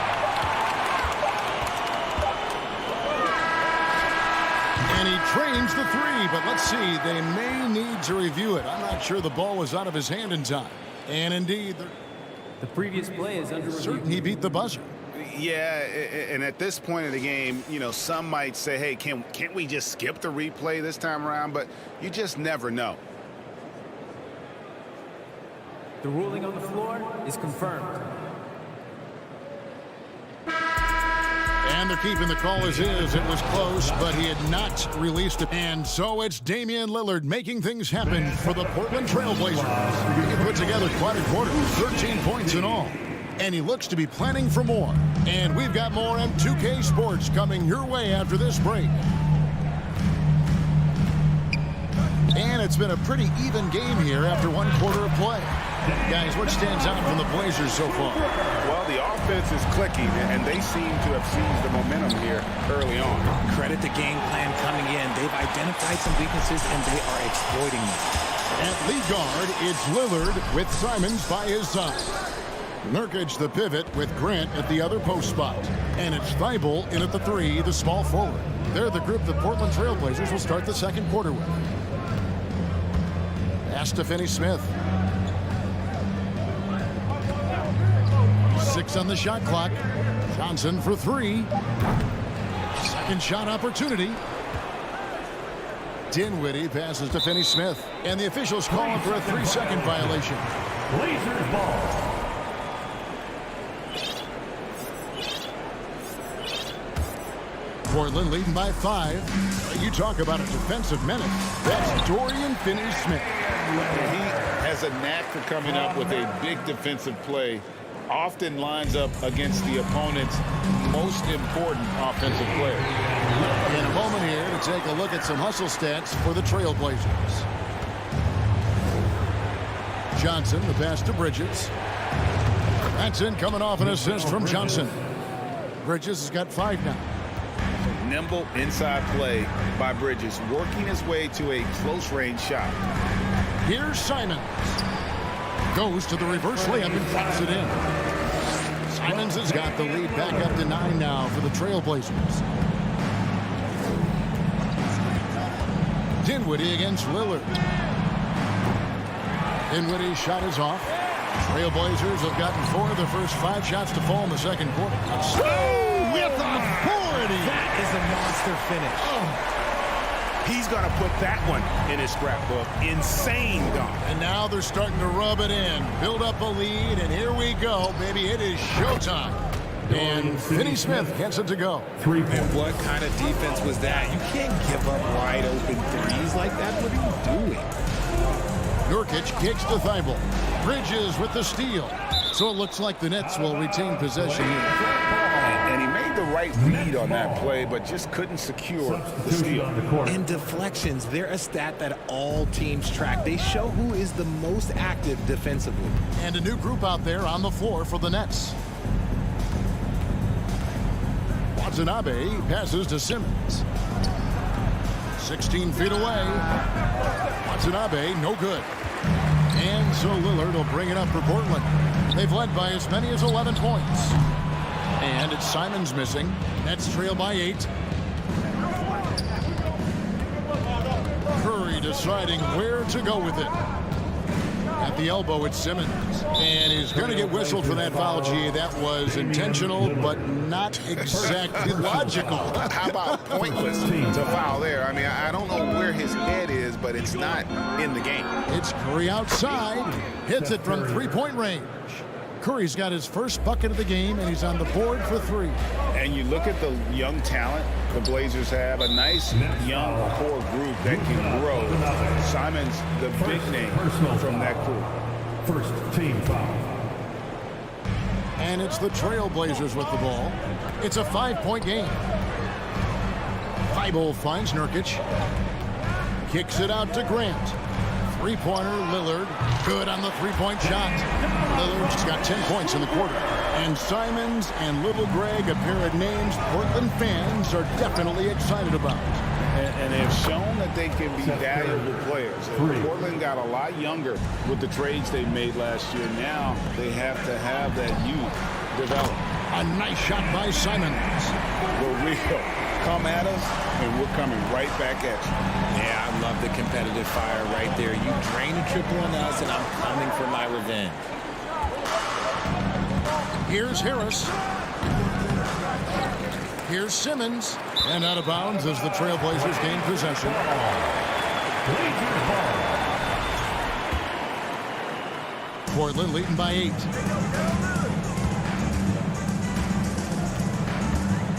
And he trains the 3, but let's see. They may need to review it. I'm not sure the ball was out of his hand in time. And indeed, the previous play is under review. Certain he beat the buzzer. Yeah, and at this point in the game, you know, some might say, hey, can't we just skip the replay this time around? But you just never know. The ruling on the floor is confirmed. And they're keeping the call as is. It was close, but he had not released it. And so it's Damian Lillard making things happen for the Portland Trailblazers. He put together quite a quarter, 13 points in all. And he looks to be planning for more. And we've got more M2K Sports coming your way after this break. And it's been a pretty even game here after 1 quarter of play. Guys, what stands out from the Blazers so far? Well, the offense is clicking, and they seem to have seized the momentum here early on. Credit the game plan coming in. They've identified some weaknesses, and they are exploiting them. At lead guard, it's Lillard with Simons by his side. Nurkic the pivot with Grant at the other post spot. And it's Thibault in at the 3, the small forward. They're the group the Portland Trail Blazers will start the second quarter with. Pass to Finney-Smith. 6 on the shot clock. Johnson for 3. Second shot opportunity. Dinwiddie passes to Finney-Smith. And the officials calling for a 3-second violation. Blazers ball. Portland leading by 5. You talk about a defensive menace. That's Dorian Finney-Smith. He has a knack for coming up with a big defensive play. Often lines up against the opponent's most important offensive player. In a moment here to take a look at some hustle stats for the Trailblazers. Johnson, the pass to Bridges. That's in, coming off an assist from Johnson. Bridges has got 5 now. Nimble inside play by Bridges, working his way to a close-range shot. Here's Simons. Goes to the reverse layup and drops it in. Simons has got the lead back up to 9 now for the Trailblazers. Dinwiddie against Lillard. Dinwiddie's shot is off. Trailblazers have gotten 4 of their first 5 shots to fall in the second quarter. Oh, with authority. That is a monster finish. Oh. He's going to put that one in his scrapbook. Insane dunk. And now they're starting to rub it in. Build up a lead, and here we go. Baby, it is showtime. And Finney-Smith gets it to go. And what kind of defense was that? You can't give up wide open threes like that. What are you doing? Nurkic kicks to Thibault. Bridges with the steal. So it looks like the Nets will retain possession here. And he made the right read on that play, but just couldn't secure the steal. And deflections, they're a stat that all teams track. They show who is the most active defensively. And a new group out there on the floor for the Nets. Watanabe passes to Simmons. 16 feet away. Watanabe, no good. And so Lillard will bring it up for Portland. They've led by as many as 11 points. And it's Simons missing. Nets trail by 8. Curry deciding where to go with it. At the elbow, it's Simmons. And he's going to get whistled for that foul, G. That was intentional, but not exactly logical. How about pointless to foul there? I mean, I don't know where his head is, but it's not in the game. It's Curry outside. Hits it from 3-point range. Curry's got his first bucket of the game, and he's on the board for 3. And you look at the young talent the Blazers have, a nice young core group that can grow. Simons, the big name from that group. First team foul. And it's the Trailblazers with the ball. It's a 5-point game. Thibault finds Nurkic. Kicks it out to Grant. 3-pointer, Lillard. Good on the 3-point shot. Lillard's got 10 points in the quarter. And Simons and Little Greg, a pair of names Portland fans are definitely excited about. And they've shown that they can be valuable players. Portland got a lot younger with the trades they made last year. Now they have to have that youth develop. A nice shot by Simons. We're real. Come at us, and we're coming right back at you. Yeah, I love the competitive fire right there. You drain a triple on us, and I'm coming for my revenge. Here's Harris. Here's Simmons. And out of bounds as the Trailblazers gain possession. Portland leading by 8.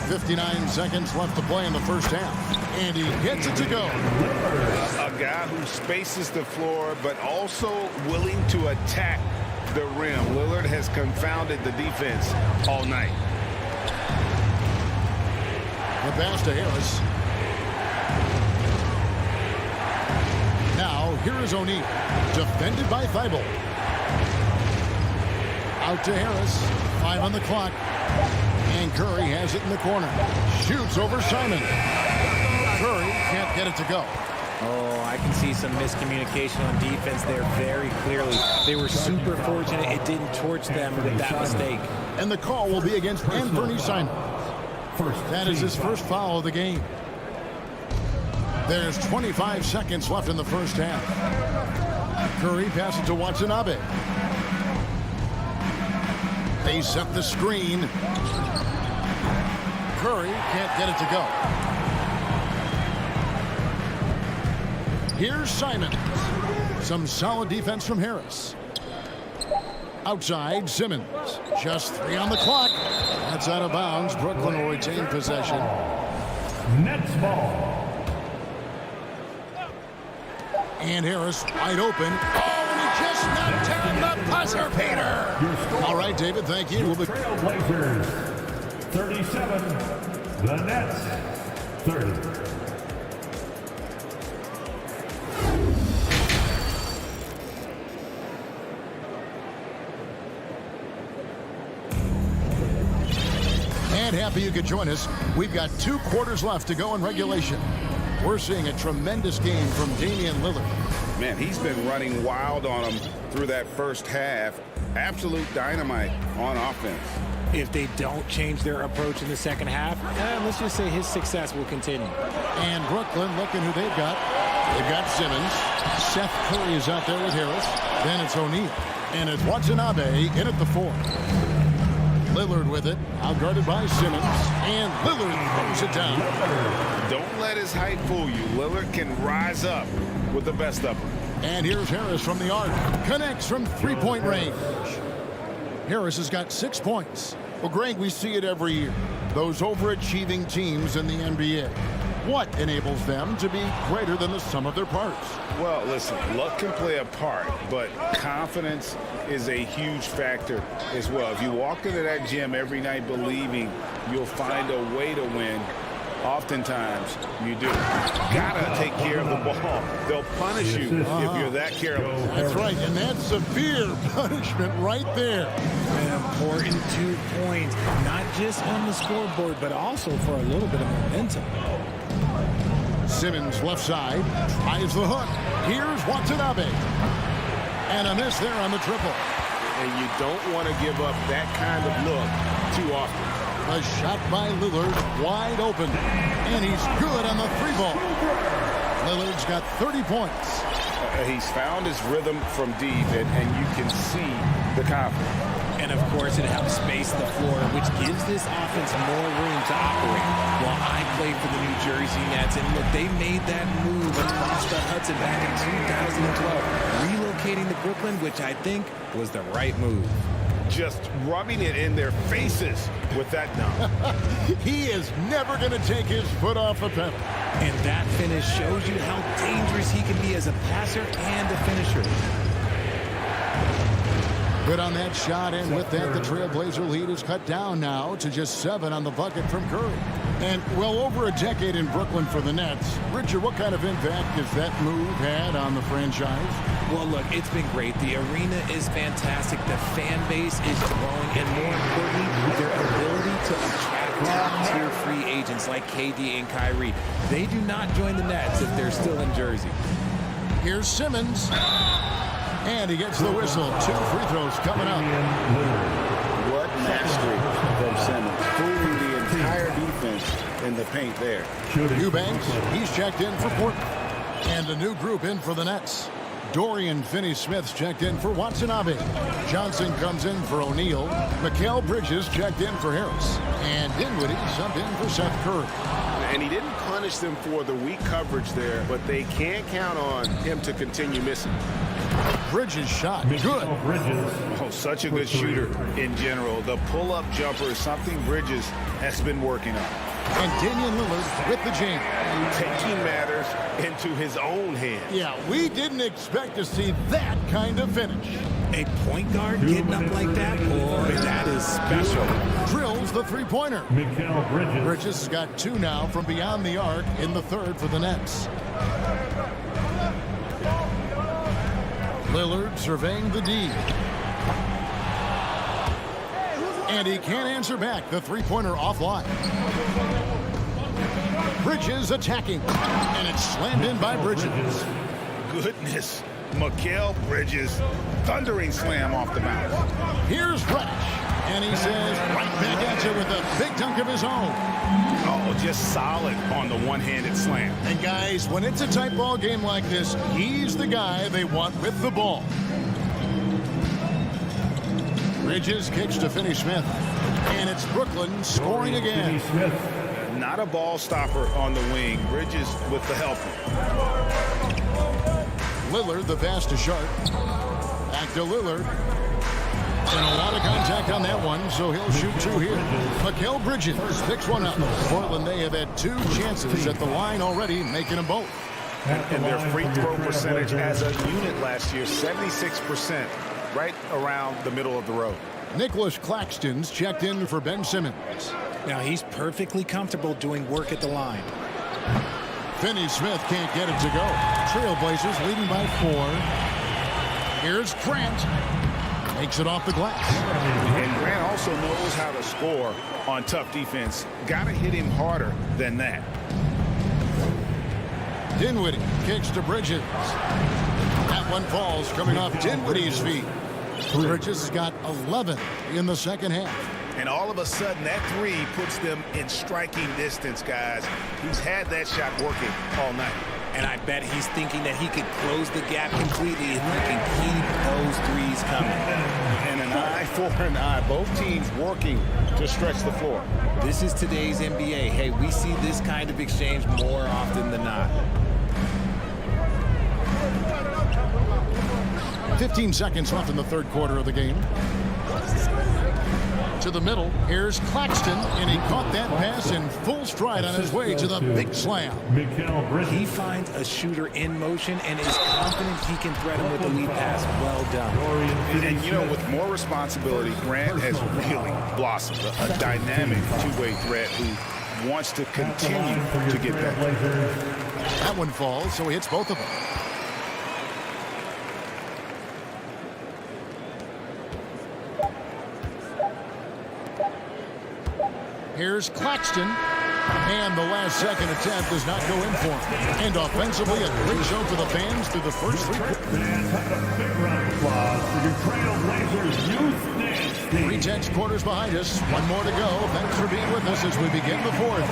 59 seconds left to play in the first half. And he gets it to go. A guy who spaces the floor, but also willing to attack the rim. Lillard has confounded the defense all night. The pass to Harris. Now, here is O'Neal. Defended by Thibault. Out to Harris. 5 on the clock. And Curry has it in the corner. Shoots over Simon. Curry can't get it to go. Oh, I can see some miscommunication on defense there very clearly. They were super fortunate it didn't torch them with that mistake. And the call will be against Anthony Simon. That is his first foul of the game. There's 25 seconds left in the first half. Curry passes to Watanabe. They set the screen. Curry can't get it to go. Here's Simon. Some solid defense from Harris. Outside, Simmons. Just 3 on the clock. That's out of bounds. Brooklyn will retain possession. Nets ball. And Harris wide open. Oh, and he just knocked down the buzzer beater. All right, David, thank you. Trailblazers 37. The Nets 30. And happy you could join us. We've got 2 quarters left to go in regulation. We're seeing a tremendous game from Damian Lillard. Man, he's been running wild on him through that first half. Absolute dynamite on offense. If they don't change their approach in the second half, let's just say his success will continue. And Brooklyn, looking who they've got. They've got Simmons. Seth Curry is out there with Harris. Then it's O'Neal. And it's Watanabe in at the 4. Lillard with it, outguarded by Simmons, and Lillard throws it down. Don't let his height fool you. Lillard can rise up with the best of them. And here's Harris from the arc. Connects from 3-point range. Harris has got 6 points. Well, Greg, we see it every year. Those overachieving teams in the NBA. What enables them to be greater than the sum of their parts? Well, listen, luck can play a part, but confidence is a huge factor as well. If you walk into that gym every night believing you'll find a way to win, oftentimes you do. Gotta take care of the ball. They'll punish you if you're that careless. That's right, and that's severe punishment right there. An important 2 points, not just on the scoreboard, but also for a little bit of momentum. Simmons left side, tries the hook. Here's Watanabe. And a miss there on the triple. And you don't want to give up that kind of look too often. A shot by Lillard, wide open. And he's good on the 3-ball. Lillard's got 30 points. He's found his rhythm from deep, and you can see the confidence. And, of course, it helps space the floor, which gives this offense more room to operate. While I played for the New Jersey Nets, and look, they made that move across the Hudson back in 2012, relocating to Brooklyn, which I think was the right move. Just rubbing it in their faces with that dunk. He is never going to take his foot off the pedal. And that finish shows you how dangerous he can be as a passer and a finisher. Good on that shot, and with that, the Trailblazer lead is cut down now to just 7 on the bucket from Curry. And well over a decade in Brooklyn for the Nets. Richard, what kind of impact has that move had on the franchise? Well, look, it's been great. The arena is fantastic. The fan base is growing, and more importantly, their ability to attract top-tier free agents like KD and Kyrie. They do not join the Nets if they're still in Jersey. Here's Simmons. And he gets the whistle. 2 free throws coming up. What mastery from Simmons. Fooling the entire defense in the paint there. Eubanks, he's checked in for Portland. And a new group in for the Nets. Dorian Finney-Smith's checked in for Watanabe. Johnson comes in for O'Neal. Mikal Bridges checked in for Harris. And Dinwiddie subbed in for Seth Curry. And he didn't punish them for the weak coverage there, but they can't count on him to continue missing. Bridges shot. Good. Oh, such a good shooter in general. The pull-up jumper is something Bridges has been working on. And Damian Lillard with the jam. Taking matters into his own hands. Yeah, we didn't expect to see that kind of finish. A point guard getting up like that? Boy, that is special. Drills the 3-pointer. Bridges has got 2 now from beyond the arc in the 3rd for the Nets. Lillard surveying the D. And he can't answer back. The three-pointer offline. Bridges attacking. And it's slammed in by Bridges. Goodness. Mikal Bridges. Thundering slam off the bounce. Here's Reddish. And he says right back at you with a big dunk of his own. Oh, just solid on the one-handed slam. And guys, when it's a tight ball game like this, he's the guy they want with the ball. Bridges kicks to Finney-Smith. And it's Brooklyn scoring again. Not a ball stopper on the wing. Bridges with the help. Lillard, the pass to Sharp. Back to Lillard. And a lot of contact on that one, so he'll shoot two here. Mikal Bridges picks one up. Portland, they have had 2 chances at the line already, making them both. And their free throw percentage as a unit last year, 76%, right around the middle of the road. Nicholas Claxton's checked in for Ben Simmons. Now he's perfectly comfortable doing work at the line. Finney-Smith can't get it to go. Trailblazers leading by 4. Here's Grant. Makes it off the glass. And Grant also knows how to score on tough defense. Got to hit him harder than that. Dinwiddie kicks to Bridges. That one falls coming off Dinwiddie's feet. Bridges has got 11 in the second half. And all of a sudden, that 3 puts them in striking distance, guys. He's had that shot working all night. And I bet he's thinking that he could close the gap completely if he can keep those threes coming. And an eye for an eye. Both teams working to stretch the floor. This is today's NBA. Hey, we see this kind of exchange more often than not. 15 seconds left in the third quarter of the game. To the middle, here's Claxton, and he caught that pass in full stride on his way to the big slam. He finds a shooter in motion and is confident he can thread him with the lead pass. Well done. And you know, with more responsibility, Grant has really blossomed. A dynamic two-way threat who wants to continue to get that. That one falls, so he hits both of them. Here's Claxton, and the last second attempt does not go in for him. And offensively, a great show for the fans through the first 3 quarters. Big round of applause for your Trailblazers youth dance team. 3 quarters behind us. 1 more to go. Thanks for being with us as we begin the 4th.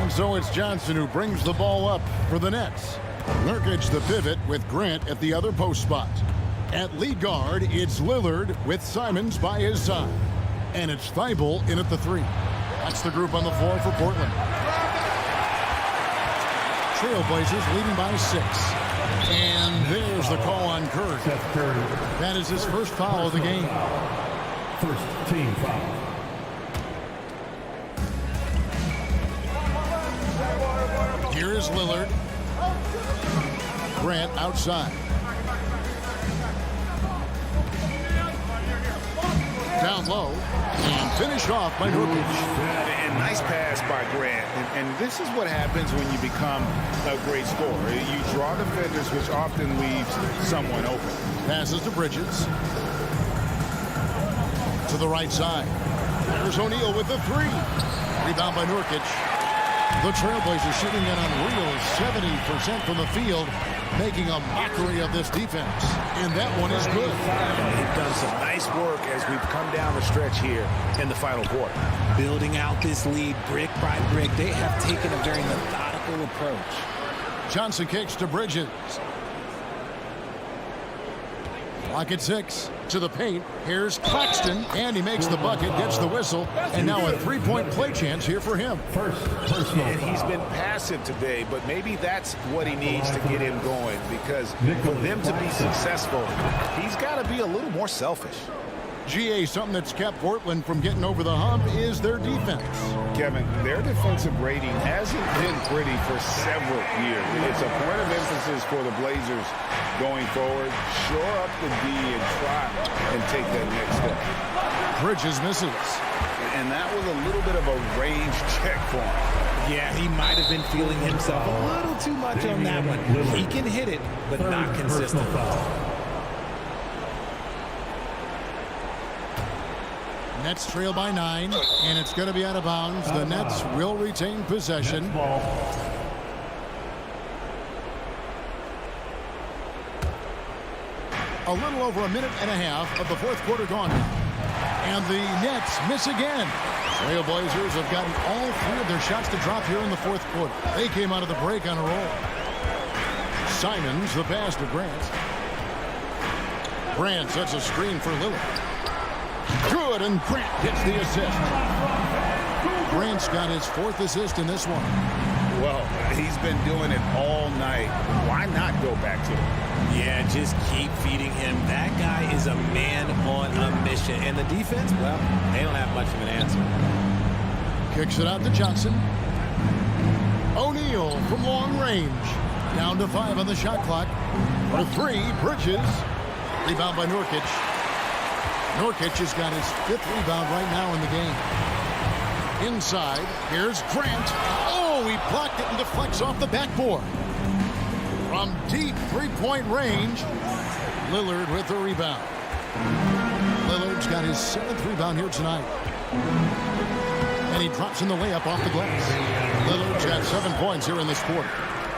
And so it's Johnson who brings the ball up for the Nets. Nurkic the pivot with Grant at the other post spot. At lead guard, it's Lillard with Simons by his side. And it's Thibault in at the 3. That's the group on the floor for Portland. Trailblazers leading by 6. And there's the call on Curry. That is his first foul of the game. First team foul. Here is Lillard. Grant outside. Down low, and finished off by Nurkic. And nice pass by Grant. And this is what happens when you become a great scorer. You draw defenders, which often leaves someone open. Passes to Bridges. To the right side. There's O'Neal with the 3. Rebound by Nurkic. The Trailblazers shooting an unreal 70% from the field, making a mockery of this defense. And that one is good. They've done some nice work as we've come down the stretch here in the final quarter. Building out this lead brick by brick, they have taken a very methodical approach. Johnson kicks to Bridges. Clock at 6. To the paint. Here's Claxton, and he makes the bucket, gets the whistle, and now a 3-point play chance here for him. And he's been passive today, but maybe that's what he needs to get him going, because for them to be successful, he's got to be a little more selfish. GA, something that's kept Portland from getting over the hump is their defense. Kevin, their defensive rating hasn't been pretty for several years. It's a point of emphasis for the Blazers going forward. Shore up the D and try and take that next step. Bridges misses. And that was a little bit of a range check for him. Yeah, he might have been feeling himself a little too much on that one. He can hit it, but not consistent. Nets trail by 9, and it's going to be out of bounds. The Nets will retain possession. A little over a minute and a half of the fourth quarter gone now. And the Nets miss again. Trailblazers have gotten all 3 of their shots to drop here in the fourth quarter. They came out of the break on a roll. Simons, the pass to Grant. Grant sets a screen for Lillard. Good, and Grant gets the assist. Grant's got his 4th assist in this one. Well, he's been doing it all night. Why not go back to him? Yeah, just keep feeding him. That guy is a man on a mission. And the defense, well, they don't have much of an answer. Kicks it out to Johnson. O'Neal from long range. Down to 5 on the shot clock. For 3, Bridges. Rebound by Nurkic. Nurkic has got his 5th rebound right now in the game. Inside, here's Grant. Oh, he blocked it and deflects off the backboard. From deep three-point range, Lillard with the rebound. Lillard's got his 7th rebound here tonight. And he drops in the layup off the glass. Lillard's got 7 points here in this quarter.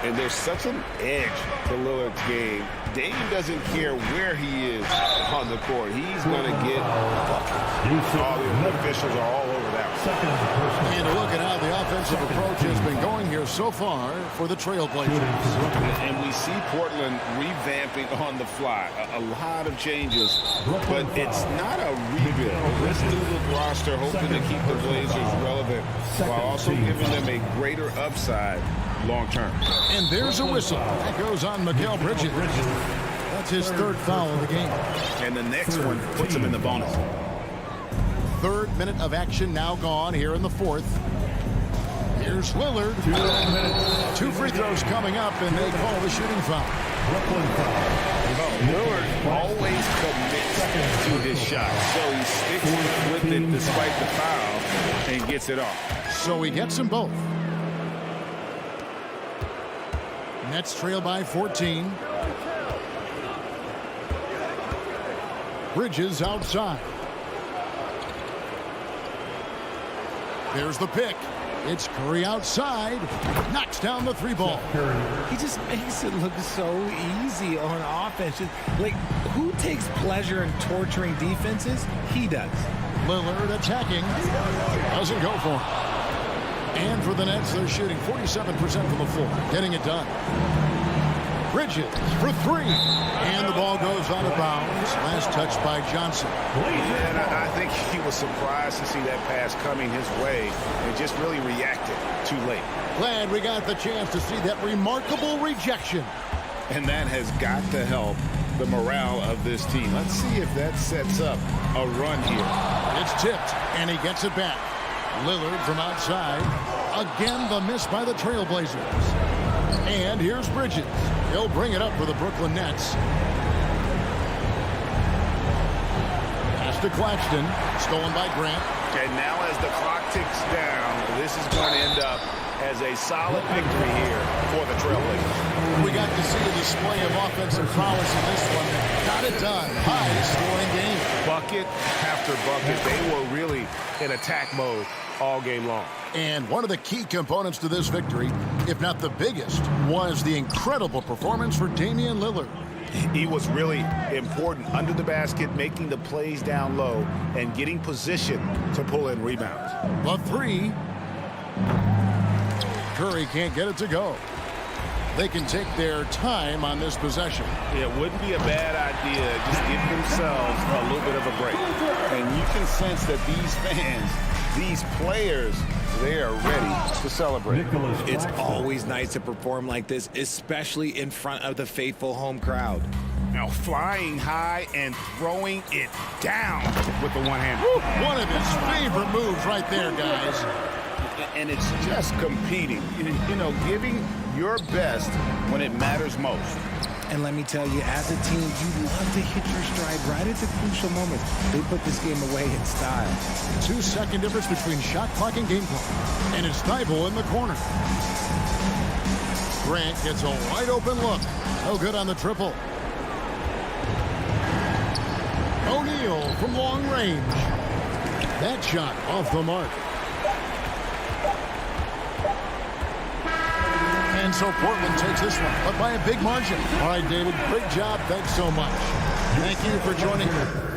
And there's such an edge to Lillard's game. Dame doesn't care where he is on the court. He's going to get buckets. All the officials are all over that one. And a look at how the offensive approach has been going here so far for the Trailblazers. And we see Portland revamping on the fly. A lot of changes, but it's not a rebuild. Let's do the roster hoping to keep the Blazers relevant while also giving them a greater upside long term. And there's a whistle. That goes on Mikal Bridges. That's his 3rd foul of the game. And the next one puts him in the bonus. 3rd minute of action now gone here in the 4th. Here's Lillard. 2 free throws coming up, and they call the shooting foul. Lillard always commits to his shot, so he sticks with it despite the foul and gets it off. So he gets them both. Nets trail by 14. Bridges outside. There's the pick. It's Curry outside. Knocks down the 3 ball. He just makes it look so easy on offense. Like, who takes pleasure in torturing defenses? He does. Lillard attacking. Doesn't go for him. And for the Nets, they're shooting 47% from the floor. Getting it done. Bridges for 3. And the ball goes out of bounds. Last touch by Johnson. And I think he was surprised to see that pass coming his way and just really reacted too late. Glad we got the chance to see that remarkable rejection. And that has got to help the morale of this team. Let's see if that sets up a run here. It's tipped, and he gets it back. Lillard from outside. Again, the miss by the Trailblazers. And here's Bridges. He'll bring it up for the Brooklyn Nets. Pass to Claxton. Stolen by Grant. And now as the clock ticks down, this is going to end up as a solid victory here for the Trailblazers. We got to see a display of offensive prowess in this one. Got it done. High-scoring game. Bucket after bucket. They were really in attack mode all game long. And one of the key components to this victory, if not the biggest, was the incredible performance for Damian Lillard. He was really important under the basket, making the plays down low and getting position to pull in rebounds. The 3. Curry can't get it to go. They can take their time on this possession. It wouldn't be a bad idea. Just give themselves a little bit of a break. And you can sense that these fans, these players, they are ready to celebrate. It's always nice to perform like this, especially in front of the faithful home crowd. Now flying high and throwing it down with the one-hand. One of his favorite moves right there, guys. And it's just competing, you know, giving your best when it matters most. And let me tell you, as a team, you love to hit your stride right at the crucial moment. They put this game away in style. 2-second difference between shot clock and game clock. And it's Thibault in the corner. Grant gets a wide open look. No good on the triple. O'Neal from long range. That shot off the mark. And so Portland takes this one, but by a big margin. All right, David, great job. Thanks so much. Thank you for joining me.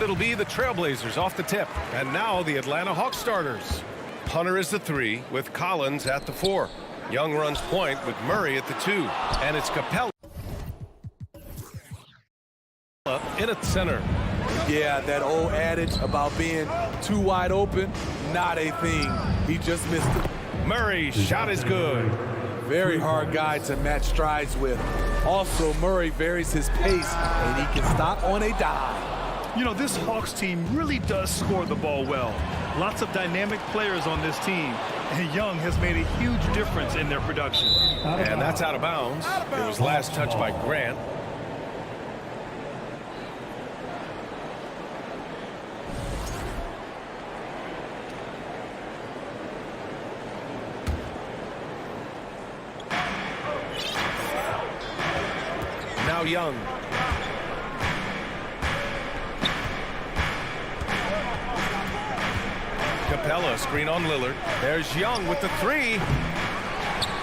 And it'll be the Trailblazers off the tip. And now the Atlanta Hawks starters. Hunter is the 3 with Collins at the 4. Young runs point with Murray at the 2. And it's Capella in at center. Yeah, that old adage about being too wide open, not a thing. He just missed it. Murray's shot is good. Very hard guy to match strides with. Also, Murray varies his pace, and he can stop on a dime. You know, this Hawks team really does score the ball well. Lots of dynamic players on this team, and Young has made a huge difference in their production. And that's out of bounds. It was last touched by Grant. Now Young. Capella, screen on Lillard. There's Young with the 3.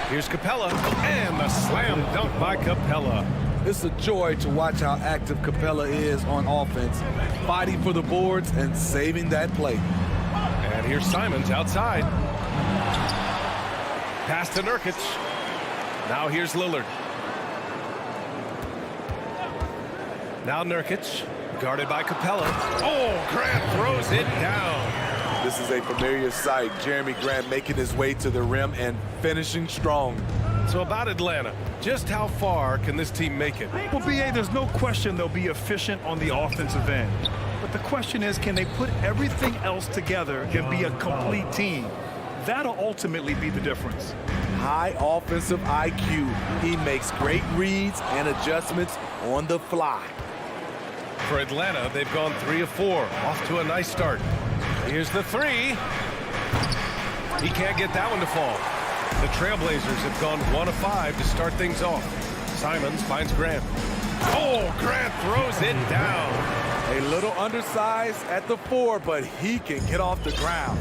Here's Capella, and the slam dunk by Capella. It's a joy to watch how active Capella is on offense, fighting for the boards and saving that play. And here's Simons outside. Pass to Nurkic. Now here's Lillard. Now Nurkic, guarded by Capella. Oh, Grant throws it down. This is a familiar sight. Jeremy Grant making his way to the rim and finishing strong. So about Atlanta, just how far can this team make it? Well, BA, there's no question they'll be efficient on the offensive end. But the question is, can they put everything else together and be a complete team? That'll ultimately be the difference. High offensive IQ. He makes great reads and adjustments on the fly. For Atlanta, they've gone 3 of 4, off to a nice start. Here's the 3. He can't get that one to fall. The Trailblazers have gone 1 of 5 to start things off. Simons finds Grant. Oh, Grant throws it down. A little undersized at the 4, but he can get off the ground.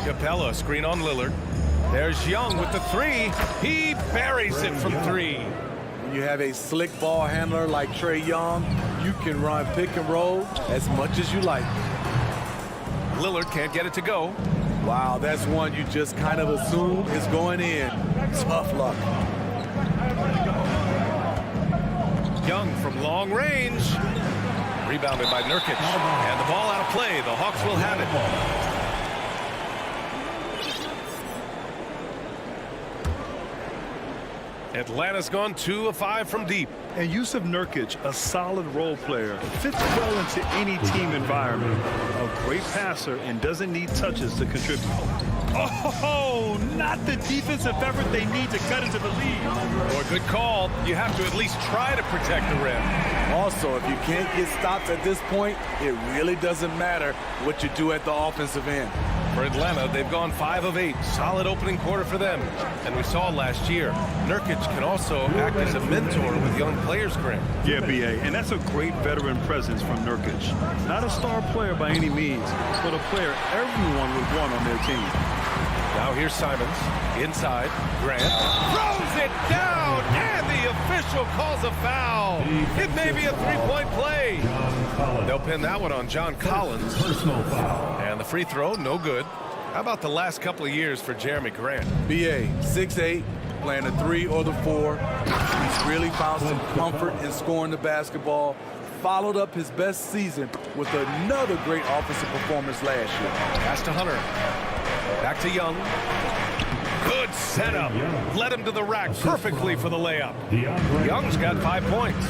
Capella, screen on Lillard. There's Young with the 3. He buries it from 3. When you have a slick ball handler like Trae Young, you can run pick and roll as much as you like. Lillard can't get it to go. Wow, that's one you just kind of assume is going in. Tough luck. Young from long range. Rebounded by Nurkic. And the ball out of play. The Hawks will have it. Atlanta's gone 2 of 5 from deep. And Yusuf Nurkic, a solid role player, fits well into any team environment. A great passer and doesn't need touches to contribute. Oh, not the defensive effort they need to cut into the lead. Or good call. You have to at least try to protect the rim. Also, if you can't get stops at this point, it really doesn't matter what you do at the offensive end. For Atlanta, they've gone 5 of 8. Solid opening quarter for them. And we saw last year, Nurkic can also act as a mentor with young players, Grant. Yeah, BA, and that's a great veteran presence from Nurkic. Not a star player by any means, but a player everyone would want on their team. Now here's Simons. Inside, Grant throws it down, and the official calls a foul. It may be a three-point play. They'll pin that one on John Collins. And the free throw, no good. How about the last couple of years for Jeremy Grant? BA, 6'8", playing the 3 or the 4. He's really found some comfort in scoring the basketball. Followed up his best season with another great offensive performance last year. Pass to Hunter. Back to Young. Good setup. Led him to the rack perfectly for the layup. Young's got 5 points.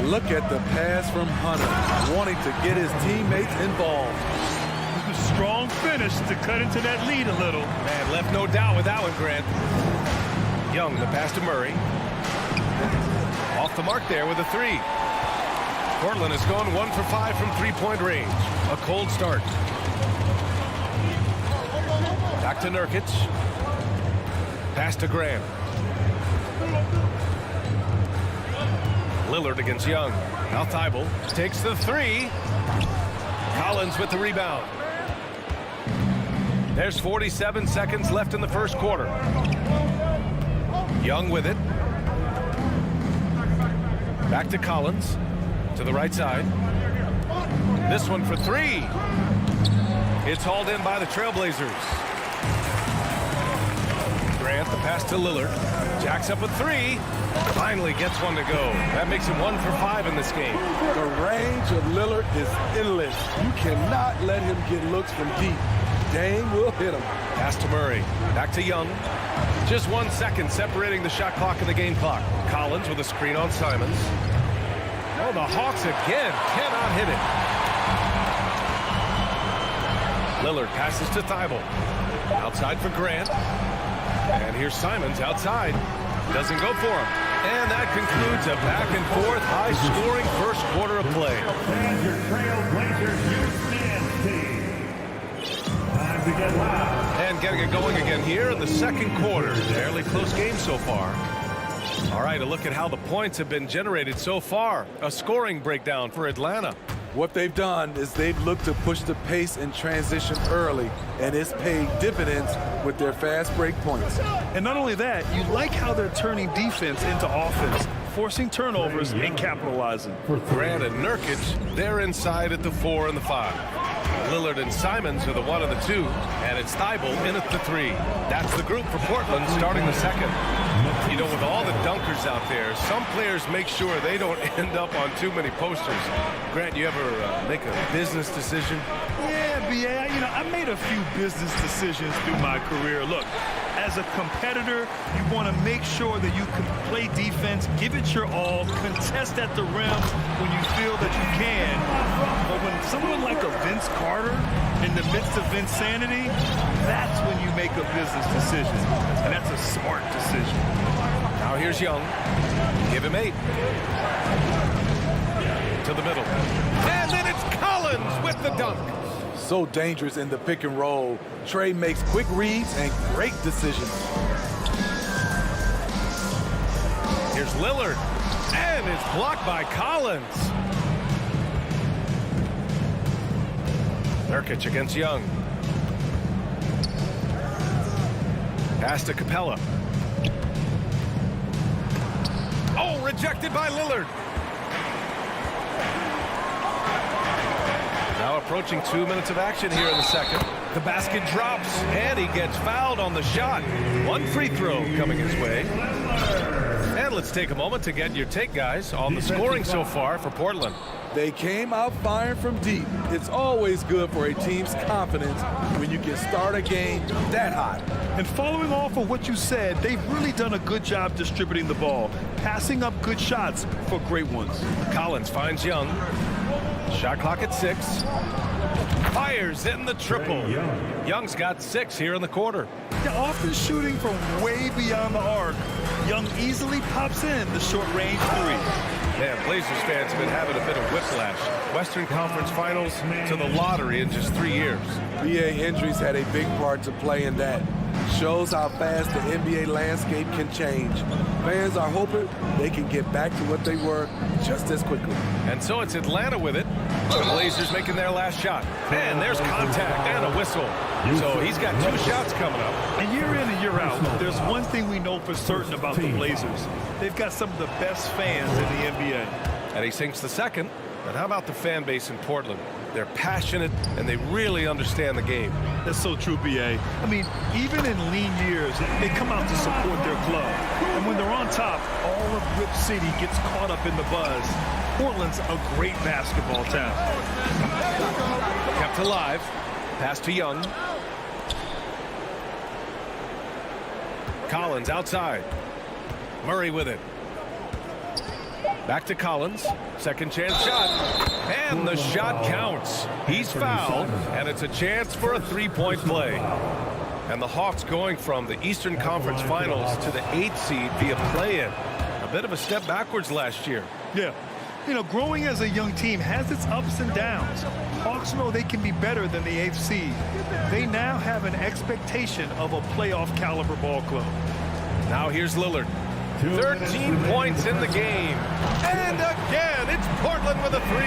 Look at the pass from Hunter, wanting to get his teammates involved. A strong finish to cut into that lead a little. Man, left no doubt with that one, Grant. Young, the pass to Murray. Off the mark there with a 3. Portland has gone 1 for 5 from three-point range. A cold start. Back to Nurkic. Pass to Grant. Lillard against Young. Now Thibault takes the 3. Collins with the rebound. There's 47 seconds left in the first quarter. Young with it. Back to Collins. To the right side. This one for three. It's hauled in by the Trailblazers. Grant, the pass to Lillard. Jacks up a three. Finally gets one to go. That makes him 1 for 5 in this game. The range of Lillard is endless. You cannot let him get looks from deep. Dame will hit him. Pass to Murray. Back to Young. Just 1 second separating the shot clock and the game clock. Collins with a screen on Simons. Oh, the Hawks again cannot hit it. Lillard passes to Thibault. Outside for Grant. And here's Simons outside. Doesn't go for him. And that concludes a back-and-forth, high-scoring first quarter of play. And your Trailblazers Houston team. Time to get loud. And getting it going again here in the second quarter. Fairly close game so far. All right, a look at how the points have been generated so far. A scoring breakdown for Atlanta. What they've done is they've looked to push the pace and transition early, and it's paid dividends with their fast break points. And not only that, you like how they're turning defense into offense, forcing turnovers and capitalizing. Grant and Nurkic, they're inside at the 4 and the 5. Lillard and Simons are the 1 and the 2, and it's Thibault in at the 3. That's the group for Portland starting the second. You know, with all the dunkers out there, some players make sure they don't end up on too many posters. Grant, you ever make a business decision? Yeah, B.A., I made a few business decisions through my career. Look, as a competitor, you want to make sure that you can play defense, give it your all, contest at the rim when you feel that you can. But when someone like a Vince Carter in the midst of insanity, that's when you make a business decision. And that's a smart decision. Now here's Young. Give him 8. To the middle. And then it's Collins with the dunk. So dangerous in the pick and roll. Trey makes quick reads and great decisions. Here's Lillard. And it's blocked by Collins. Nurkic against Young. Pass to Capella. Oh, rejected by Lillard. Now approaching 2 minutes of action here in the second. The basket drops, and he gets fouled on the shot. 1 free throw coming his way. And let's take a moment to get your take, guys, on the scoring so far for Portland. They came out firing from deep. It's always good for a team's confidence when you can start a game that hot. And following off of what you said, they've really done a good job distributing the ball, passing up good shots for great ones. Collins finds Young. Shot clock at 6. Fires in the triple. Young's got 6 here in the quarter. They're often shooting from way beyond the arc. Young easily pops in the short-range 3. Man, Blazers fans have been having a bit of whiplash. Western Conference Finals to the lottery in just 3 years. BA injuries had a big part to play in that. Shows how fast the NBA landscape can change. Fans are hoping they can get back to what they were just as quickly. And so it's Atlanta with it. The Blazers making their last shot. And there's contact and a whistle. So he's got 2 shots coming up. And year in and year out, there's one thing we know for certain about the Blazers. They've got some of the best fans in the NBA. And he sinks the second. And how about the fan base in Portland? They're passionate, and they really understand the game. That's so true, B.A. I mean, even in lean years, they come out to support their club. And when they're on top, all of Rip City gets caught up in the buzz. Portland's a great basketball town. Kept alive. Pass to Young. Collins outside. Murray with it. Back to Collins. Second chance shot. And the shot counts. He's fouled, and it's a chance for a 3-point play. And the Hawks going from the Eastern Conference Finals to the 8th seed via play-in. A bit of a step backwards last year. Yeah. You know, growing as a young team has its ups and downs. Hawks know they can be better than the 8th seed. They now have an expectation of a playoff caliber ball club. Now here's Lillard. 13 points in the game. And again, it's Portland with a 3.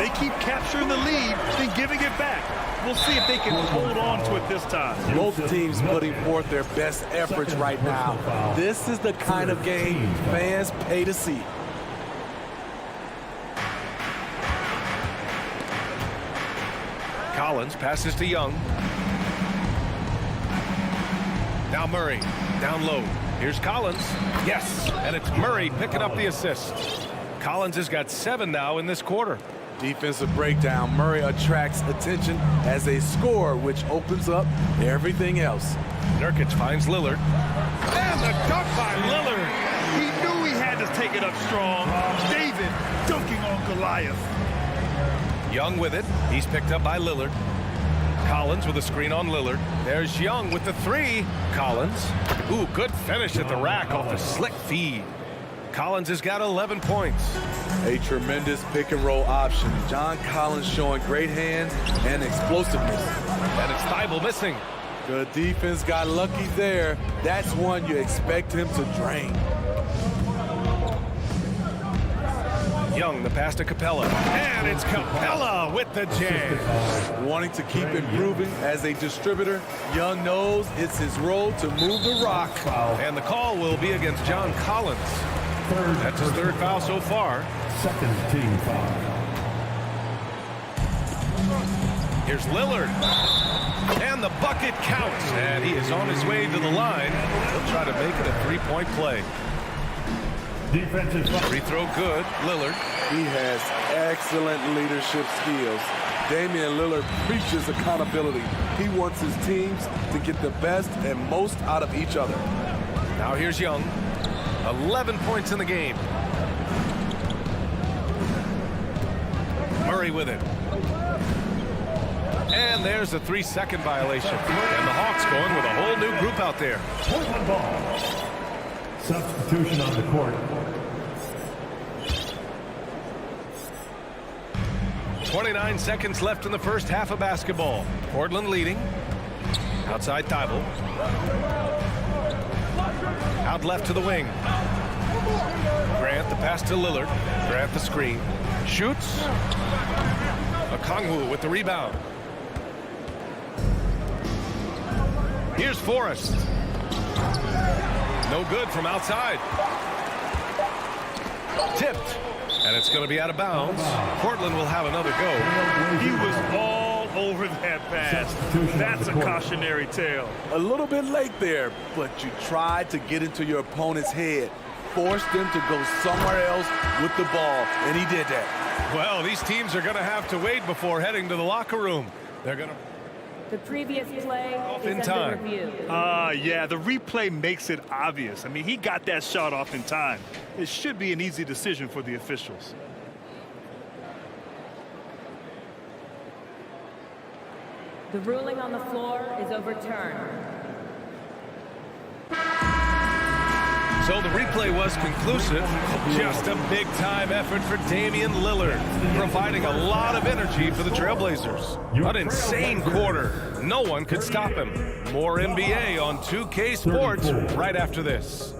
They keep capturing the lead, then giving it back. We'll see if they can hold on to it this time. Both teams putting forth their best efforts right now. This is the kind of game fans pay to see. Collins passes to Young. Now Murray, down low. Here's Collins. Yes, and it's Murray picking up the assist. Collins has got 7 now in this quarter. Defensive breakdown. Murray attracts attention as a scorer, which opens up everything else. Nurkic finds Lillard. And the dunk by Lillard. He knew he had to take it up strong. David dunking on Goliath. Young with it. He's picked up by Lillard. Collins with a screen on Lillard. There's Young with the 3. Collins. Ooh, good finish at the rack off the slick feed. Collins has got 11 points. A tremendous pick and roll option. John Collins showing great hands and explosiveness. And it's Thibault missing. The defense got lucky there. That's one you expect him to drain. Young, the pass to Capella. And it's Capella with the jam. Wanting to keep improving as a distributor, Young knows it's his role to move the rock. And the call will be against John Collins. That's his 3rd foul so far. Second team foul. Here's Lillard. And the bucket counts. And he is on his way to the line. He'll try to make it a 3-point play. Defensive foul. Free throw good. Lillard. He has excellent leadership skills. Damian Lillard preaches accountability. He wants his teams to get the best and most out of each other. Now here's Young. 11 points in the game. Murray with it. And there's a 3-second violation. And the Hawks going with a whole new group out there. Portland ball. Substitution on the court. 29 seconds left in the first half of basketball. Portland leading. Outside Thibault. Out left to the wing. Grant the pass to Lillard. Grant the screen. Shoots. Okongwu with the rebound. Here's Forrest. No good from outside. Tipped. And it's going to be out of bounds. Portland will have another go. He was all over that pass. That's a cautionary tale. A little bit late there, but you tried to get into your opponent's head. Forced them to go somewhere else with the ball, and he did that. Well, these teams are going to have to wait before heading to the locker room. They're going to... The previous play is under review. Yeah, the replay makes it obvious. I mean, he got that shot off in time. It should be an easy decision for the officials. The ruling on the floor is overturned. So the replay was conclusive. Just a big-time effort for Damian Lillard, providing a lot of energy for the Trailblazers. An insane quarter. No one could stop him. More NBA on 2K Sports right after this.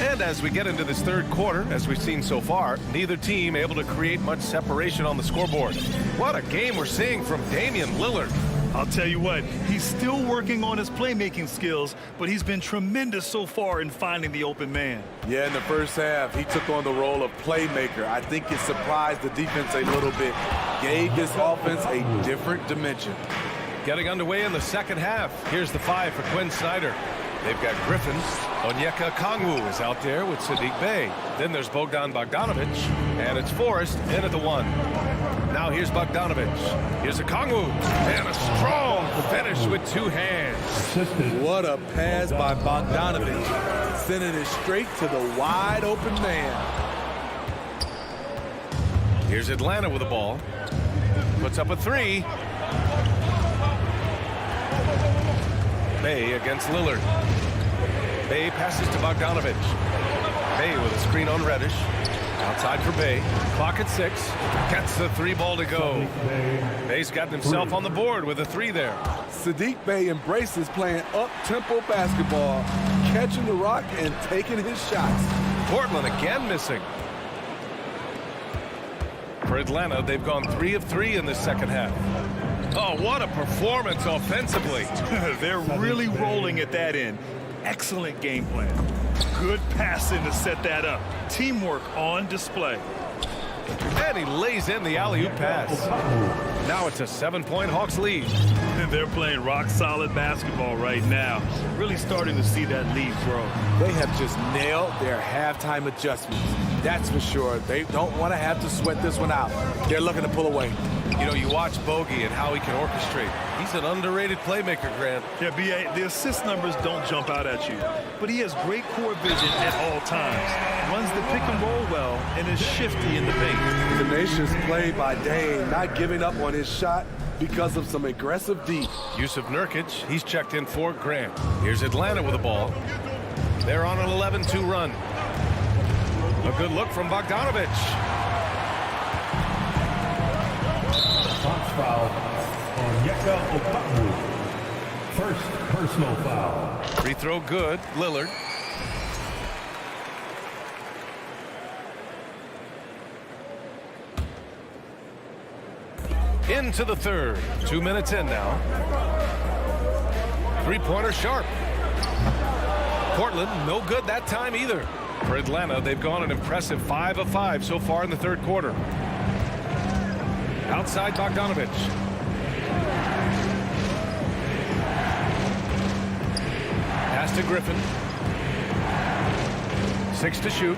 And as we get into this third quarter, as we've seen so far, neither team able to create much separation on the scoreboard. What a game we're seeing from Damian Lillard. I'll tell you what, he's still working on his playmaking skills, but he's been tremendous so far in finding the open man. Yeah, in the first half, he took on the role of playmaker. I think it surprised the defense a little bit, gave this offense a different dimension. Getting underway in the second half. Here's the 5 for Quinn Snyder. They've got Griffin. Onyeka Okongwu is out there with Saddiq Bey. Then there's Bogdan Bogdanovic. And it's Forrest in at the 1. Now here's Bogdanovic. Here's Okongwu. And a strong finish with 2 hands. What a pass by Bogdanovic. Sending it straight to the wide open man. Here's Atlanta with the ball. Puts up a 3. Bey against Lillard. Bey passes to Bogdanovic. Bey with a screen on Reddish. Outside for Bey. Clock at 6. Gets the 3 ball to go. Bey's gotten himself on the board with a 3 there. Saddiq Bey embraces playing up-tempo basketball, catching the rock and taking his shots. Portland again missing. For Atlanta, they've gone 3 of 3 in this second half. Oh, what a performance offensively. They're really rolling at that end. Excellent game plan. Good passing to set that up. Teamwork on display. And he lays in the alley-oop pass. Now it's a 7-point Hawks lead. They're playing rock-solid basketball right now. Really starting to see that lead grow. They have just nailed their halftime adjustments. That's for sure. They don't want to have to sweat this one out. They're looking to pull away. You know, you watch Bogey and how he can orchestrate. He's an underrated playmaker, Grant. Yeah, B.A., the assist numbers don't jump out at you, but he has great court vision at all times. Runs the pick and roll well and is shifty in the paint. Tenacious play by Dane, not giving up on his shot because of some aggressive deep. Yusuf Nurkic, he's checked in for Grant. Here's Atlanta with the ball. They're on an 11-2 run. A good look from Bogdanovic. Hawks foul on Octopi. First personal foul. Free throw good. Lillard. Into the third. 2 minutes in now. Three-pointer sharp. Portland, no good that time either. For Atlanta, they've gone an impressive 5 of 5 so far in the third quarter. Outside Bogdanovic. Pass to Griffin. 6 to shoot.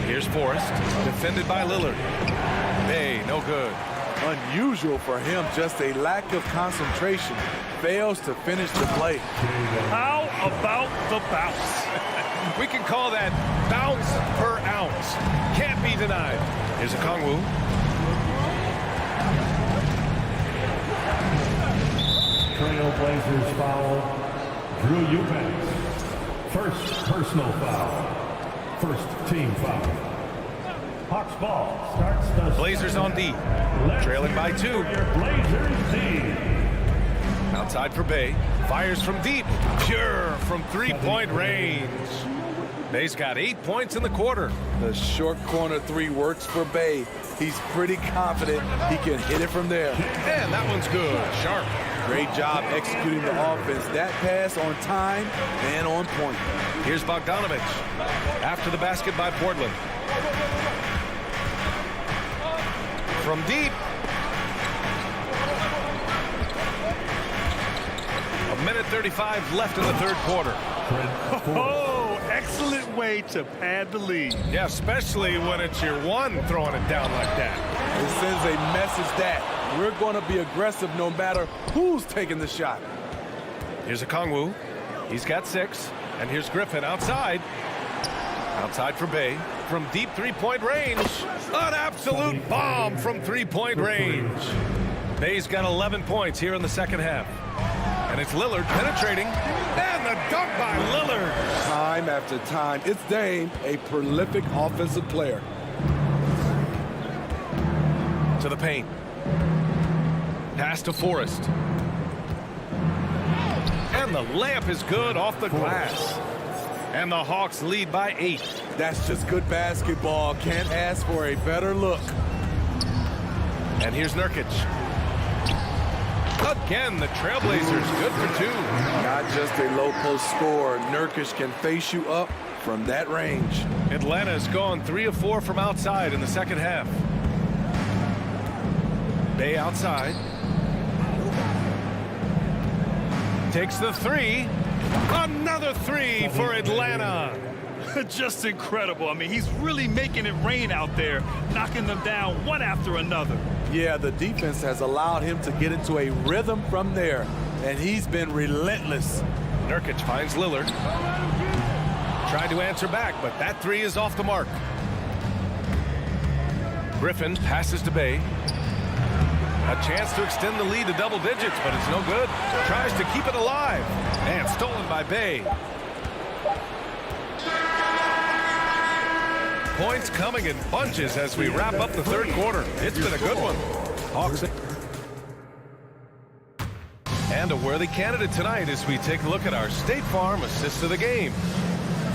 Here's Forrest, defended by Lillard. Hey, no good. Unusual for him, just a lack of concentration. Fails to finish the play. How about the bounce? We can call that bounce per ounce. Can't be denied. Here's a Kongwu. Trailblazers foul. Drew Eubanks. First personal foul. First team foul. Hawks ball starts the Blazers on D. Trailing by 2. Blazers D. Outside for Bay. Fires from deep. Pure from three-point range. Bay's got 8 points in the quarter. The short corner three works for Bay. He's pretty confident he can hit it from there. And that one's good. Sharp. Great job executing the offense. That pass on time and on point. Here's Bogdanovic. After the basket by Portland. From deep. A minute 35 left in the third quarter. Oh, excellent way to pad the lead. Yeah, especially when it's your one throwing it down like that. It sends a message that we're going to be aggressive no matter who's taking the shot. Here's a Kongwu. He's got 6. And here's Griffin outside. Outside for Bay. From deep three-point range. An absolute bomb from three-point range. Bay's got 11 points here in the second half. And it's Lillard penetrating. And the dunk by Lillard. Time after time. It's Dame, a prolific offensive player. To the paint. Pass to Forrest. And the layup is good off the glass. And the Hawks lead by 8. That's just good basketball. Can't ask for a better look. And here's Nurkic. Again, the Trailblazers good for 2. Not just a low post score. Nurkic can face you up from that range. Atlanta's gone 3 of 4 from outside in the second half. Bay outside. Takes the 3. Another 3 for Atlanta. Just incredible. I mean, he's really making it rain out there, knocking them down one after another. Yeah, the defense has allowed him to get into a rhythm from there, and he's been relentless. Nurkic finds Lillard. Tried to answer back, but that 3 is off the mark. Griffin passes to Bay. A chance to extend the lead to double digits, but it's no good. Tries to keep it alive. And stolen by Bay. Points coming in bunches as we wrap up the third quarter. It's been a good one. Hawks. And a worthy candidate tonight as we take a look at our State Farm assist of the game.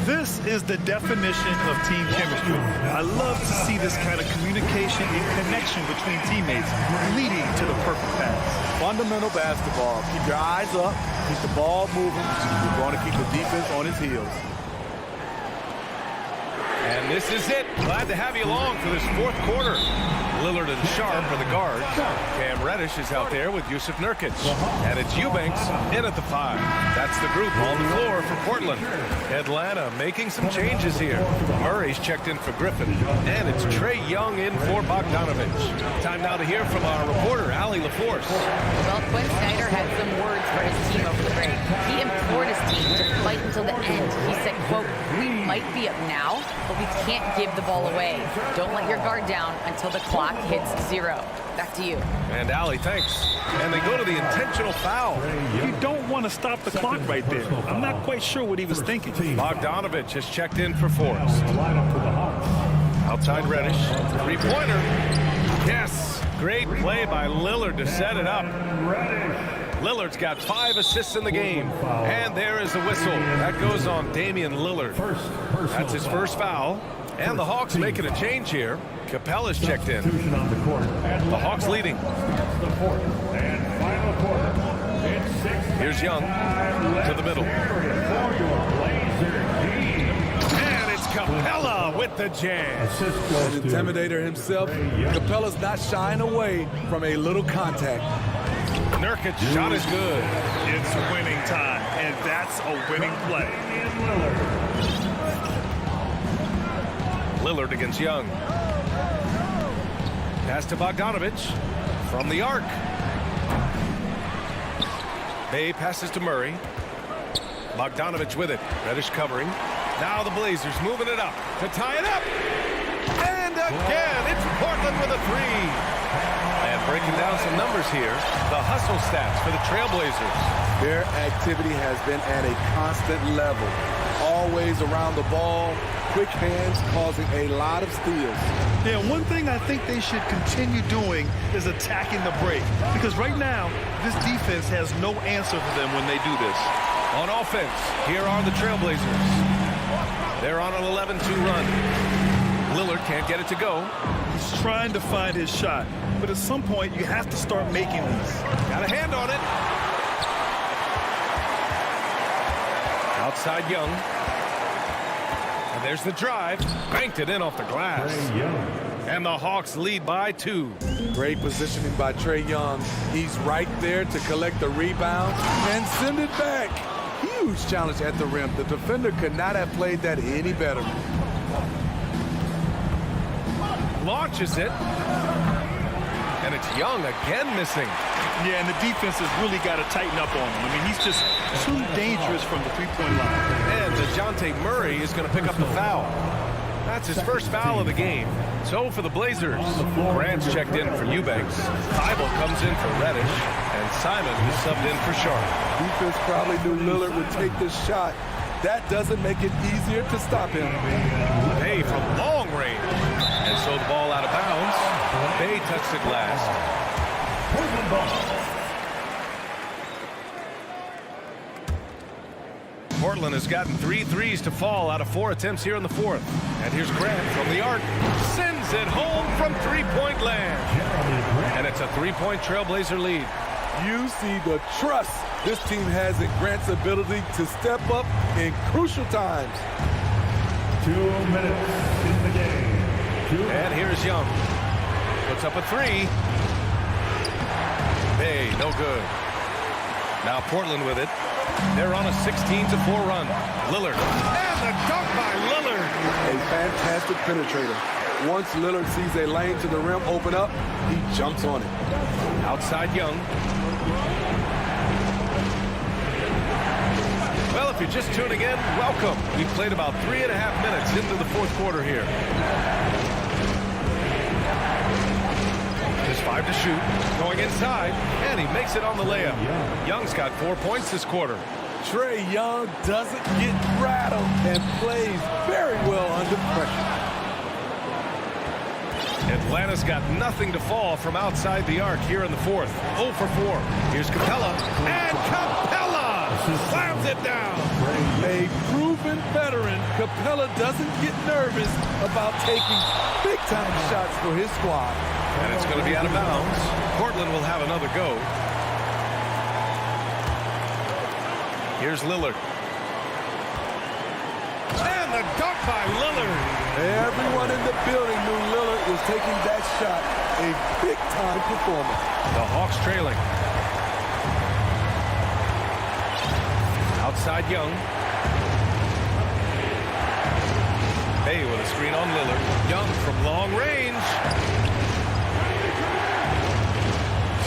This is the definition of team chemistry. I love to see this kind of communication and connection between teammates leading to the perfect pass. Fundamental basketball. Keep your eyes up, keep the ball moving. You're going to keep the defense on its heels. And this is it. Glad to have you along for this fourth quarter. Lillard and Sharp are the guards. Cam Reddish is out there with Yusuf Nurkic. And it's Eubanks in at the 5. That's the group on the floor for Portland. Atlanta making some changes here. Murray's checked in for Griffin. And it's Trae Young in for Bogdanovich. Time now to hear from our reporter, Allie LaForce. Well, Quinn Snyder had some words for his team over the break. He implored his team to fight until the end. He said, quote, "We might be up now, but we can't give the ball away. Don't let your guard down until the clock hits 0. Back to you." And Allie, thanks. And they go to the intentional foul. You don't want to stop the clock right there. I'm not quite sure what he was thinking. Bogdanovich has checked in for Forrest. Outside Reddish. Three-pointer. Yes. Great play by Lillard to set it up. Lillard's got 5 assists in the game. And there is the whistle. That goes on Damian Lillard. That's his first foul. And the Hawks making a change here. Capella's checked in. The Hawks leading. Here's Young to the middle. And it's Capella with the jam. An intimidator himself. Capella's not shying away from a little contact. Nurkic shot is good. It's winning time, and that's a winning play. Lillard against Young. Pass to Bogdanovich from the arc. Bay passes to Murray. Bogdanovich with it. Reddish covering. Now the Blazers moving it up to tie it up. And again, it's Portland with a 3. And breaking down some numbers here, the hustle stats for the Trailblazers. Their activity has been at a constant level. Always around the ball, quick hands causing a lot of steals. Yeah, one thing I think they should continue doing is attacking the break. Because right now, this defense has no answer for them when they do this. On offense, here are the Trailblazers. They're on an 11-2 run. Lillard can't get it to go. He's trying to find his shot. But at some point, you have to start making these. Got a hand on it. Outside Young. And there's the drive. Banked it in off the glass. And the Hawks lead by 2. Great positioning by Trae Young. He's right there to collect the rebound and send it back. Huge challenge at the rim. The defender could not have played that any better. Launches it. And it's Young again missing. Yeah, and the defense has really got to tighten up on him. I mean, he's just too dangerous from the three-point line. And DeJounte Murray is going to pick up the foul. That's his first foul of the game. So for the Blazers, Grant's checked in for Eubanks. Thibault comes in for Reddish. And Simon is subbed in for Sharp. Defense probably knew Lillard would take this shot. That doesn't make it easier to stop him. Bay from long range. And so the ball out of bounds. Bay touched it last. Portland has gotten 3 threes to fall out of 4 attempts here in the fourth. And here's Grant from the arc. Sends it home from three-point land. And it's a 3-point Trailblazer lead. You see the trust this team has in Grant's ability to step up in crucial times. 2 minutes in the game. And here's Young. Puts up a 3. Bay, no good. Now Portland with it. They're on a 16-4 run. Lillard. And the dunk by Lillard. A fantastic penetrator. Once Lillard sees a lane to the rim open up, he jumps on it. Outside Young. Well, if you're just tuning in, welcome. We've played about 3.5 minutes into the fourth quarter here. Just 5 to shoot. Going inside, and he makes it on the layup. Young's got 4 points this quarter. Trae Young doesn't get rattled and plays very well under pressure. Atlanta's got nothing to fall from outside the arc here in the fourth. 0 for 4. Here's Capella. And Capella Slams it down. A proven veteran, Capella doesn't get nervous about taking big-time shots for his squad. And it's going to be out of bounds. Portland will have another go. Here's Lillard. And the dunk by Lillard. Everyone in the building knew Lillard was taking that shot. A big-time performance. The Hawks trailing. Outside Young. Bay with a screen on Lillard. Young from long range.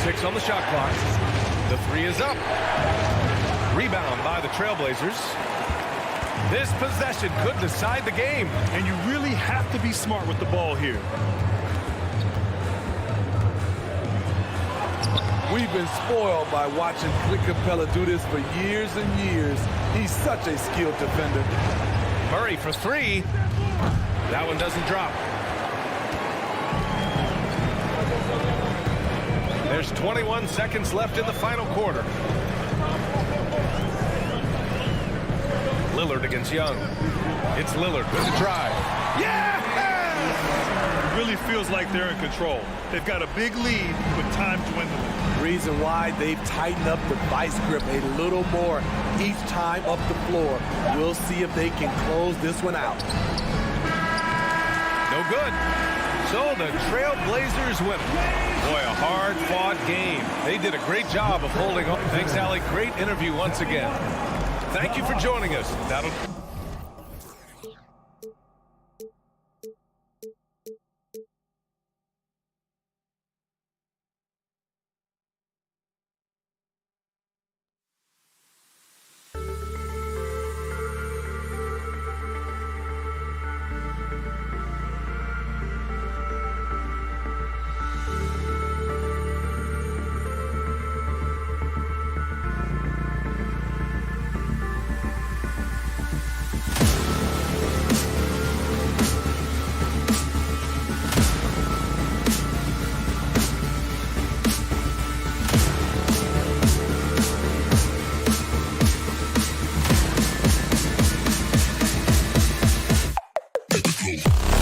6 on the shot clock. The 3 is up. Rebound by the Trailblazers. This possession could decide the game. And you really have to be smart with the ball here. We've been spoiled by watching Clint Capella do this for years and years. He's such a skilled defender. Murray for 3. That one doesn't drop. There's 21 seconds left in the final quarter. Lillard against Young. It's Lillard with a drive. Yeah! It really feels like they're in control. They've got a big lead with time dwindling. Reason why they've tightened up the vice grip a little more each time up the floor. We'll see if they can close this one out. No good. So the Trailblazers win. Boy, a hard-fought game. They did a great job of holding on. Thanks, Allie. Great interview once again. Thank you for joining us. That'll... Cool.